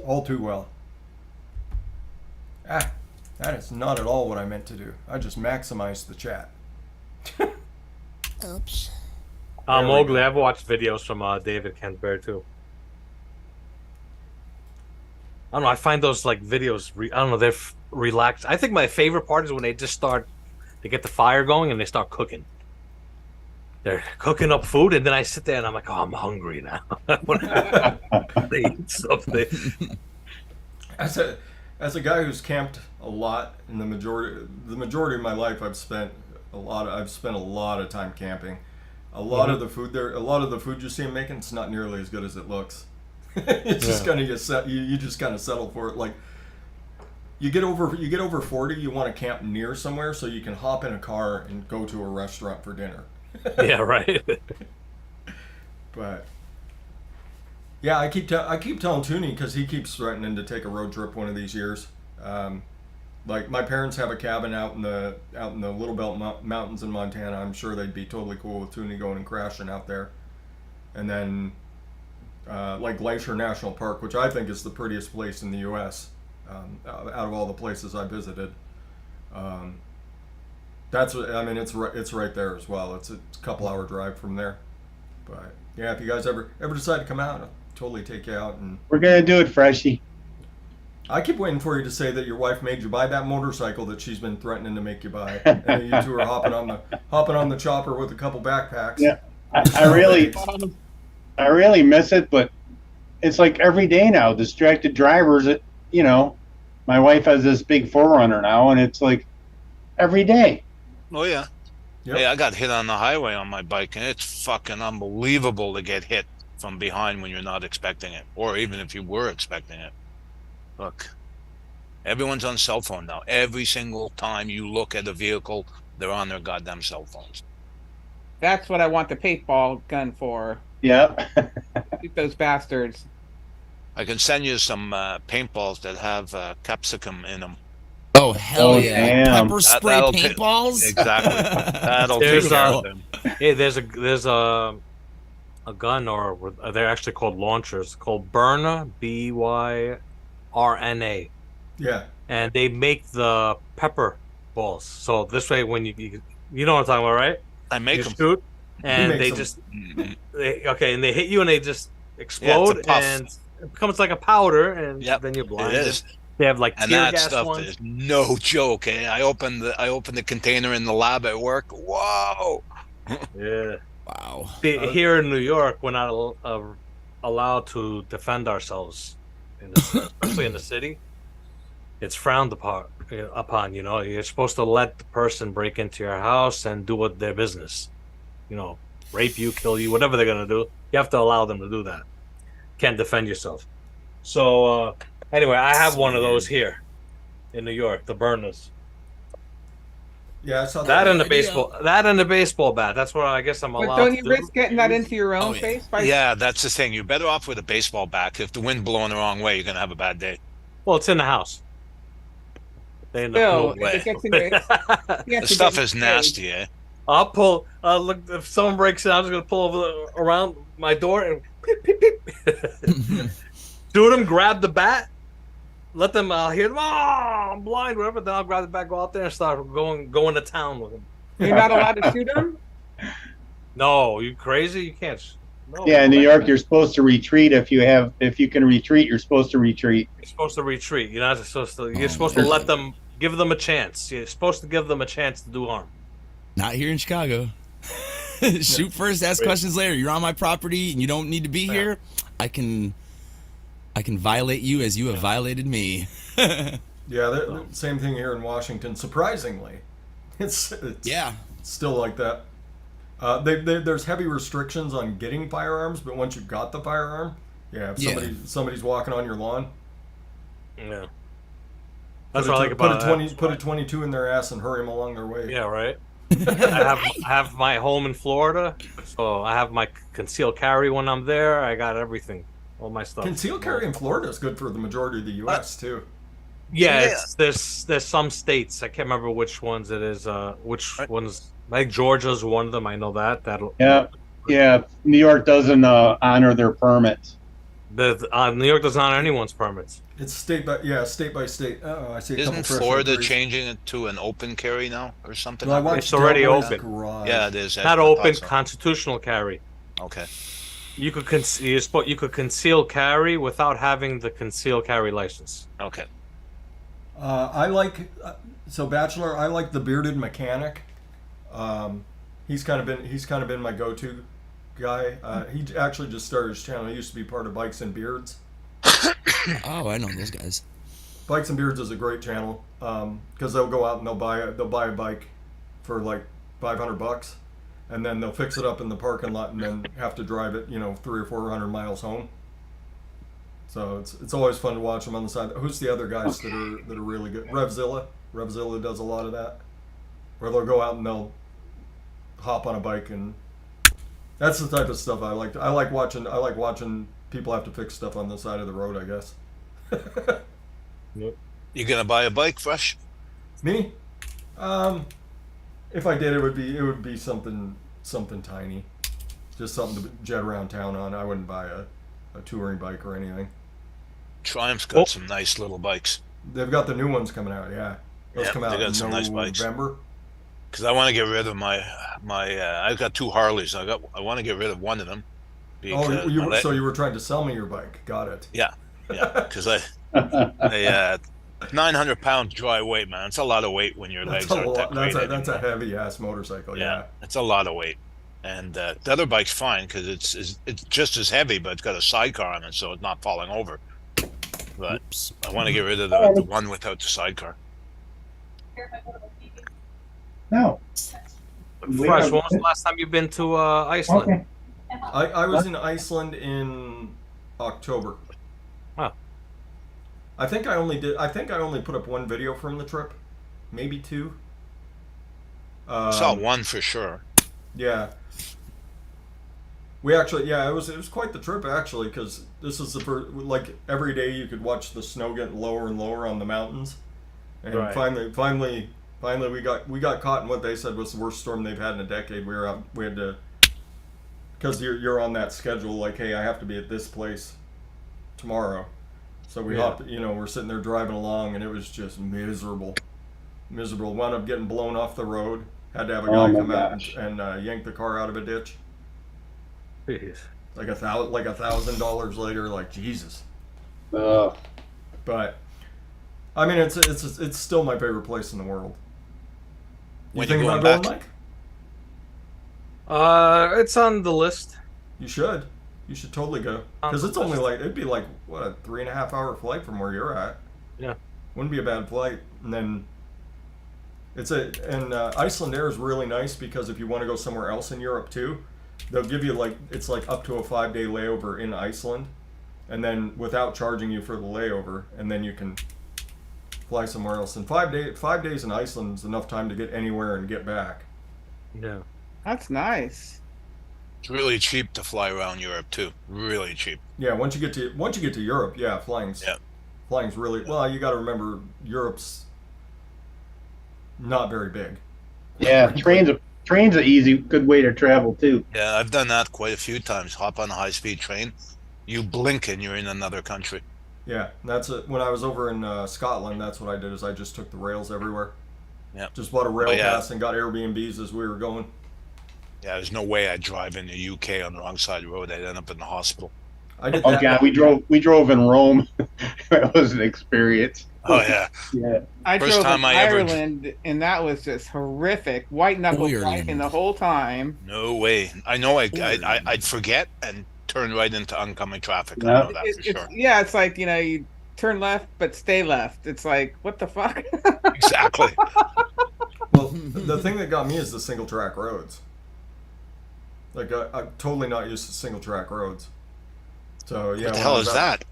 all too well. That is not at all what I meant to do. I just maximized the chat. Oops. Mowgli, I've watched videos from David Kentberg too. I don't know. I find those like videos. I don't know. They're relaxed. I think my favorite part is when they just start. They get the fire going and they start cooking. They're cooking up food, and then I sit there and I'm like, "Oh, I'm hungry now." I want to eat something. As a guy who's camped a lot, in the majority of my life, I've spent a lot of time camping. A lot of the food you see him making, it's not nearly as good as it looks. It's just kind of you just kind of settle for it. Like you get over 40, you want to camp near somewhere so you can hop in a car and go to a restaurant for dinner. Yeah, right. But yeah, I keep telling Tooney, because he keeps threatening to take a road trip one of these years. Like my parents have a cabin out in the Little Belt Mountains in Montana. I'm sure they'd be totally cool with Tooney going and crashing out there. And then like Glacier National Park, which I think is the prettiest place in the U.S. Out of all the places I visited. It's right there as well. It's a couple hour drive from there. But yeah, if you guys ever decide to come out, I'll totally take you out. And We're going to do it, Freshie. I keep waiting for you to say that your wife made you buy that motorcycle that she's been threatening to make you buy, and then you two are hopping on the chopper with a couple backpacks. Yeah, I really miss it, but it's like every day now. Distracted drivers. My wife has this big 4Runner now, and it's like every day. Oh yeah. Yep. Hey, I got hit on the highway on my bike, and it's fucking unbelievable to get hit from behind when you're not expecting it, or even if you were expecting it. Look, everyone's on cell phone now. Every single time you look at a vehicle, they're on their goddamn cell phones. That's what I want the paintball gun for. Yeah. Shoot those bastards. I can send you some paintballs that have capsicum in them. Oh hell Oh, yeah! damn. Pepper spray That'll paintballs. Exactly. That'll There's take care of them. Yeah, there's a gun, or they're actually called launchers, called Byrna, BYRNA, Yeah. and they make the pepper balls. So this way, when you know what I'm talking about, right? I make You them. shoot, and makes they them. just and they hit you, and they just explode, puff. and it becomes like a powder, and Yep, then you're it blinded. is. They have like And tear that gas stuff ones. is no joke. Eh? I opened the container in the lab at work. Whoa! Yeah. Wow. Here in New York, we're not allowed to defend ourselves, especially in the city. It's frowned upon. You're supposed to let the person break into your house and do what their business. Rape you, kill you, whatever they're gonna do. You have to allow them to do that. Can't defend yourself. So anyway, I have one of those here in New York, the Burners. Yeah, I saw That and the idea. baseball bat. That's what I guess I'm But allowed don't to you do. risk getting that into your own Oh, yeah. face? By Yeah, that's the thing. You're better off with a baseball bat. If the wind blowing the wrong way, you're gonna have a bad day. Well, it's in the house. They Still, know. if it gets in your, The stuff is nasty, eh? I'll pull. Look, if someone breaks in, I'm just gonna pull around my door and peep, peep, peep. Shoot them, grab the bat, let them hear them. Oh, I'm blind, whatever. Then I'll grab the bat, go out there, and start going to town with them. You're not allowed to shoot them. No, you crazy? You can't. No, Yeah, in New York, you're supposed to retreat. If you can retreat, you're supposed to retreat. You're supposed to retreat. You're not supposed to. You're supposed to let them, give them a chance. You're supposed to give them a chance to do harm. Not here in Chicago. Shoot first, ask questions later. You're on my property and you don't need to be here. I can violate you as you have violated me. Yeah, same thing here in Washington. Surprisingly, it's Yeah. still like that. There's heavy restrictions on getting firearms, but once you've got the firearm, if somebody's walking on your lawn, Yeah. That's what I like about put a 22 in their ass and hurry them along their way. Yeah, right. I have my home in Florida, so I have my concealed carry when I'm there. I got everything, all my stuff. Concealed carry in Florida is good for the majority of the U.S. too. Yeah, there's some states. I can't remember which ones it is. Which ones? Like Georgia's one of them. I know that. Yeah. New York doesn't honor their permits. New York doesn't honor anyone's permits. It's state by state. Oh, I see. Isn't Florida changing it to an open carry now or something? No, It's already Delaware open. Garage. Yeah, it is. Not open, constitutional carry. Okay. You could conceal carry without having the conceal carry license. Okay. I like Bachelor. I like the bearded mechanic. He's kind of been my go-to guy. He actually just started his channel. He used to be part of Bikes and Beards. Oh, I know those guys. Bikes and Beards is a great channel because they'll go out and they'll buy a bike for like $500, and then they'll fix it up in the parking lot and then have to drive it 300 or 400 miles home. So it's always fun to watch them on the side. Who's the other guys that are really good? Revzilla does a lot of that, where they'll go out and they'll hop on a bike, and that's the type of stuff I like. I like watching people have to fix stuff on the side of the road, I guess. You gonna buy a bike, Fresh? Me? If I did, it would be something tiny, just something to jet around town on. I wouldn't buy a touring bike or anything. Triumph's got some nice little bikes. They've got the new ones coming out. Yeah, those come out they got in some nice bikes. November. Because I want to get rid of my I've got two Harleys. I want to get rid of one of them. So you were trying to sell me your bike. Got it. Yeah. Yeah, because I 900 pounds dry weight, man. It's a lot of weight when your That's legs a aren't that lot. great That's a anymore. heavy ass motorcycle. Yeah, Yeah. it's a lot of weight. And the other bike's fine because it's just as heavy, but it's got a sidecar on it, so it's not falling over. But Oops. I want to get rid of the one without the sidecar. No. Fresh, when was the last time you've been to Iceland? Okay. I was in Iceland in October. Wow. I think I only put up one video from the trip, maybe two. I saw one for sure. Yeah. We actually, yeah, it was quite the trip actually, because this is the first, like every day you could watch the snow get lower and lower on the mountains, and Right. finally we got caught in what they said was the worst storm they've had in a decade. We had to, because you're on that schedule, like, hey, I have to be at this place tomorrow, so we hopped, we're sitting there driving along, and it was just miserable. Wound up getting blown off the road. Had to have a guy my come out gosh. and yank the car out of a ditch. Jeez. Like $1,000 later, like Jesus. But I mean, it's still my favorite place in the world. When think you're about going going, back? Mike? It's on the list. You should. You should totally go, because it's only like, it'd be like what, a 3.5 hour flight from where you're at. Yeah. Wouldn't be a bad flight. And then Iceland Air is really nice, because if you want to go somewhere else in Europe too, they'll give you it's like up to a 5-day layover in Iceland, and then without charging you for the layover, and then you can fly somewhere else. And 5 days in Iceland is enough time to get anywhere and get back. Yeah. That's nice. It's really cheap to fly around Europe too. Really cheap. Yeah, once you get to Europe, yeah, flying's really well. You got to remember, Europe's not very big. Yeah, train's an easy, good way to travel too. Yeah, I've done that quite a few times. Hop on a high-speed train, you blink and you're in another country. Yeah, that's it. When I was over in Scotland, that's what I did. Is I just took the rails everywhere. Yeah. Just bought a rail Oh, yeah. pass and got Airbnbs as we were going. Yeah, there's no way I'd drive in the UK on the wrong side of the road. I'd end up in the hospital. I did Oh that. God, we drove in Rome. That was an experience. Oh yeah. Yeah. I First drove time in I ever- Ireland, and that was just horrific. White knuckle Ireland. biking the whole time. No way. I know I'd forget and turn right into oncoming traffic. I Yeah. know that for sure. Yeah, it's like, you turn left but stay left. It's like, what the fuck? Exactly. Well, the thing that got me is the single track roads. Like, I'm totally not used to single track roads. So yeah. What the when hell I was is out- that?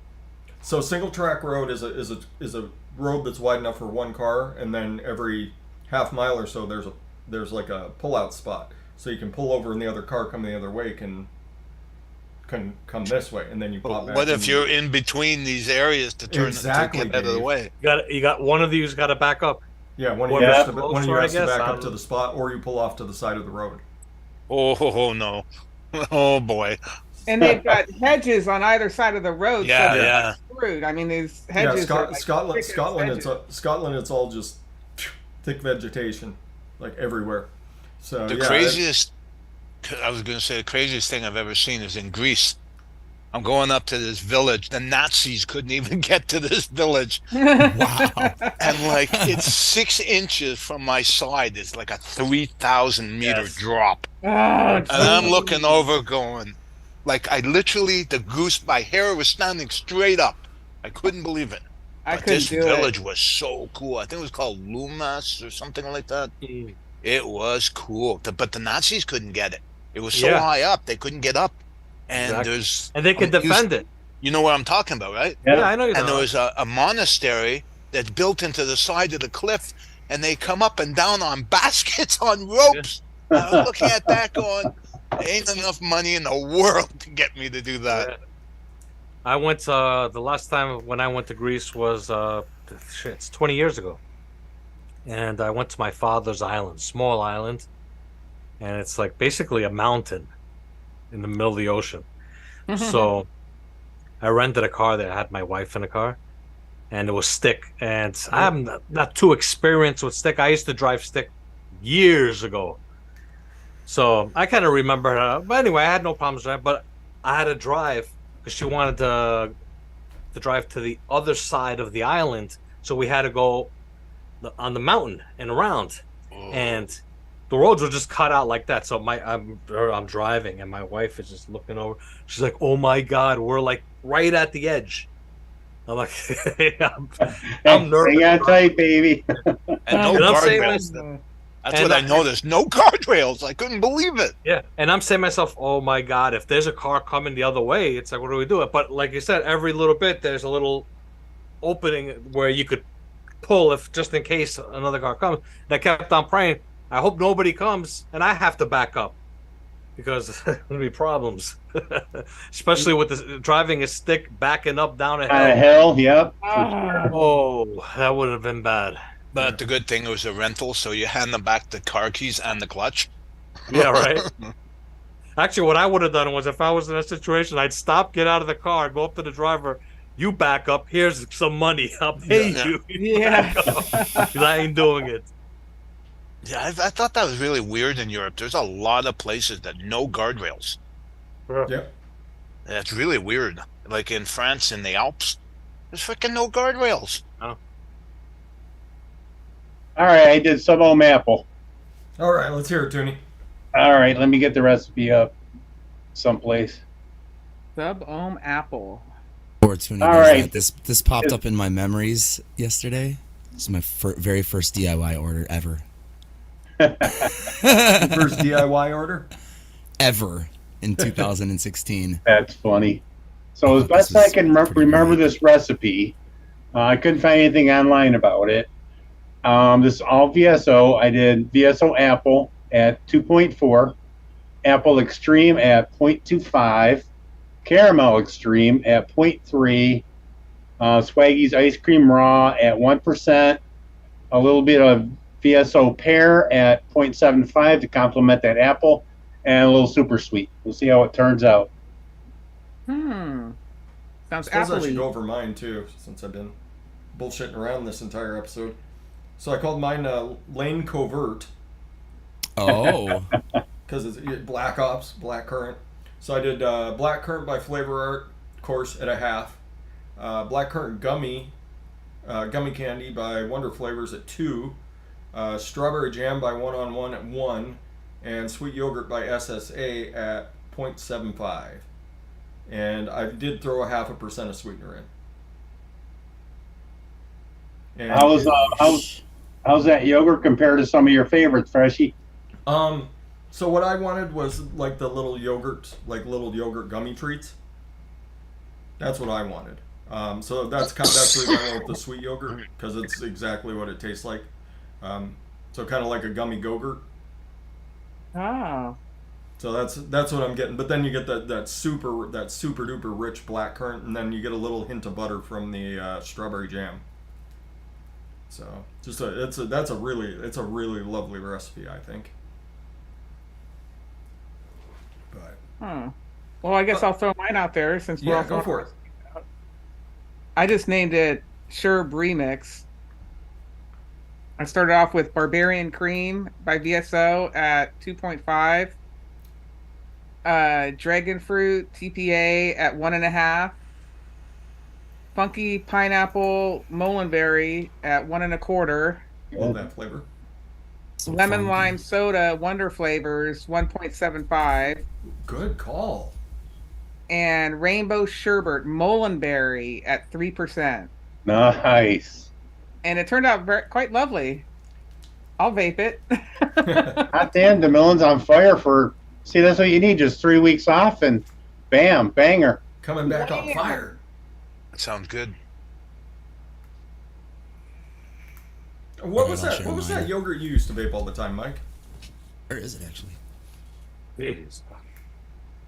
So single track road is a road that's wide enough for one car, and then every half mile or so there's like a pull out spot, so you can pull over and the other car coming the other way can come this way, and then you pop back. What if in. you're in between these areas to turn Exactly, to get out of the Dave. way? You got one of these got to back up. Yeah, one of Or you has Yeah. to, one of you closer, I has to guess, back up um, to the spot, or you pull off to the side of the road. Oh no. Oh boy. And they've got hedges on either side of the road. Yeah, so they're yeah. not screwed. I mean, these Yeah, hedges are like Scotland, thick as hedges. Scotland, it's all just thick vegetation, like everywhere. So The yeah, craziest, I was going to say, the craziest thing I've ever seen is in Greece. I'm going up to this village. The Nazis couldn't even get to this village. Wow. And like, it's 6 inches from my side. It's like a 3,000 meter Yes. drop. Oh, And I'm geez. looking over going, like, my hair was standing straight up. I couldn't believe it. I But couldn't this do village it. was so cool. I think it was called Lumas or something like that. It was cool. But the Nazis couldn't get it. It was so Yeah. high up, they couldn't get up. And Exactly. there's... And they could defend it. You know what I'm talking about, right? Yeah. Yeah, I know. And there was a monastery that's built into the side of the cliff, and they come up and down on baskets on ropes. I was looking at that going, there ain't enough money in the world to get me to do that. Yeah. I went the last time when I went to Greece was it's 20 years ago, and I went to my father's island, small island, and it's like basically a mountain in the middle of the ocean. So I rented a car there. I had my wife in the car, and it was stick. And I'm not too experienced with stick. I used to drive stick years ago, so I kind of remember her. But anyway, I had no problems with that. But I had to drive because she wanted to to drive to the other side of the island, so we had to go on the mountain and around, and the roads were just cut out like that. So I'm driving, and my wife is just looking over. She's like, "Oh my God, we're like right at the edge." I'm like, I'm nervous. Hang on tight, baby. And no And I'm saying guardrails. That's what I noticed. No guardrails. I couldn't believe it. Yeah, and I'm saying to myself, "Oh my God, if there's a car coming the other way, it's like, what do we do?" But like you said, every little bit there's a little opening where you could pull if just in case another car comes. And I kept on praying, I hope nobody comes and I have to back up, because there'll be problems, especially with the driving a stick backing up down a On a hill. hill, yep. Oh, that would have been bad. But the good thing, it was a rental, so you hand them back the car keys and the clutch. Yeah, right. Actually, what I would have done was, if I was in that situation, I'd stop, get out of the car, go up to the driver. You back up. Here's some money. I'll pay you. Yeah. Because I ain't doing it. Yeah, I thought that was really weird in Europe. There's a lot of places that no guardrails. Yep. That's really weird. Like in France, in the Alps, there's freaking no guardrails. All right, I did some old apple. All right, let's hear it, Toonie. All right, let me get the recipe up someplace. Sub-ohm apple. Poor Toonie All does right. that. This popped up in my memories yesterday. This is my very first DIY order ever. First DIY order? Ever in 2016. That's funny. So as This best was I can pretty remember great. this recipe, I couldn't find anything online about it. This is all VSO. I did VSO apple at 2.4, apple extreme at 0.25, caramel extreme at 0.3, Swaggy's ice cream raw at 1%, a little bit of VSO pear at 0.75 to complement that apple, and a little super sweet. We'll see how it turns out. Sounds I suppose I should apple-y. go over mine too, since I've been bullshitting around this entire episode. So I called mine Lane Covert, Oh, because it's Black Ops, Black Currant. So I did Black Currant by Flavor Art, of course, at a half. Black Currant Gummy Candy by Wonder Flavors at 2. Strawberry Jam by One on One at 1. And Sweet Yogurt by SSA at 0.75. And I did throw a 0.5% of sweetener in. And How's that yogurt compared to some of your favorites, Freshie? So what I wanted was like the little yogurt gummy treats. That's what I wanted. So that's the reason I went with the sweet yogurt, because it's exactly what it tastes like. So kind of like a gummy Go-Gurt. Oh. So that's what I'm getting. But then you get that super duper rich black currant, and then you get a little hint of butter from the strawberry jam. So it's a really lovely recipe, I think. But Well, I guess I'll throw mine out there since we're all yeah, go for it. I just named it Sherb Remix. I started off with Barbarian Cream by VSO at 2.5. Dragon Fruit TPA at 1.5. Funky Pineapple Molenberry at 1.25. Love that flavor. so Lemon funky. Lime Soda Wonder Flavors 1.75. Good call. And Rainbow Sherbet Molenberry at 3%. Nice. And it turned out quite lovely. I'll vape it. Hot damn, DeMillen's on fire see, that's what you need, just 3 weeks off and bam, banger. Coming back on fire. That sounds good. What was I'll that? share What was mine. that yogurt you used to vape all the time, Mike? Where is it actually? Jeez.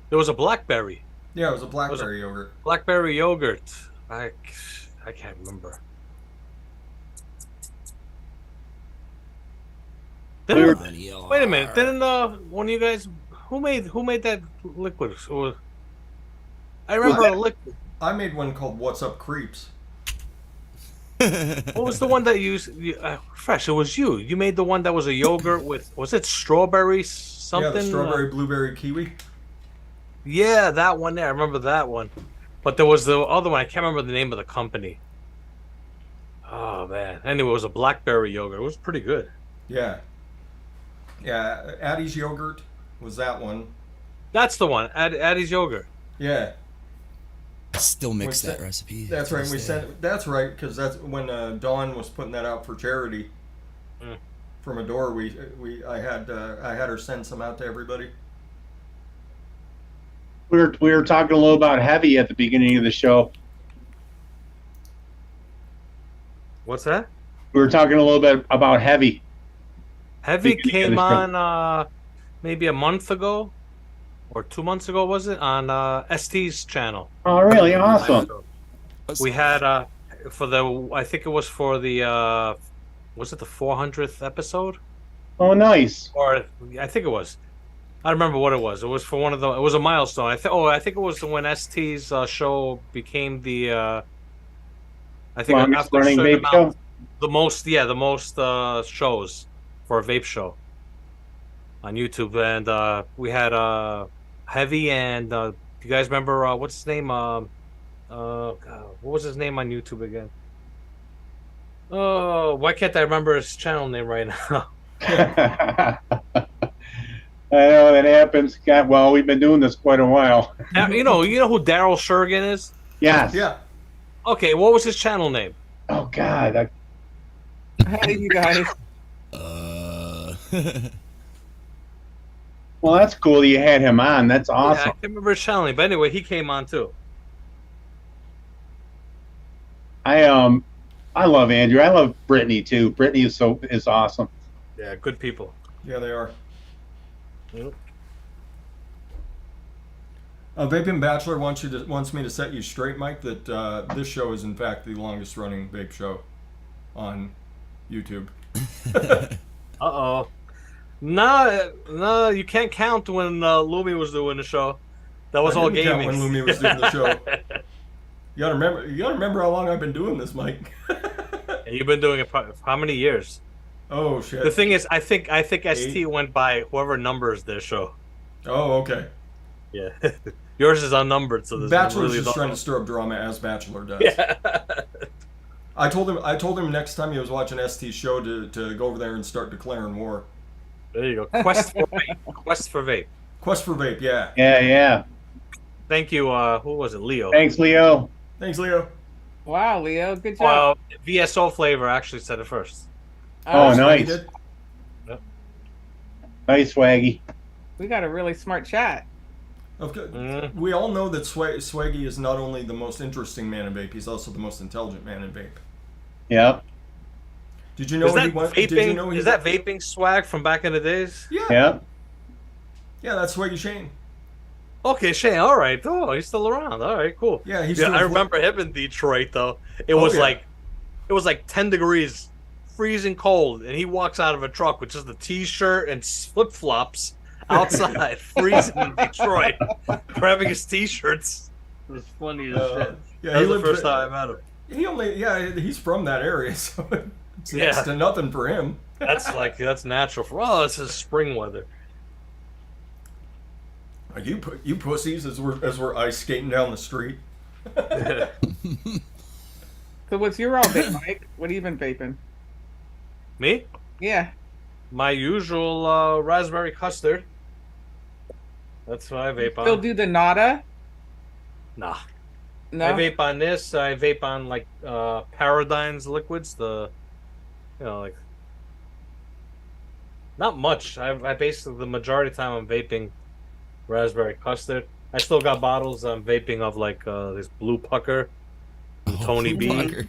There was a blackberry. Yeah, it was a blackberry yogurt. Blackberry yogurt. I can't remember. Didn't, wait a minute. Didn't one of you guys who made that liquid? I remember a liquid. I made one called What's Up Creeps. What was the one that you Fresh? It was you. You made the one that was a yogurt with, was it strawberry something? Yeah, the strawberry, blueberry, kiwi. Yeah, that one there. I remember that one. But there was the other one. I can't remember the name of the company. Oh man! Anyway, it was a blackberry yogurt. It was pretty good. Yeah. Yeah, Addie's yogurt was that one. That's the one. Addie's yogurt. Yeah. Still mix We that sent- recipe. That's to right. this We day. sent. That's right, because that's when Dawn was putting that out for charity. Mm. From a door, I had her send some out to everybody. We were talking a little about heavy at the beginning of the show. What's that? We were talking a little bit about heavy. Heavy Beginning of came the show. on maybe a month ago or 2 months ago, was it? On ST's channel. Oh, really? Awesome. We had for the I think it was for the was it the 400th episode? Oh, nice. Or I think it was. I don't remember what it was. It was for one of the. It was a milestone. I think it was when ST's show became the. I think Longest after a running certain vape amount- show? the most shows for a vape show on YouTube, and we had Heavy and you guys remember what's his name? God, what was his name on YouTube again? Oh, why can't I remember his channel name right now? I know that happens. God, well, we've been doing this quite a while. You know who Daryl Shergan is? Yes. Yeah. Okay, what was his channel name? Oh, God. Hey, you guys. Well, that's cool you had him on. That's Yeah, I awesome. can't remember his channel name, but anyway, he came on too. I love Andrew. I love Brittany too. Brittany is awesome. Yeah, good people. Yeah, they are. Yep. Vaping Bachelor wants me to set you straight, Mike, that this show is in fact the longest running vape show on YouTube. Uh-oh. No, you can't count when Lumi was doing the show. That was I all didn't count gaming. when Lumi was doing the show. You gotta remember how long I've been doing this, Mike. You've been doing it for how many years? Oh shit. The thing is, I think ST went by whoever numbers their show. Oh, okay. Yeah, yours is unnumbered, so there's Bachelor's really just trying to stir up drama as Bachelor does. Yeah. I told him next time he was watching ST's show to go over there and start declaring war. There you go. Quest for vape. Quest for vape. Quest for vape, yeah. Yeah. Thank you. Who was it? Leo. Thanks, Leo. Thanks, Leo. Wow, Leo, good job. Well, VSO flavor actually said it first. Oh, That's what he nice. did. Nice, Swaggy. We got a really smart chat. Okay. We all know that Swaggy is not only the most interesting man in vape, he's also the most intelligent man in vape. Yep. Did you know Is that he went? vaping? Did you know he is that vaping swag from back in the days? Yeah. Yep. Yeah, that's Swaggy Shane. Okay, Shane. All right. Oh, he's still around. All right, cool. Yeah, he's. Yeah, still I remember him in Detroit though. It Oh, was yeah. like 10 degrees, freezing cold, and he walks out of a truck with just a t-shirt and flip flops outside, freezing in Detroit, grabbing his t-shirts. It was funny as shit. Yeah, That he was the lived first time I met him. he's from that area, so it's Yeah. next to nothing for him. That's natural for. Oh, this is spring weather. Like you pussies, as we're ice skating down the street. So what's your all vape, Mike? What have you been vaping? Me? Yeah. My usual raspberry custard. That's what I vape on. Still do the nada? Nah. No. I vape on this. I vape on like Paradigm's liquids. Like not much. I basically the majority of the time I'm vaping raspberry custard. I still got bottles I'm vaping of like this blue pucker, from Tony B. Fucker.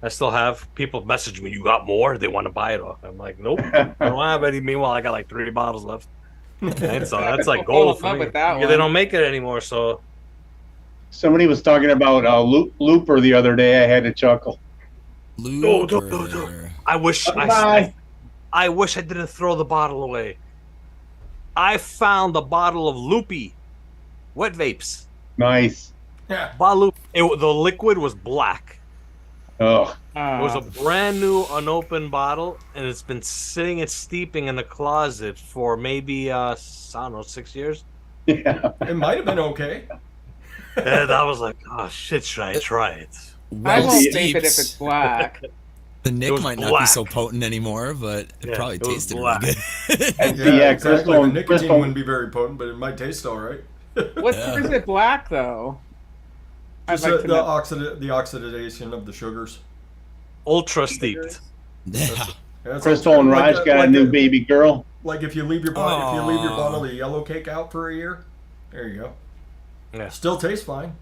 I still have people message me. You got more? They want to buy it off. I'm like, nope. I don't have any. Meanwhile, I got like 3 bottles left. And so that's like gold for Up me. with that Yeah, one. they don't make it anymore, so Somebody was talking about Looper the other day. I had to chuckle. Looper. I wish Bye. I wish I didn't throw the bottle away. I found a bottle of Loopy wet vapes. Nice. Yeah. The liquid was black. Oh, It was a brand new unopened bottle, and it's been sitting and steeping in the closet for maybe I don't know, 6 years. yeah. It might have been okay. And I was like, oh shit, should I try it? I Well won't steeped. vape it if it's black. The It Nick was might not be black. so potent anymore, but it Yeah, probably it was tasted black. really good. And Yeah, exactly. Crystal, The nicotine Crystal, wouldn't be very potent, but it might taste all right. What is it black though? I'd Just like to the know. the oxidation of the sugars. Ultra steeped. Yeah. Yeah, it's Crystal and like Raj got a new baby girl. Like if you leave your Aw. bottle of yellow cake out for a year, there you go. Yeah. Still tastes fine.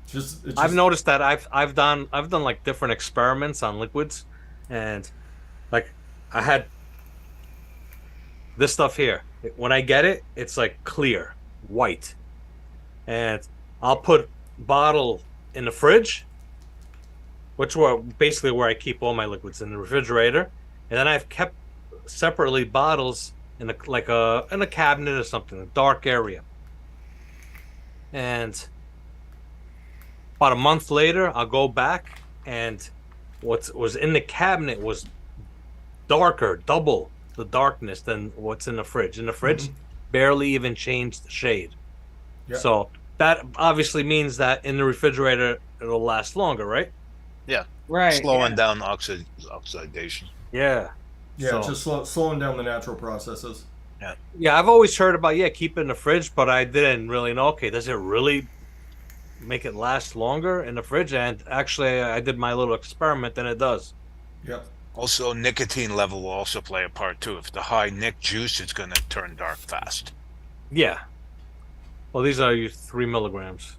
It's just I've noticed that I've done like different experiments on liquids, and like I had this stuff here. When I get it, it's like clear, white, and I'll put bottle in the fridge, which were basically where I keep all my liquids in the refrigerator, and then I've kept separately bottles in a cabinet or something, a dark area, and about a month later, I'll go back, and what was in the cabinet was darker, double the darkness than what's in the fridge. In the fridge, barely even changed the shade. Yeah. So that obviously means that in the refrigerator, it'll last longer, right? Right. Slowing yeah. down oxidation. Yeah. Yeah, So- just slowing down the natural processes. Yeah, I've always heard about keep it in the fridge, but I didn't really know. Okay, does it really make it last longer in the fridge? And actually, I did my little experiment, and it does. Yep. Also, nicotine level will also play a part too. If the high nic juice, it's going to turn dark fast. Yeah. Well, these are 3 milligrams.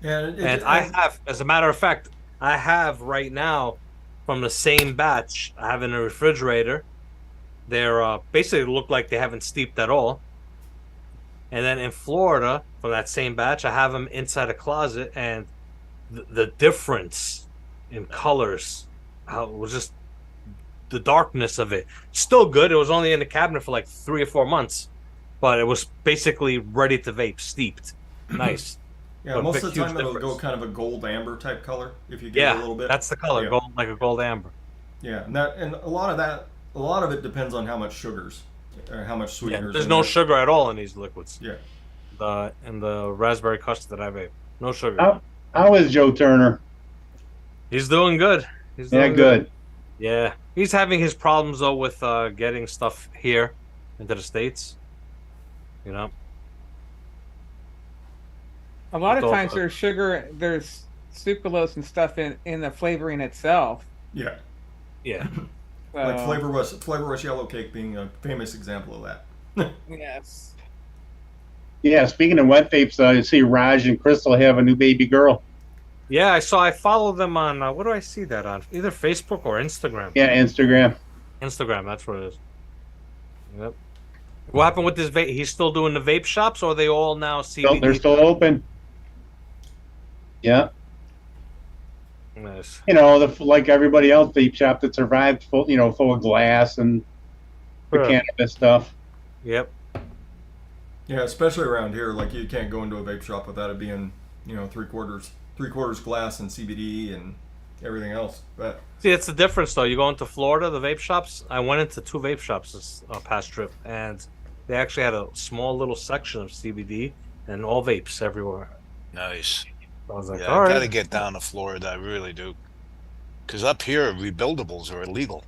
Yeah, And I have, as a matter of fact, I have right now from the same batch I have in the refrigerator. They're basically look like they haven't steeped at all. And then in Florida, from that same batch, I have them inside a closet, and the difference in colors, how it was just the darkness of it. Still good. It was only in the cabinet for like 3 or 4 months, but it was basically ready to vape, steeped. Nice. Yeah, But most big, of the time huge it'll go difference. kind of a gold amber type color if you get Yeah, a little bit. that's the color, Yeah. gold, like a gold amber. Yeah, and a lot of it depends on how much sugars or how much Yeah, sweeteners. there's in no there. sugar at all in these liquids. Yeah. In the raspberry custard that I vape, no sugar. How, how is Joe Turner? He's doing good. He's Yeah, doing good. Yeah, he's having his problems though with getting stuff here into the States. You know. A lot of It's all- times there's sucralose and stuff in the flavoring itself. Yeah, Yeah. like So, flavorless yellow cake being a famous example of that. Yes. Yeah, speaking of wet vapes, I see Raj and Crystal have a new baby girl. Yeah, I follow them on what do I see that on? Either Facebook or Instagram. Yeah, Instagram. Instagram, that's what it is. Yep. What happened with this vape? He's still doing the vape shops, or are they all now CBD? They're still open. Yeah, Nice. you know, like everybody else, vape shop that survived, full of glass and the Sure. cannabis stuff. Yep. Yeah, especially around here, like you can't go into a vape shop without it being, three quarters glass and CBD and everything else. But See, it's the difference though. You go into Florida, the vape shops. I went into 2 vape shops this past trip, and they actually had a small little section of CBD and all vapes everywhere. Nice. I was like, Yeah, all I right. gotta get down to Florida. I really do. Because up here, rebuildables are illegal.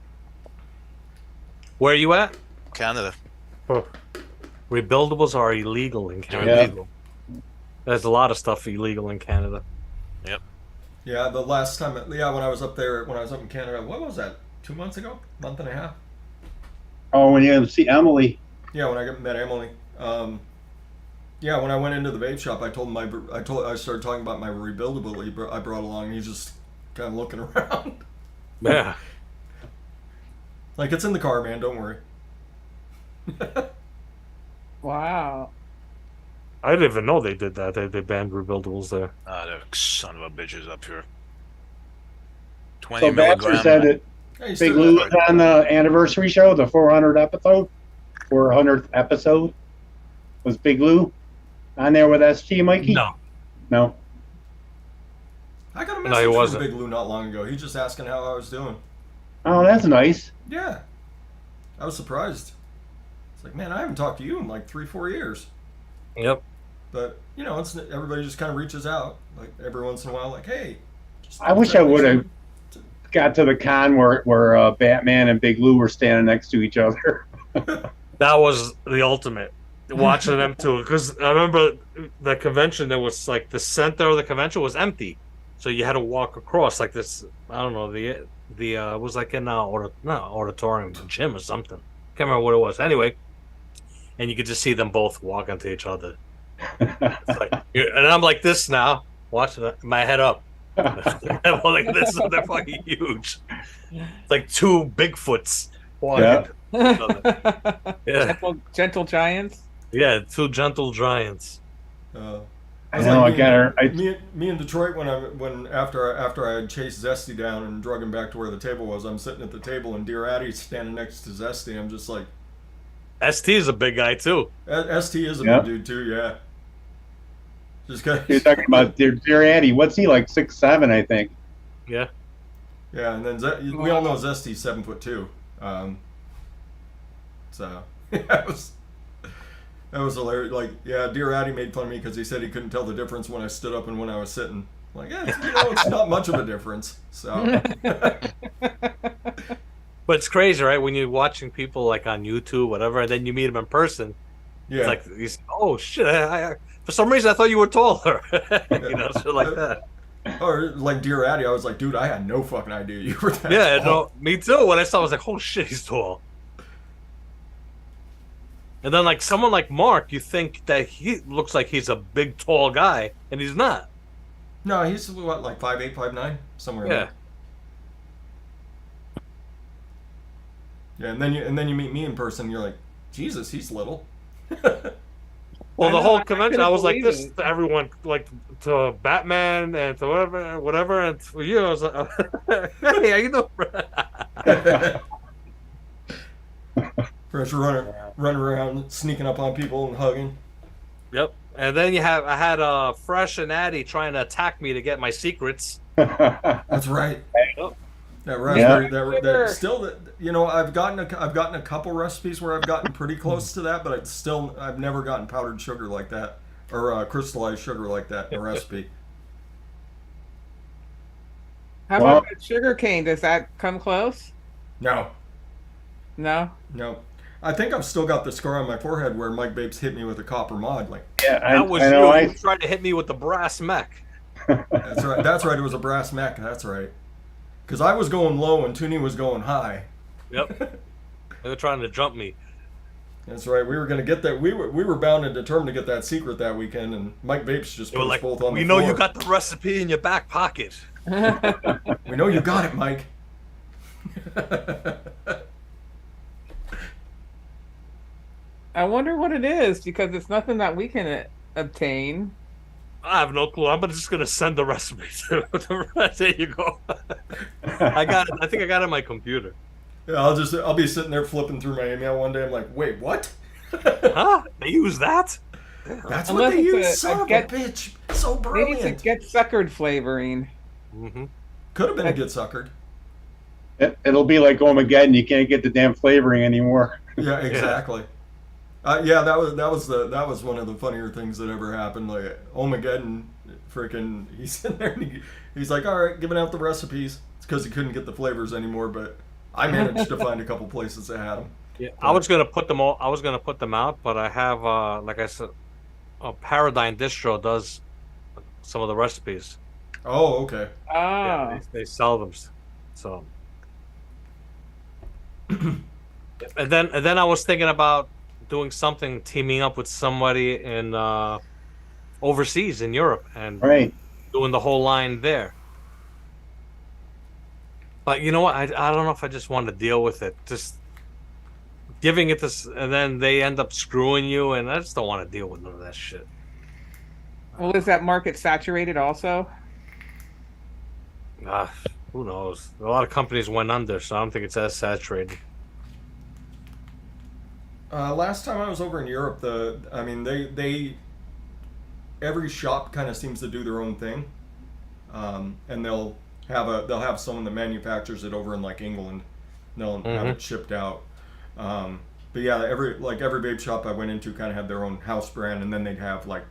Where are you at? Canada. Rebuildables are illegal in Canada. Yeah. Illegal. There's a lot of stuff illegal in Canada. yeah, the last time, when I was up in Canada, what was that? 2 months ago? Month and a half? Oh, when you see Emily. Yeah, when I met Emily. Yeah, when I went into the vape shop, I started talking about my rebuildable I brought along, and he's just kind of looking around. Yeah. Like, it's in the car, man, don't worry. Wow. I didn't even know they did that. They banned rebuildables there. Ah, the son of a bitches up here. 20 So Baxter milligram. said that Hey, Big still- Lou was on the anniversary show, the 400th episode. Was Big Lou on there with SG, Mikey? No. No. I got a No, he message from wasn't. Big Lou not long ago. He's just asking how I was doing. Oh, that's nice. Yeah. I was surprised. It's like, man, I haven't talked to you in like 3-4 years. Yep. But you know, it's everybody just kind of reaches out like every once in a while, like, hey. I wish I would have got to the con where Batman and Big Lou were standing next to each other. That was the ultimate. Watching them too, because I remember the convention. There was like the center of the convention was empty, so you had to walk across like this. I don't know, the it was like in auditorium, gym or something. Can't remember what it was. Anyway, and you could just see them both walking to each other. It's like, and I'm like this now, watching it, my head up. I'm like this, they're fucking huge. It's like two Bigfoots walking. Yeah. Gentle giants. Yeah, two gentle giants. I know. I got her. Me in Detroit when after I had chased Zesty down and drug him back to where the table was, I'm sitting at the table and Dear Addie's standing next to Zesty. I'm just like, ST is a big guy too. ST is a big dude too. Yeah. Just You're talking about Dear Addie. What's he like? 6'7", I think. Yeah. Yeah, and then we all know Zesty's 7'2". So that was hilarious. Like, yeah, Dear Addie made fun of me because he said he couldn't tell the difference when I stood up and when I was sitting. Like, yeah, it's not much of a difference. So. But it's crazy, right? When you're watching people like on YouTube, whatever, and then you meet them in person. Yeah. It's like, you say, oh shit! For some reason, I thought you were taller. Shit like that. Or like Dear Addie, I was like, dude, I had no fucking idea you were that No, tall. me too. When I saw, I was like, oh shit, he's tall. And then like someone like Mark, you think that he looks like he's a big, tall guy, and he's not. No, he's what, like 5'8", 5'9", somewhere. Yeah. In there. Yeah, and then you meet me in person, and you're like, Jesus, he's little. Well, the whole convention, I was like believe this it. to everyone, like to Batman and to whatever, and for you, I was like, hey, how you doing? Fresh running around, sneaking up on people and hugging. Yep. And then I had Fresh and Addy trying to attack me to get my secrets. That's right. Yep. That raspberry, that still, you know, I've gotten a couple recipes where I've gotten pretty close to that, but I've never gotten powdered sugar like that or crystallized sugar like that in a recipe. How about that sugar cane? Does that come close? No. I think I've still got the scar on my forehead where Mike Bapes hit me with a copper mod. Like, that was you. You tried to hit me with the brass mech. That's right. That's right. It was a brass mech. That's right. Because I was going low and Toonie was going high. Yep. They were trying to jump me. That's right. We were going to get that. We were bound and determined to get that secret that weekend, and Mike Bapes just put us both on the floor. We know you got the recipe in your back pocket. We know you got it, Mike. I wonder what it is because it's nothing that we can obtain. I have no clue. I'm just gonna send the recipe to there you go. I got it. I think I got it on my computer. Yeah, I'll be sitting there flipping through my email one day. I'm like, wait, what? Huh? They use that? That's what they use. Son of a bitch. So brilliant. Maybe it's a get suckered flavoring. Mm-hmm. Could have been a get suckered. It'll be like Omegaden. You can't get the damn flavoring anymore. Yeah, exactly. Yeah, that was one of the funnier things that ever happened. Like Omegaden, freaking, he's in there and he's like, all right, giving out the recipes. It's because he couldn't get the flavors anymore, but I managed to find a couple places that had them. Yeah, I was gonna put them all. I was gonna put them out, but I have, like I said, Paradigm Distro does some of the recipes. Oh, okay. Oh, Yeah, they sell them, so. and then I was thinking about doing something, teaming up with somebody in overseas in Europe and doing the whole line there. But you know what? I don't know if I just want to deal with it. Just giving it this, and then they end up screwing you, and I just don't want to deal with none of that shit. well, is that market saturated also? Who knows? A lot of companies went under, so I don't think it's as saturated. Last time I was over in Europe, they every shop kind of seems to do their own thing, and they'll have someone that manufactures it over in like England. They'll have it shipped out. But yeah, every babe shop I went into kind of had their own house brand, and then they'd have like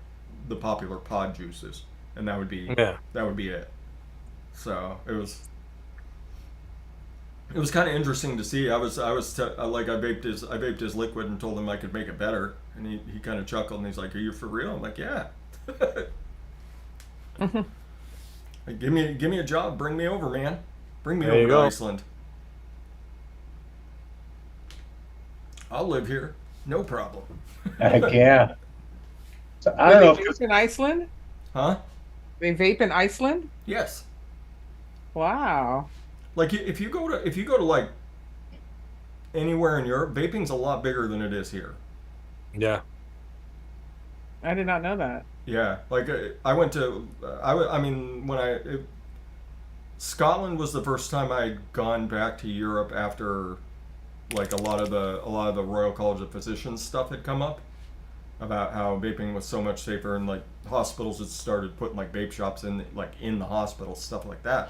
the popular pod juices, and that would be it. So it was kind of interesting to see. I vaped his liquid and told him I could make it better, and he kind of chuckled and he's like, "Are you for real?" I'm like, "Yeah." Like, give me a job, bring me over, man. Bring me over to Iceland. I'll live here, no problem. Heck yeah. So, I don't know. They vape in Iceland? Huh? They vape in Iceland? Yes. Wow. Like if you go to like anywhere in Europe, vaping's a lot bigger than it is here. Yeah. I did not know that. Yeah, like I went to, Scotland was the first time I'd gone back to Europe after, like, a lot of the Royal College of Physicians stuff had come up about how vaping was so much safer, and like hospitals had started putting like vape shops in the hospitals, stuff like that.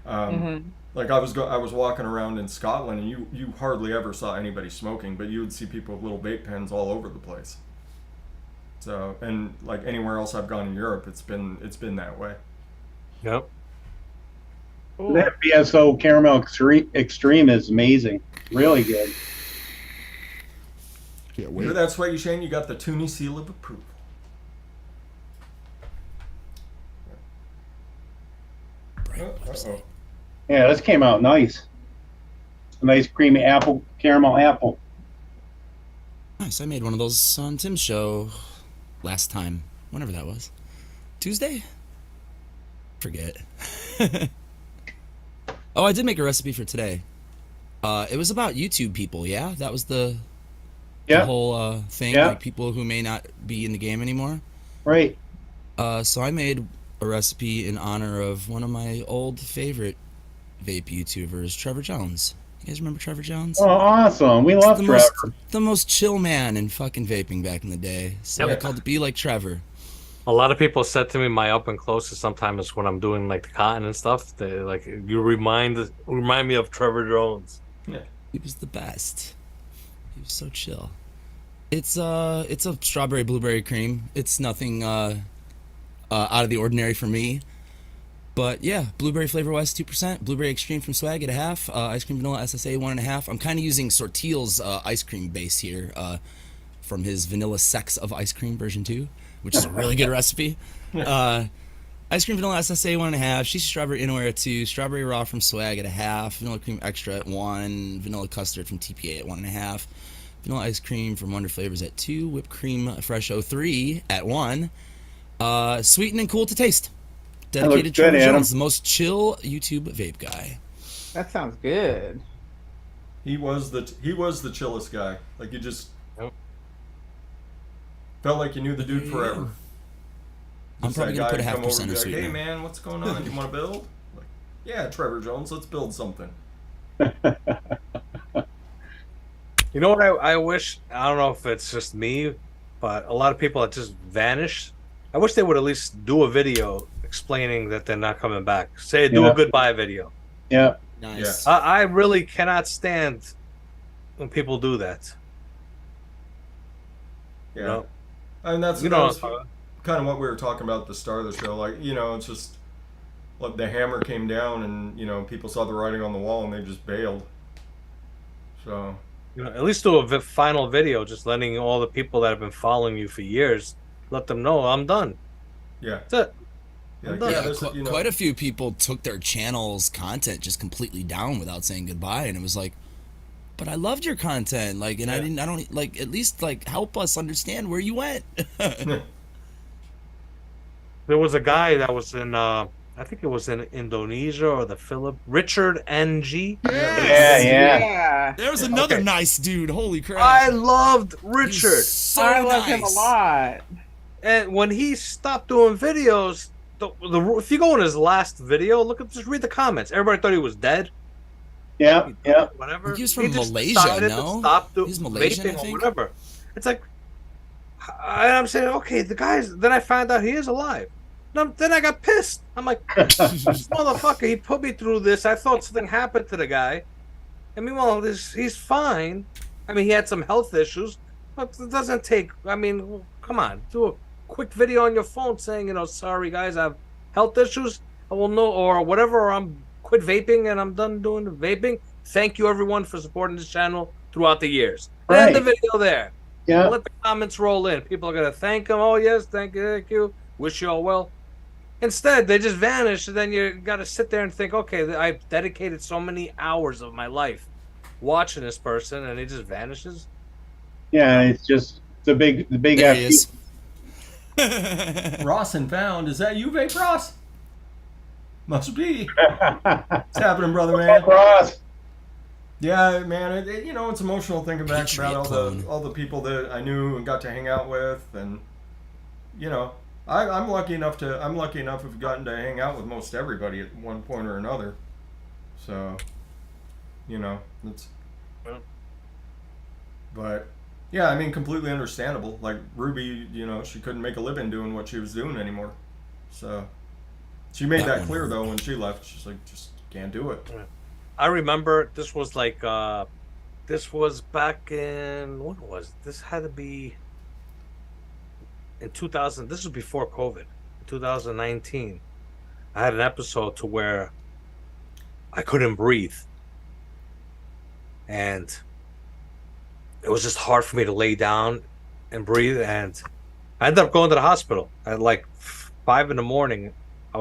Like I was walking around in Scotland, and you hardly ever saw anybody smoking, but you would see people with little vape pens all over the place. So, and like anywhere else I've gone in Europe, it's been that way. Yep. Ooh. That BSO Caramel Extreme is amazing. Really good. Can't Hear that, Sweaty Shane? You got the Toonie seal of approval. Uh-oh. Yeah, this came out nice. A nice creamy caramel apple. Nice. I made one of those on Tim's show last time, whenever that was. Tuesday? Forget. Oh, I did make a recipe for today. It was about YouTube people, yeah? That was the whole thing, like people who may not be in the game anymore. Right. So I made a recipe in honor of one of my old favorite vape YouTubers, Trevor Jones. You guys remember Trevor Jones? Oh, awesome. We love Trevor. The most chill man in fucking vaping back in the day. So I called it Be Like Trevor. A lot of people said to me, my up and closest sometimes when I'm doing like the cotton and stuff, they like, you remind me of Trevor Jones. Yeah. He was the best. He was so chill. It's a strawberry blueberry cream. It's nothing out of the ordinary for me. But yeah, blueberry flavor wise 2%, blueberry extreme from Swag at 1/2, ice cream vanilla SSA 1.5. I'm kind of using Sortil's ice cream base here from his vanilla sex of ice cream version 2, which is a really good recipe. Ice cream vanilla SSA 1.5, Shisha strawberry innovator at 2, strawberry raw from Swag at 1/2, vanilla cream extra at 1, vanilla custard from TPA at 1.5, vanilla ice cream from Wonder Flavors at 2, whipped cream fresh 03 at 1, sweet and cool to taste. Dedicated to Trevor Jones, the most chill YouTube vape guy. That sounds good. He was the chillest guy. Like you just felt like you knew the dude forever. I'm probably gonna put a 0.5% of like, sweetener. hey man, what's going on? You want to build? Like, yeah, Trevor Jones, let's build something. You know what I wish? I don't know if it's just me, but a lot of people that just vanished. I wish they would at least do a video explaining that they're not coming back. Do a goodbye video. Yeah. Nice. Yeah. I really cannot stand when people do that. Yeah. You know? And that's kind of what we were talking about at the start of the show. Like, it's just like the hammer came down and, people saw the writing on the wall and they just bailed. So, at least do a final video, just letting all the people that have been following you for years, let them know I'm done. Yeah. That's it. Quite a few people took their channel's content just completely down without saying goodbye, and it was like, but I loved your content, like, and I don't like, at least like help us understand where you went. There was a guy that was in I think it was in Indonesia or the Philippines, Richard NG. Yeah. There was another nice dude. Holy crap! I loved Richard. So I love him a lot. And when he stopped doing videos, if you go in his last video, just read the comments. Everybody thought he was dead. Yeah. Whatever. He was from just Malaysia, decided no? to stop He's Malaysian, I vaping or think. whatever. It's like, and I'm saying, okay, the guy's. Then I found out he is alive. Then I got pissed. I'm like, this motherfucker, he put me through this. I thought something happened to the guy. And meanwhile, he's fine. I mean, he had some health issues, but it doesn't take. I mean, come on, do a quick video on your phone saying, sorry guys, I have health issues. I will know, or whatever, or I'm quit vaping and I'm done doing the vaping. Thank you everyone for supporting this channel throughout the years. And end the video there. Yeah. Let the comments roll in. People are gonna thank them. Oh yes, thank you. Wish you all well. Instead, they just vanish, and then you got to sit there and think, okay, I've dedicated so many hours of my life watching this person, and he just vanishes. Yeah, it's just the big There he is. Ross and Found. Is that you, Vape Ross? Must be. What's happening, brother, man? Cross. Yeah, man. It's emotional thinking back Patriot about clone. all the people that I knew and got to hang out with, and I'm lucky enough to have gotten to hang out with most everybody at one point or another. So, it's. But yeah, I mean, completely understandable. Like Ruby, she couldn't make a living doing what she was doing anymore. So she made that clear though when she left. She's like, just can't do it. I remember this was like this was back in this had to be in 2000. This was before COVID. 2019. I had an episode to where I couldn't breathe, and it was just hard for me to lay down and breathe. And I ended up going to the hospital at like 5 a.m. I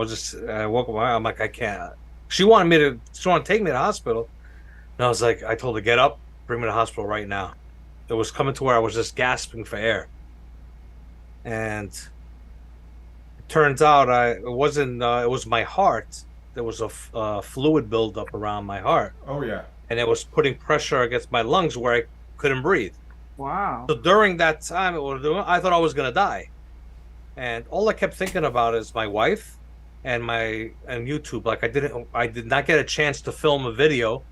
woke up. I'm like, I can't. She wanted to take me to the hospital, and I was like, I told her, get up, bring me to the hospital right now. It was coming to where I was just gasping for air. And it turns out it was my heart. There was a fluid buildup around my heart. Oh yeah. And it was putting pressure against my lungs where I couldn't breathe. Wow. So during that time I thought I was gonna die. And all I kept thinking about is my wife and YouTube. Like I did not get a chance to film a video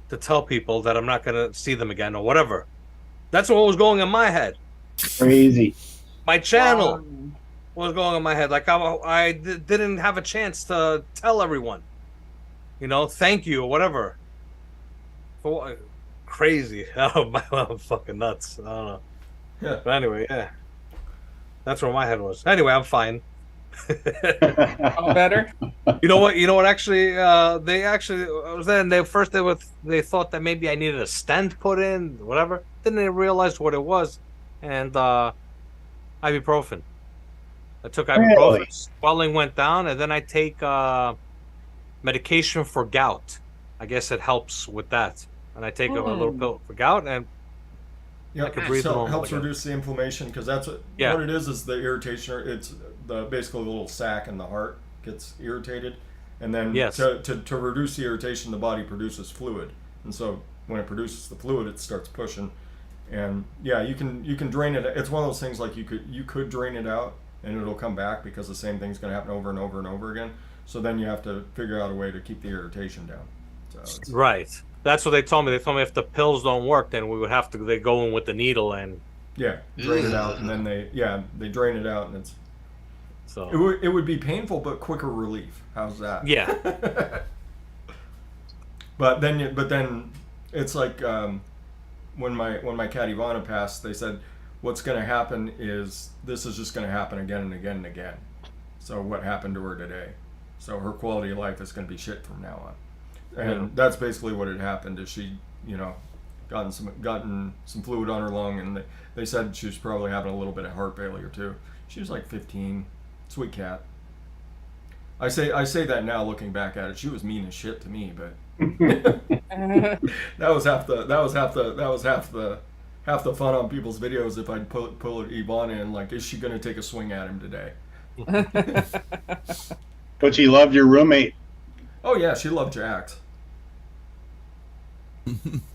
to tell people that I'm not gonna see them again or whatever. That's what was going in my head. Crazy. My channel was going in my head. Like I didn't have a chance to tell everyone, thank you or whatever. Crazy. I'm fucking nuts. I don't know. Yeah. But anyway, yeah. That's where my head was. Anyway, I'm fine. All better? You know what? Actually, they thought that maybe I needed a stent put in, whatever. Then they realized what it was, and ibuprofen. I took ibuprofen. Really? Swelling went down, and then I take medication for gout. I guess it helps with that. And I take a little pill for gout, and I can breathe normal helps again. reduce the inflammation because that's what it is the irritation. It's basically the little sac in the heart gets irritated, and then to reduce the irritation, the body produces fluid, and so when it produces the fluid, it starts pushing, and you can drain it. It's one of those things like you could drain it out and it'll come back because the same thing's going to happen over and over and over again. So then you have to figure out a way to keep the irritation down. So right. That's what they told me. They told me if the pills don't work, then we would have to. They go in with the needle and drain it out, and then they drain it out, and it's so it would be painful but quicker relief. How's that? Yeah. But then it's like when my cat Ivana passed, they said what's going to happen is this is just going to happen again and again and again. So what happened to her today? So her quality of life is going to be shit from now on. And that's basically what had happened. Is she, gotten some fluid on her lung, and they said she was probably having a little bit of heart failure too. She was like 15, sweet cat. I say that now looking back at it. She was mean as shit to me, but that was half the fun on people's videos. If I'd pull Ivana in, like, is she gonna take a swing at him today? But she loved your roommate. Oh yeah, she loved Jax.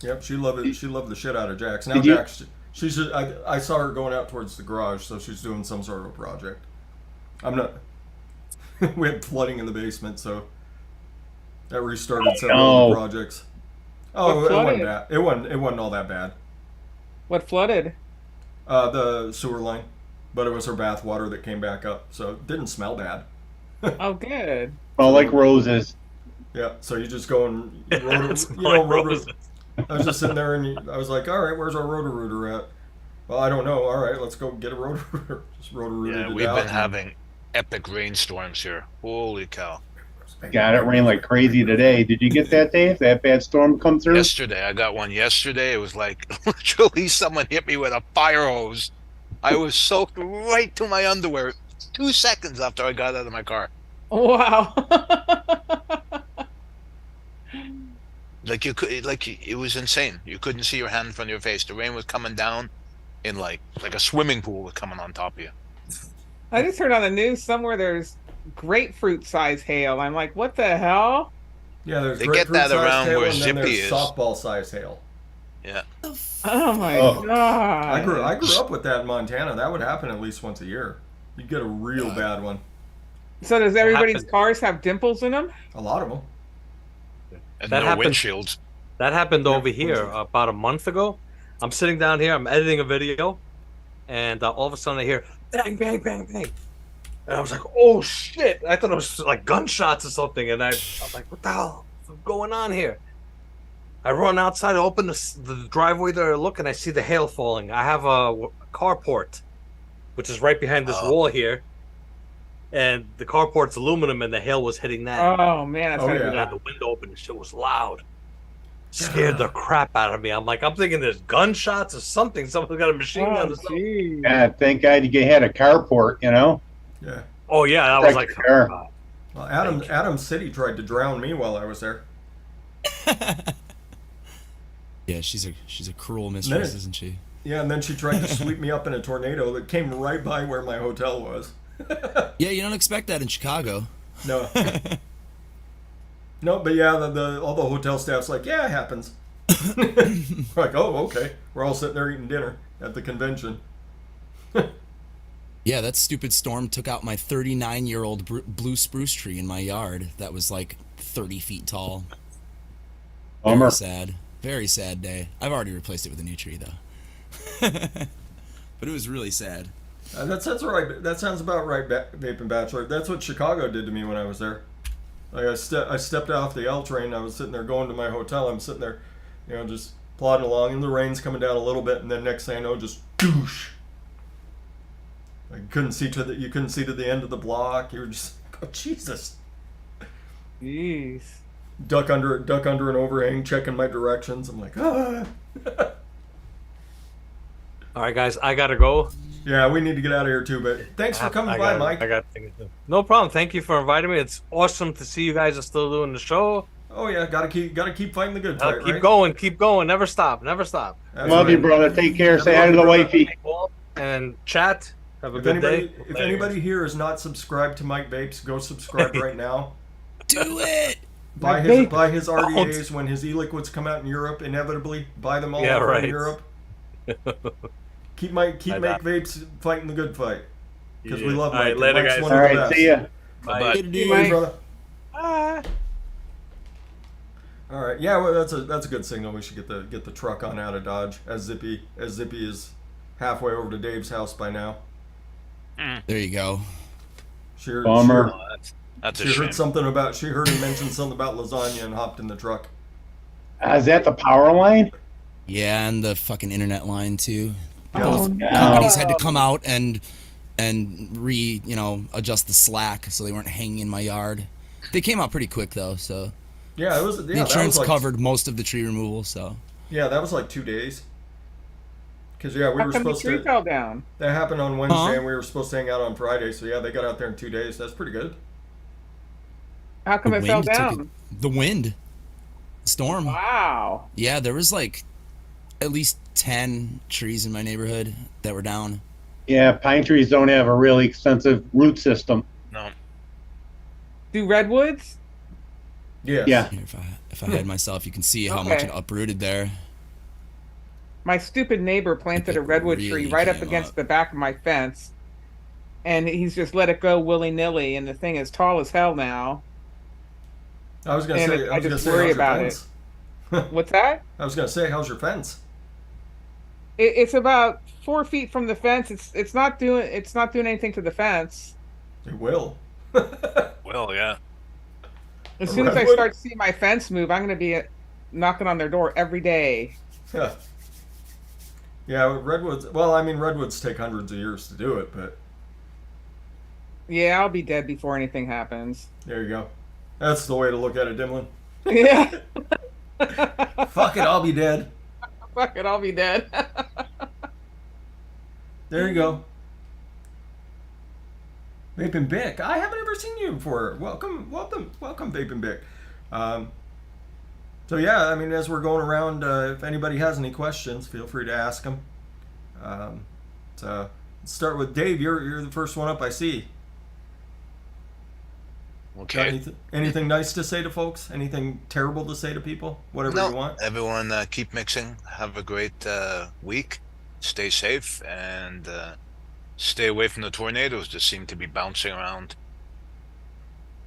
Yep, she loved it. She loved the shit out of Jax. Now Jax, I saw her going out towards the garage, so she's doing some sort of a project. I'm not. We had flooding in the basement, so that restarted several of the projects. Oh, it wasn't bad. It wasn't all that bad. What flooded? The sewer line, but it was her bath water that came back up, so it didn't smell bad. Oh, good. Well, like roses. Yeah, so you just go and Roses. I was just sitting there and I was like, all right, where's our rotor-rooter at? Well, I don't know. All right, let's go get a rotor. Just rotor Yeah, we've been having epic rainstorms here. Holy cow! God, it rained like crazy today. Did you get that, Dave? That bad storm come through? Yesterday, I got one yesterday. It was like literally someone hit me with a fire hose. I was soaked right to my underwear 2 seconds after I got out of my car. Wow. Like you could, it was insane. You couldn't see your hand in front of your face. The rain was coming down in like a swimming pool was coming on top of you. I just heard on the news somewhere there's grapefruit size hail. I'm like, what the hell? Yeah, there's They get that around hail, where and then Zippy there's is. softball size hail. Yeah. Oh my Oh. god. I grew up with that in Montana. That would happen at least once a year. You'd get a real bad one. So does everybody's happened? cars have dimples in them? A lot of them. And That no happened- windshields. That happened over here about a month ago. I'm sitting down here, I'm editing a video, and all of a sudden I hear bang, bang, bang, bang. And I was like, oh shit. I thought it was like gunshots or something. And I was like, what the hell is going on here? I run outside, I open the driveway there, look, and I see the hail falling. I have a carport, which is right behind this wall here. And the carport's aluminum, and the hail was hitting that. Oh man, that's Oh, gotta yeah. be And I had the window open, and shit was loud. Scared the crap out of me. I'm thinking there's gunshots or something. Someone's got a machine gun Oh, or something. geez. God, thank God you had a carport, you know? Yeah. Oh yeah, I was like, Protect your car. oh, God. Well, Adam City tried to drown me while I was there. Yeah, she's a cruel mistress, isn't she? Yeah, and then she tried to sweep me up in a tornado that came right by where my hotel was. Yeah, you don't expect that in Chicago. No. No, but yeah, all the hotel staff's like, yeah, it happens. We're like, oh, okay. We're all sitting there eating dinner at the convention. Yeah, that stupid storm took out my 39-year-old blue spruce tree in my yard that was like 30 feet tall. Bummer. Very sad. Very sad day. I've already replaced it with a new tree, though. But it was really sad. That sounds right. That sounds about right, Vaping Bachelor. That's what Chicago did to me when I was there. Like I stepped off the L train. I was sitting there going to my hotel. I'm sitting there, just plodding along, and the rain's coming down a little bit, and then next thing I know, just douche. You couldn't see to the end of the block. You were just, oh Jesus. Jeez. Duck under an overhang, checking my directions. I'm like, ah. All right, guys, I gotta go. Yeah, we need to get out of here too. But thanks for coming by, Mike. I got things to do. No problem. Thank you for inviting me. It's awesome to see you guys are still doing the show. Oh yeah, gotta keep fighting the good fight, right? Keep going. Never stop. Never stop. That's Love you, right. brother. Take care. Say hi to the wifey. And chat. Have a If good day. anybody here is not subscribed to Mike Vapes, go subscribe right now. Do it! Buy his RDAs when his e-liquids come out in Europe. Inevitably, buy them all Yeah, over right. in Europe. Keep Mike got Vapes fighting the good fight because we love All right, Mike. later, Mike's guys. one All of the right, best. see ya. Bye. Later, Hey, dude. brother. Ah. All right, yeah, well, that's a good signal. We should get the truck on out of Dodge as Zippy is halfway over to Dave's house by now. There you go. She heard, Bummer. Oh, that's a She shame. heard she heard him mention something about lasagna and hopped in the truck. Is that the power line? Yeah, and the fucking internet line too. Oh, Both no. companies had to come out and adjust the slack so they weren't hanging in my yard. They came out pretty quick though, so Yeah, it was. Yeah, the that was insurance like, covered most of the tree removal. So Yeah, that was like 2 days. Because we How were come the supposed tree to. fell down? That happened on Wednesday, Huh? and we were supposed to hang out on Friday. So yeah, they got out there in 2 days. That's pretty good. How come the it fell wind took down? the wind, storm. Wow. Yeah, there was like at least 10 trees in my neighborhood that were down. Yeah, pine trees don't have a really extensive root system. No. Do redwoods? Yes. Yeah. Here, if I had myself, you can see how much Okay. it uprooted there. My stupid neighbor planted a it redwood really tree right up came against up. the back of my fence, and he's just let it go willy nilly, and the thing is tall as hell now. I was gonna And say. I I was gonna just say. worry How's your about fence? What's that? I was gonna say, how's your fence? It's about 4 feet from the fence. It's not doing anything to the fence. It will. Well, yeah. As A soon as I redwood? start to see my fence move, I'm going to be knocking on their door every day. Yeah. Yeah, redwoods. Well, I mean, redwoods take hundreds of years to do it, but Yeah, I'll be dead before anything happens. there you go. That's the way to look at it, Dimlin. Yeah. Fuck it, I'll be dead. Fuck it, I'll be dead. There you go. Vaping Bick. I haven't ever seen you before. Welcome, Vaping Bick. So yeah, I mean, as we're going around, if anybody has any questions, feel free to ask them. So let's start with Dave. You're the first one up, I see. Okay. Anything nice to say to folks? Anything terrible to say to people? Whatever you want. Everyone, keep mixing. Have a great week. Stay safe and stay away from the tornadoes that seem to be bouncing around.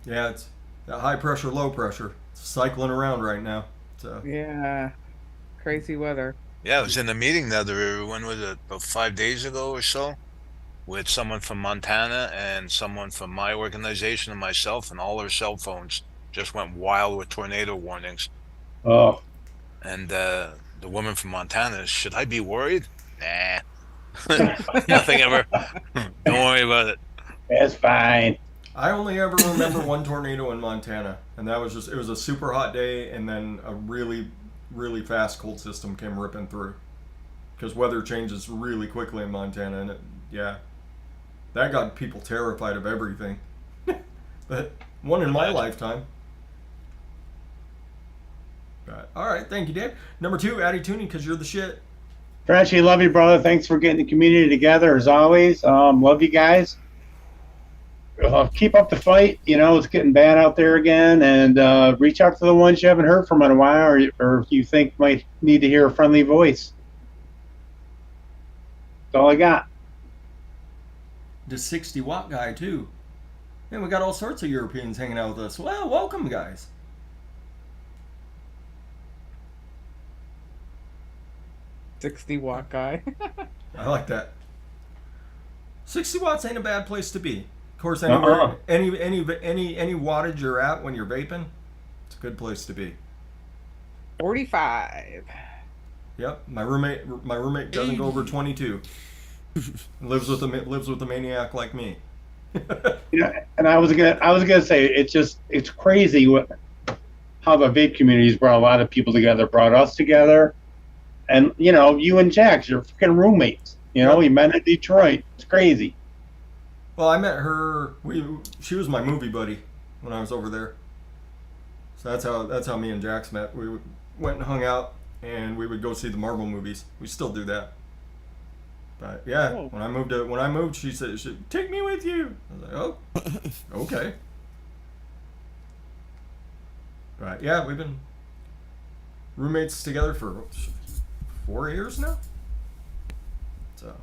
Yeah, it's high pressure, low pressure. It's cycling around right now. So Yeah. Crazy weather. Yeah, I was in a meeting the other, when was it, about 5 days ago or so, with someone from Montana and someone from my organization and myself, and all our cell phones just went wild with tornado warnings. Oh, And the woman from Montana, should I be worried? Nah. Nothing ever. Don't worry about it. that's fine. I only ever remember one tornado in Montana, and that was it was a super hot day, and then a really, really fast cold system came ripping through. Because weather changes really quickly in Montana, and that got people terrified of everything. But one in my lifetime. But, all right, thank you, Dave. Number 2, Addy Tooney, because you're the shit. Frenchie, love you, brother. Thanks for getting the community together as always. Love you guys. Keep up the fight. You know, it's getting bad out there again. And reach out to the ones you haven't heard from in a while, or you think might need to hear a friendly voice. That's all I got. The 60-watt guy, too. And we got all sorts of Europeans hanging out with us. Well, welcome, guys. $60-watt guy. I like that. 60 watts ain't a bad place to be. Of course, anywhere, any wattage you're at when you're vaping, it's a good place to be. 45. Yep, my roommate doesn't go over 22. lives with a maniac like me. Yeah, and I was gonna say it's crazy how the vape community's brought a lot of people together, brought us together, and you know, you and Jax, you're freaking roommates. You know, we met in Detroit. It's crazy. Well, I met her. She was my movie buddy when I was over there. So that's how me and Jax met. We went and hung out, and we would go see the Marvel movies. We still do that. But yeah, Cool. when I moved, she said, "Take me with you." I was like, "Oh, okay." Right? Yeah, we've been roommates together for 4 years now. So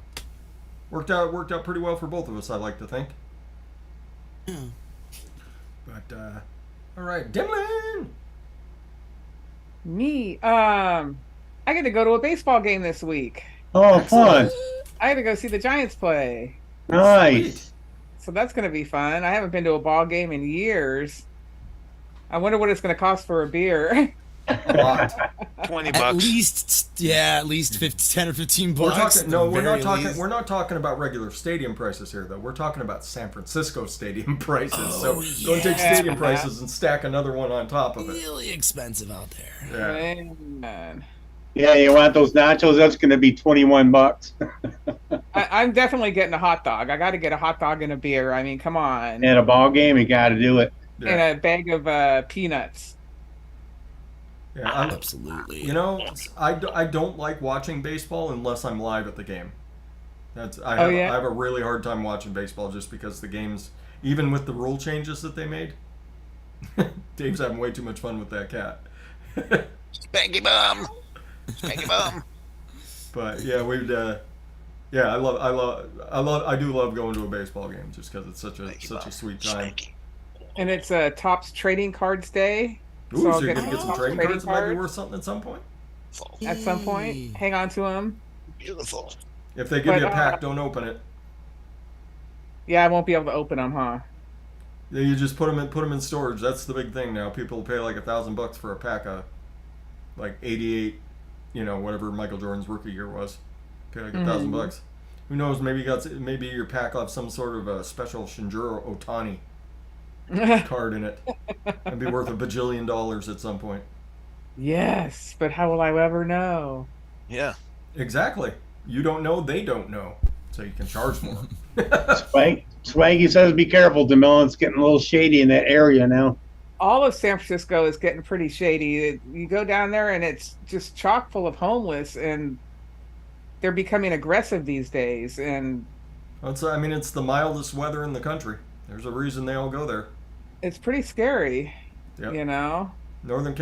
worked out pretty well for both of us, I like to think. But all right, Dimlin. Me. I get to go to a baseball game this week. Oh, fun! I had to go see the Giants play. Nice. So that's going to be fun. I haven't been to a ball game in years. I wonder what it's going to cost for a beer. A lot. $20. At least 10 or 15 We're bucks. talking, no, we're not talking. We're not talking about regular stadium prices here, though. We're talking about San Francisco stadium prices. So go and take stadium prices and stack another one on top of it. Really expensive out there. Yeah. Man. Yeah, you want those nachos? That's going to be $21. I'm definitely getting a hot dog. I got to get a hot dog and a beer. I mean, come on. In a ball game, you got to do it. Yeah. And a bag of peanuts. Yeah, Absolutely. You know, I don't like watching baseball unless I'm live at the game. I have a really hard time watching baseball just because the games, even with the rule changes that they made, Dave's having way too much fun with that cat. Spanky bum. Spanky bum. But yeah, I do love going to a baseball game just because it's such a sweet time. Spanky. And it's Topps Trading Cards Day. Ooh, So I'll so you're get gonna get some Topps trading trading cards that might be cards. worth something at some point. At some point. Hang on to them. Beautiful. If they give But, you a pack, don't open it. Yeah, I won't be able to open them, huh? Yeah, you just put them in storage. That's the big thing now. People pay like $1,000 for a pack of like 88, whatever Michael Jordan's rookie year was. Okay, like $1,000. Who knows? Maybe your pack will have some sort of a special Shinjiro Otani card in it. It'd be worth $1 bajillion at some point. Yes, but how will I ever know? Yeah. Exactly. You don't know, they don't know. So you can charge more. Swaggy says be careful, DeMille. It's getting a little shady in that area now. All of San Francisco is getting pretty shady. You go down there and it's just chock full of homeless, and they're becoming aggressive these days. And It's the mildest weather in the country. There's a reason they all go there. it's pretty scary. Yep. You know. Northern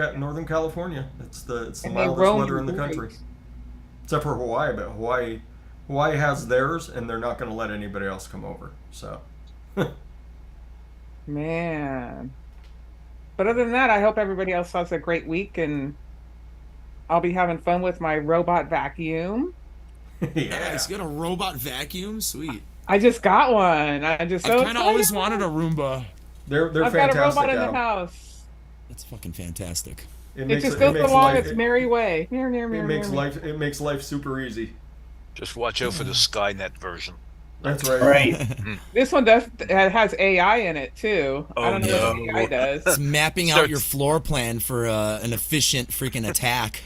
California. It's the And they mildest roam weather in the through country, it. except for Hawaii. But Hawaii has theirs, and they're not going to let anybody else come over. So, Man. But other than that, I hope everybody else has a great week, and I'll be having fun with my robot vacuum. yeah. Nice. You got a robot vacuum? Sweet. I just got one. I'm just so I kind of always excited. wanted a Roomba. They're I've fantastic. got a robot in the Adam. house. That's fucking fantastic. It just goes along its merry way. It makes life super easy. Just watch out for the Skynet version. That's right. Right. This one has AI in it too. I don't know what no. AI does. It's mapping out your floor plan for an efficient freaking attack.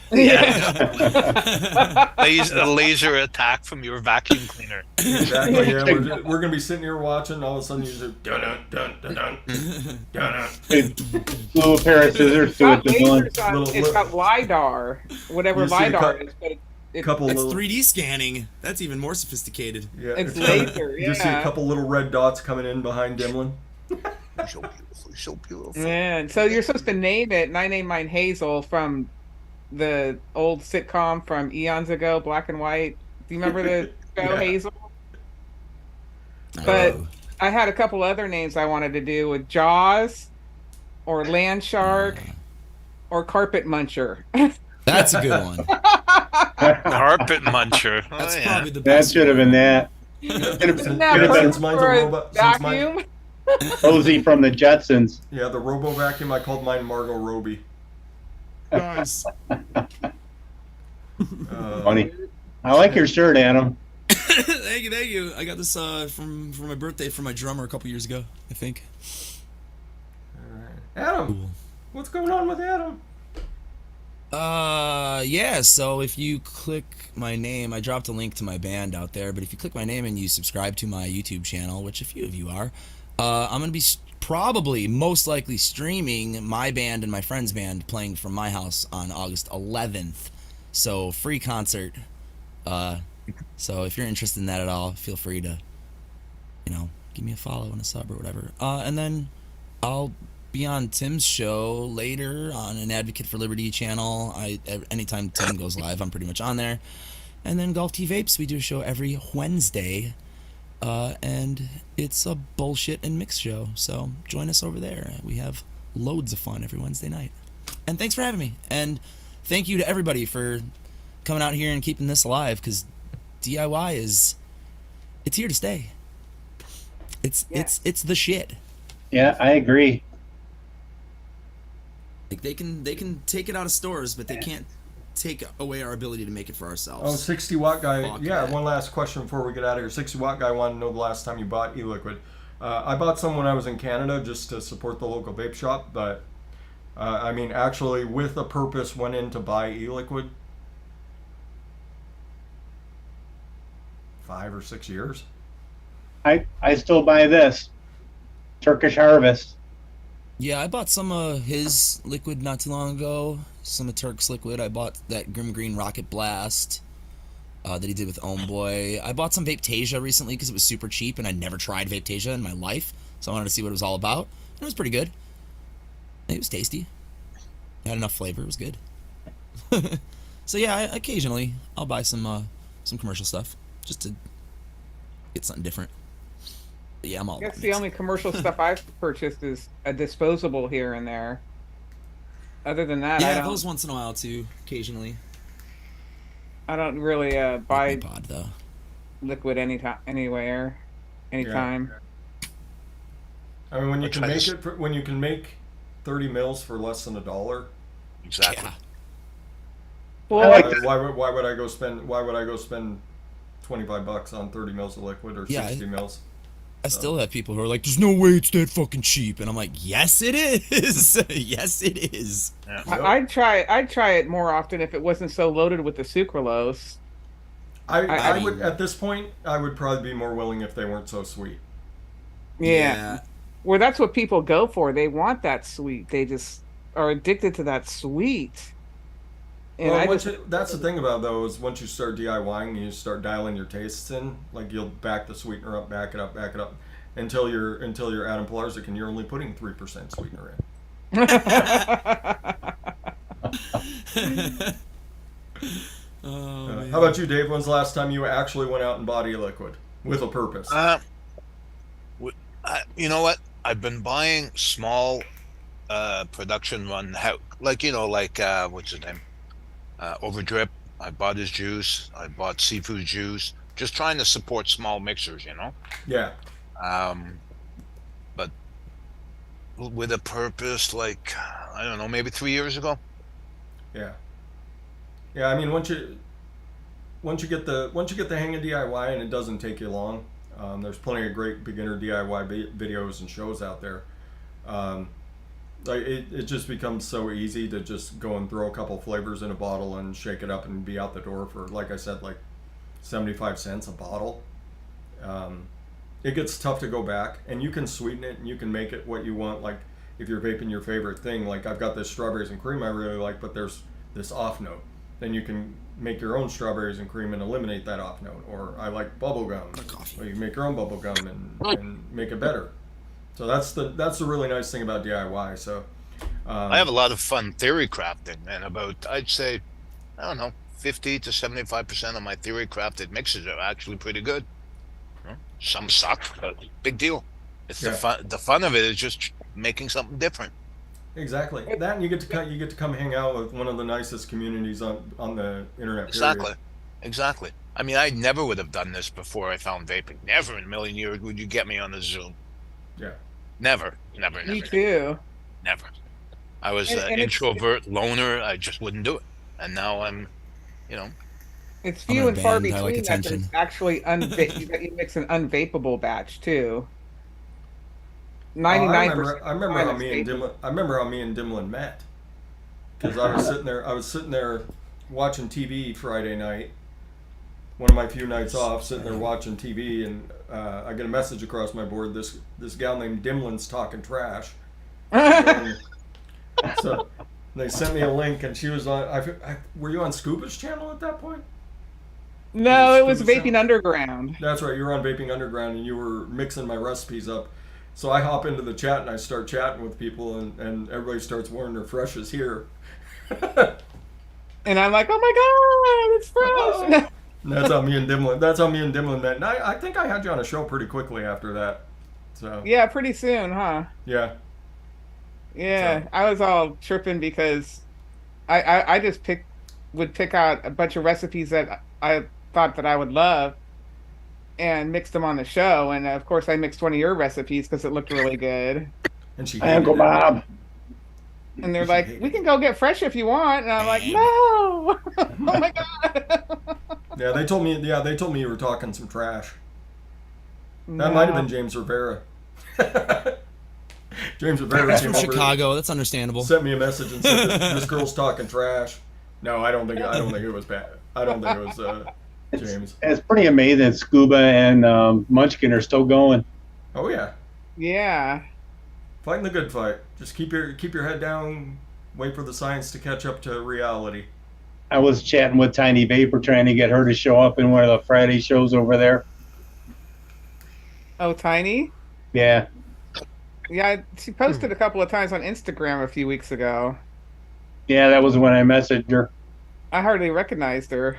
A laser attack from your vacuum cleaner. Exactly. Yeah, we're gonna be sitting here watching. All of a sudden, you just dun dun dun dun dun. Little pair of scissors to it, DeMille. It's got LiDAR, whatever You see LiDAR is, but It's little 3D scanning. That's even more sophisticated. Yeah, it's laser. You see a Yeah. couple little red dots coming in behind Dimlin. So beautiful, so beautiful. Man, so you're supposed to name it, and I named mine Hazel from the old sitcom from eons ago, Black and White. Do you remember the show Yeah. Hazel? But I had a couple other names I wanted to do with Jaws, or Land Shark, or Carpet Muncher. That's a good one. Carpet muncher. That's Oh, probably the That best. should have been that. Isn't that Yeah, perfect since mine's a for a robot- since mine- vacuum? Rosie from the Jetsons. Yeah, the Robo Vacuum. I called mine Margot Robbie. Nice. Funny. I like your shirt, Adam. Thank you. I got this from for my birthday from my drummer a couple years ago, I think. Adam, Cool. what's going on with Adam? Yeah, so if you click my name, I dropped a link to my band out there, but if you click my name and you subscribe to my YouTube channel, which a few of you are, I'm going to be probably, most likely, streaming my band and my friend's band playing from my house on August 11th. So, free concert. So if you're interested in that at all, feel free to, give me a follow and a sub or whatever. And then I'll be on Tim's show later on an Advocate for Liberty channel. Anytime Tim goes live, I'm pretty much on there. And then Golf Tea Vapes, we do a show every Wednesday, and it's a bullshit and mix show. So join us over there. We have loads of fun every Wednesday night. And thanks for having me. And thank you to everybody for coming out here and keeping this alive, because DIY it's here to stay. It's the shit. Yeah, I agree. Like they can take it out of stores, but they can't take away our ability to make it for Oh, ourselves. 60 watt guy. Fuck Yeah, that. one last question before we get out of here. 60 watt guy wanted to know the last time you bought e-liquid. I bought some when I was in Canada just to support the local vape shop, but actually with a purpose went in to buy e-liquid 5 or 6 years. I still buy this Turkish Harvest. Yeah, I bought some of his liquid not too long ago. Some of Turk's liquid. I bought that Grim Green Rocket Blast that he did with Homeboy. I bought some Vapetasia recently because it was super cheap, and I'd never tried Vapetasia in my life, so I wanted to see what it was all about. And it was pretty good. It was tasty. It had enough flavor. It was good. So yeah, occasionally I'll buy some commercial stuff just to get something different. But yeah, I'm all I guess about the mixing. only commercial stuff I've purchased is a disposable here and there. Other than that, Yeah, those once in a while too, occasionally. I don't really Like buy my pod though. liquid anytime. I mean, when you I'll can try make this. it, when you can make 30 mils for less than $1, Exactly. Yeah. Well, I like why would I go spend $25 on 30 mils of liquid or Yeah, 60 mils. I still have people who are like, "There's no way it's that fucking cheap," and I'm like, "Yes, it is. Yes, it is." Yeah. I'd try it more often if it wasn't so loaded with the sucralose. I mean- would, at this point, I would probably be more willing if they weren't so sweet. Yeah. Well, that's what people go for. They want that sweet. They just are addicted to that sweet. And Well, I once just, that's the thing about those. Once you start DIYing, you start dialing your tastes in. Like you'll back the sweetener up, back it up, until you're Adam Pilarczyk and you're only putting 3% sweetener in. How about you, Dave? When's the last time you actually went out and bought e-liquid with a purpose? You know what? I've been buying small production run, like what's his name? Overdrip. I bought his juice. I bought seafood juice. Just trying to support small mixers, you know. Yeah. But with a purpose, like I don't know, maybe 3 years ago. Yeah. Yeah. I mean, once you get the hang of DIY, and it doesn't take you long. There's plenty of great beginner DIY videos and shows out there. Like it just becomes so easy to just go and throw a couple flavors in a bottle and shake it up and be out the door for, like I said, like 75 cents a bottle. It gets tough to go back, and you can sweeten it and you can make it what you want. Like if you're vaping your favorite thing, like I've got this strawberries and cream I really like, but there's this off note. Then you can make your own strawberries and cream and eliminate that off note. Or I like bubble gum. Well, you can make your own bubble gum and make it better. So that's the really nice thing about DIY. So I have a lot of fun theory crafting, and I'd say, I don't know, 50 to 75% of my theory crafted mixes are actually pretty good. You know, some suck, but big deal. It's the fun of it is just making something different. Exactly. That, and you get to come hang out with one of the nicest communities on the internet. Period. Exactly. I mean, I never would have done this before I found vaping. Never in a million years would you get me on the Zoom. Yeah. Never. me too. Never. I was an introvert loner. I just wouldn't do it. And now I'm, you know. It's few and far between like that attention. there's actually you mix an unvapable batch too. 99%. I remember how me and Dimlin met. Because I was sitting there watching TV Friday night. One of my few nights off, sitting there watching TV, and I get a message across my board. This gal named Dimlin's talking trash. So they sent me a link, and she was on. Were you on Scuba's channel at that point? No, it was Vaping Underground. That's right. You were on Vaping Underground, and you were mixing my recipes up. So I hop into the chat and I start chatting with people, and everybody starts wearing their fresh is here. And I'm like, oh my god, it's fresh. And that's how me and Dimlin met. And I think I had you on a show pretty quickly after that. So Yeah, pretty soon, huh? yeah. Yeah, So- I was all tripping because I just would pick out a bunch of recipes that I thought that I would love and mix them on the show. And of course, I mixed one of your recipes because it looked really good. And she Uncle hated it. Bob. And they're like, we can go get fresh if you want. And I'm like, no. Oh my god. Yeah, they told me you were talking some trash. That might have been James Rivera. James Rivera That's came from over, Chicago. That's understandable. sent me a message and said this girl's talking trash. No, I don't think it was bad. I don't think it was James. It's pretty amazing. Scuba and Munchkin are still going. Oh yeah, Yeah. fighting the good fight. Just keep your head down. Wait for the science to catch up to reality. I was chatting with Tiny Vapor trying to get her to show up in one of the Friday shows over there. Oh, Tiny? Yeah. Yeah, she posted a couple of times on Instagram a few weeks ago. Yeah, that was when I messaged her. I hardly recognized her.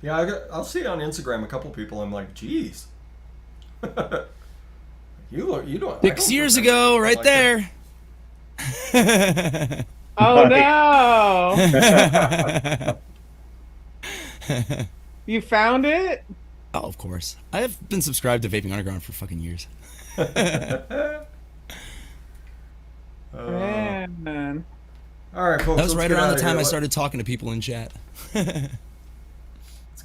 Yeah, I'll see on Instagram a couple people. I'm like, geez. you don't. 6 years ago, right there. Oh no! You found it? Oh, of course. I have been subscribed to Vaping Underground for fucking years. Man. All right, folks. That was let's right get around outta the time here. I started talking to people in chat. Let's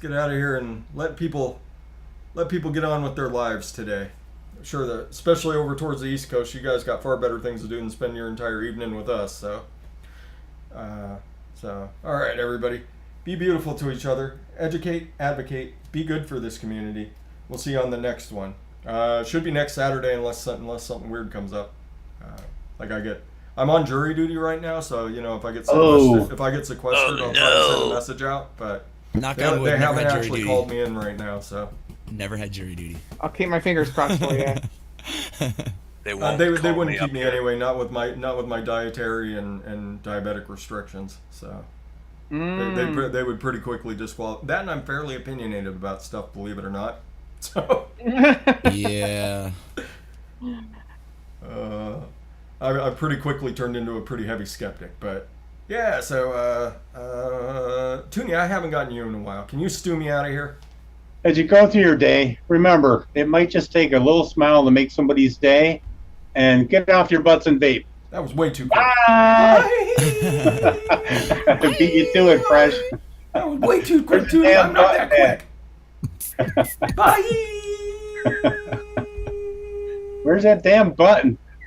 get out of here and let people get on with their lives today. I'm sure that, especially over towards the East Coast, you guys got far better things to do than spend your entire evening with us. So, all right, everybody, be beautiful to each other, educate, advocate, be good for this community. We'll see you on the next one. Should be next Saturday unless something weird comes up. I'm on jury duty right now, so if I get sequestered, I'll try to send a message out. But Knock they, on wood, they never haven't had jury actually duty. called me in right now, so Never had jury duty. I'll keep my fingers crossed for you. They won't. they call wouldn't keep up me here. anyway, not with my dietary and diabetic restrictions. So they would pretty quickly disqualify that, and I'm fairly opinionated about stuff, believe it or not. So Yeah. I pretty quickly turned into a pretty heavy skeptic, but yeah. So Toonie, I haven't gotten you in a while. Can you stew me out of here? As you go through your day, remember, it might just take a little smile to make somebody's day, and get off your butts and vape. That was way too quick. Bye! Beat you to it, Fresh. That was way too quick, Where's the Toonie. damn I'm not that button quick. Bye. Where's that damn button?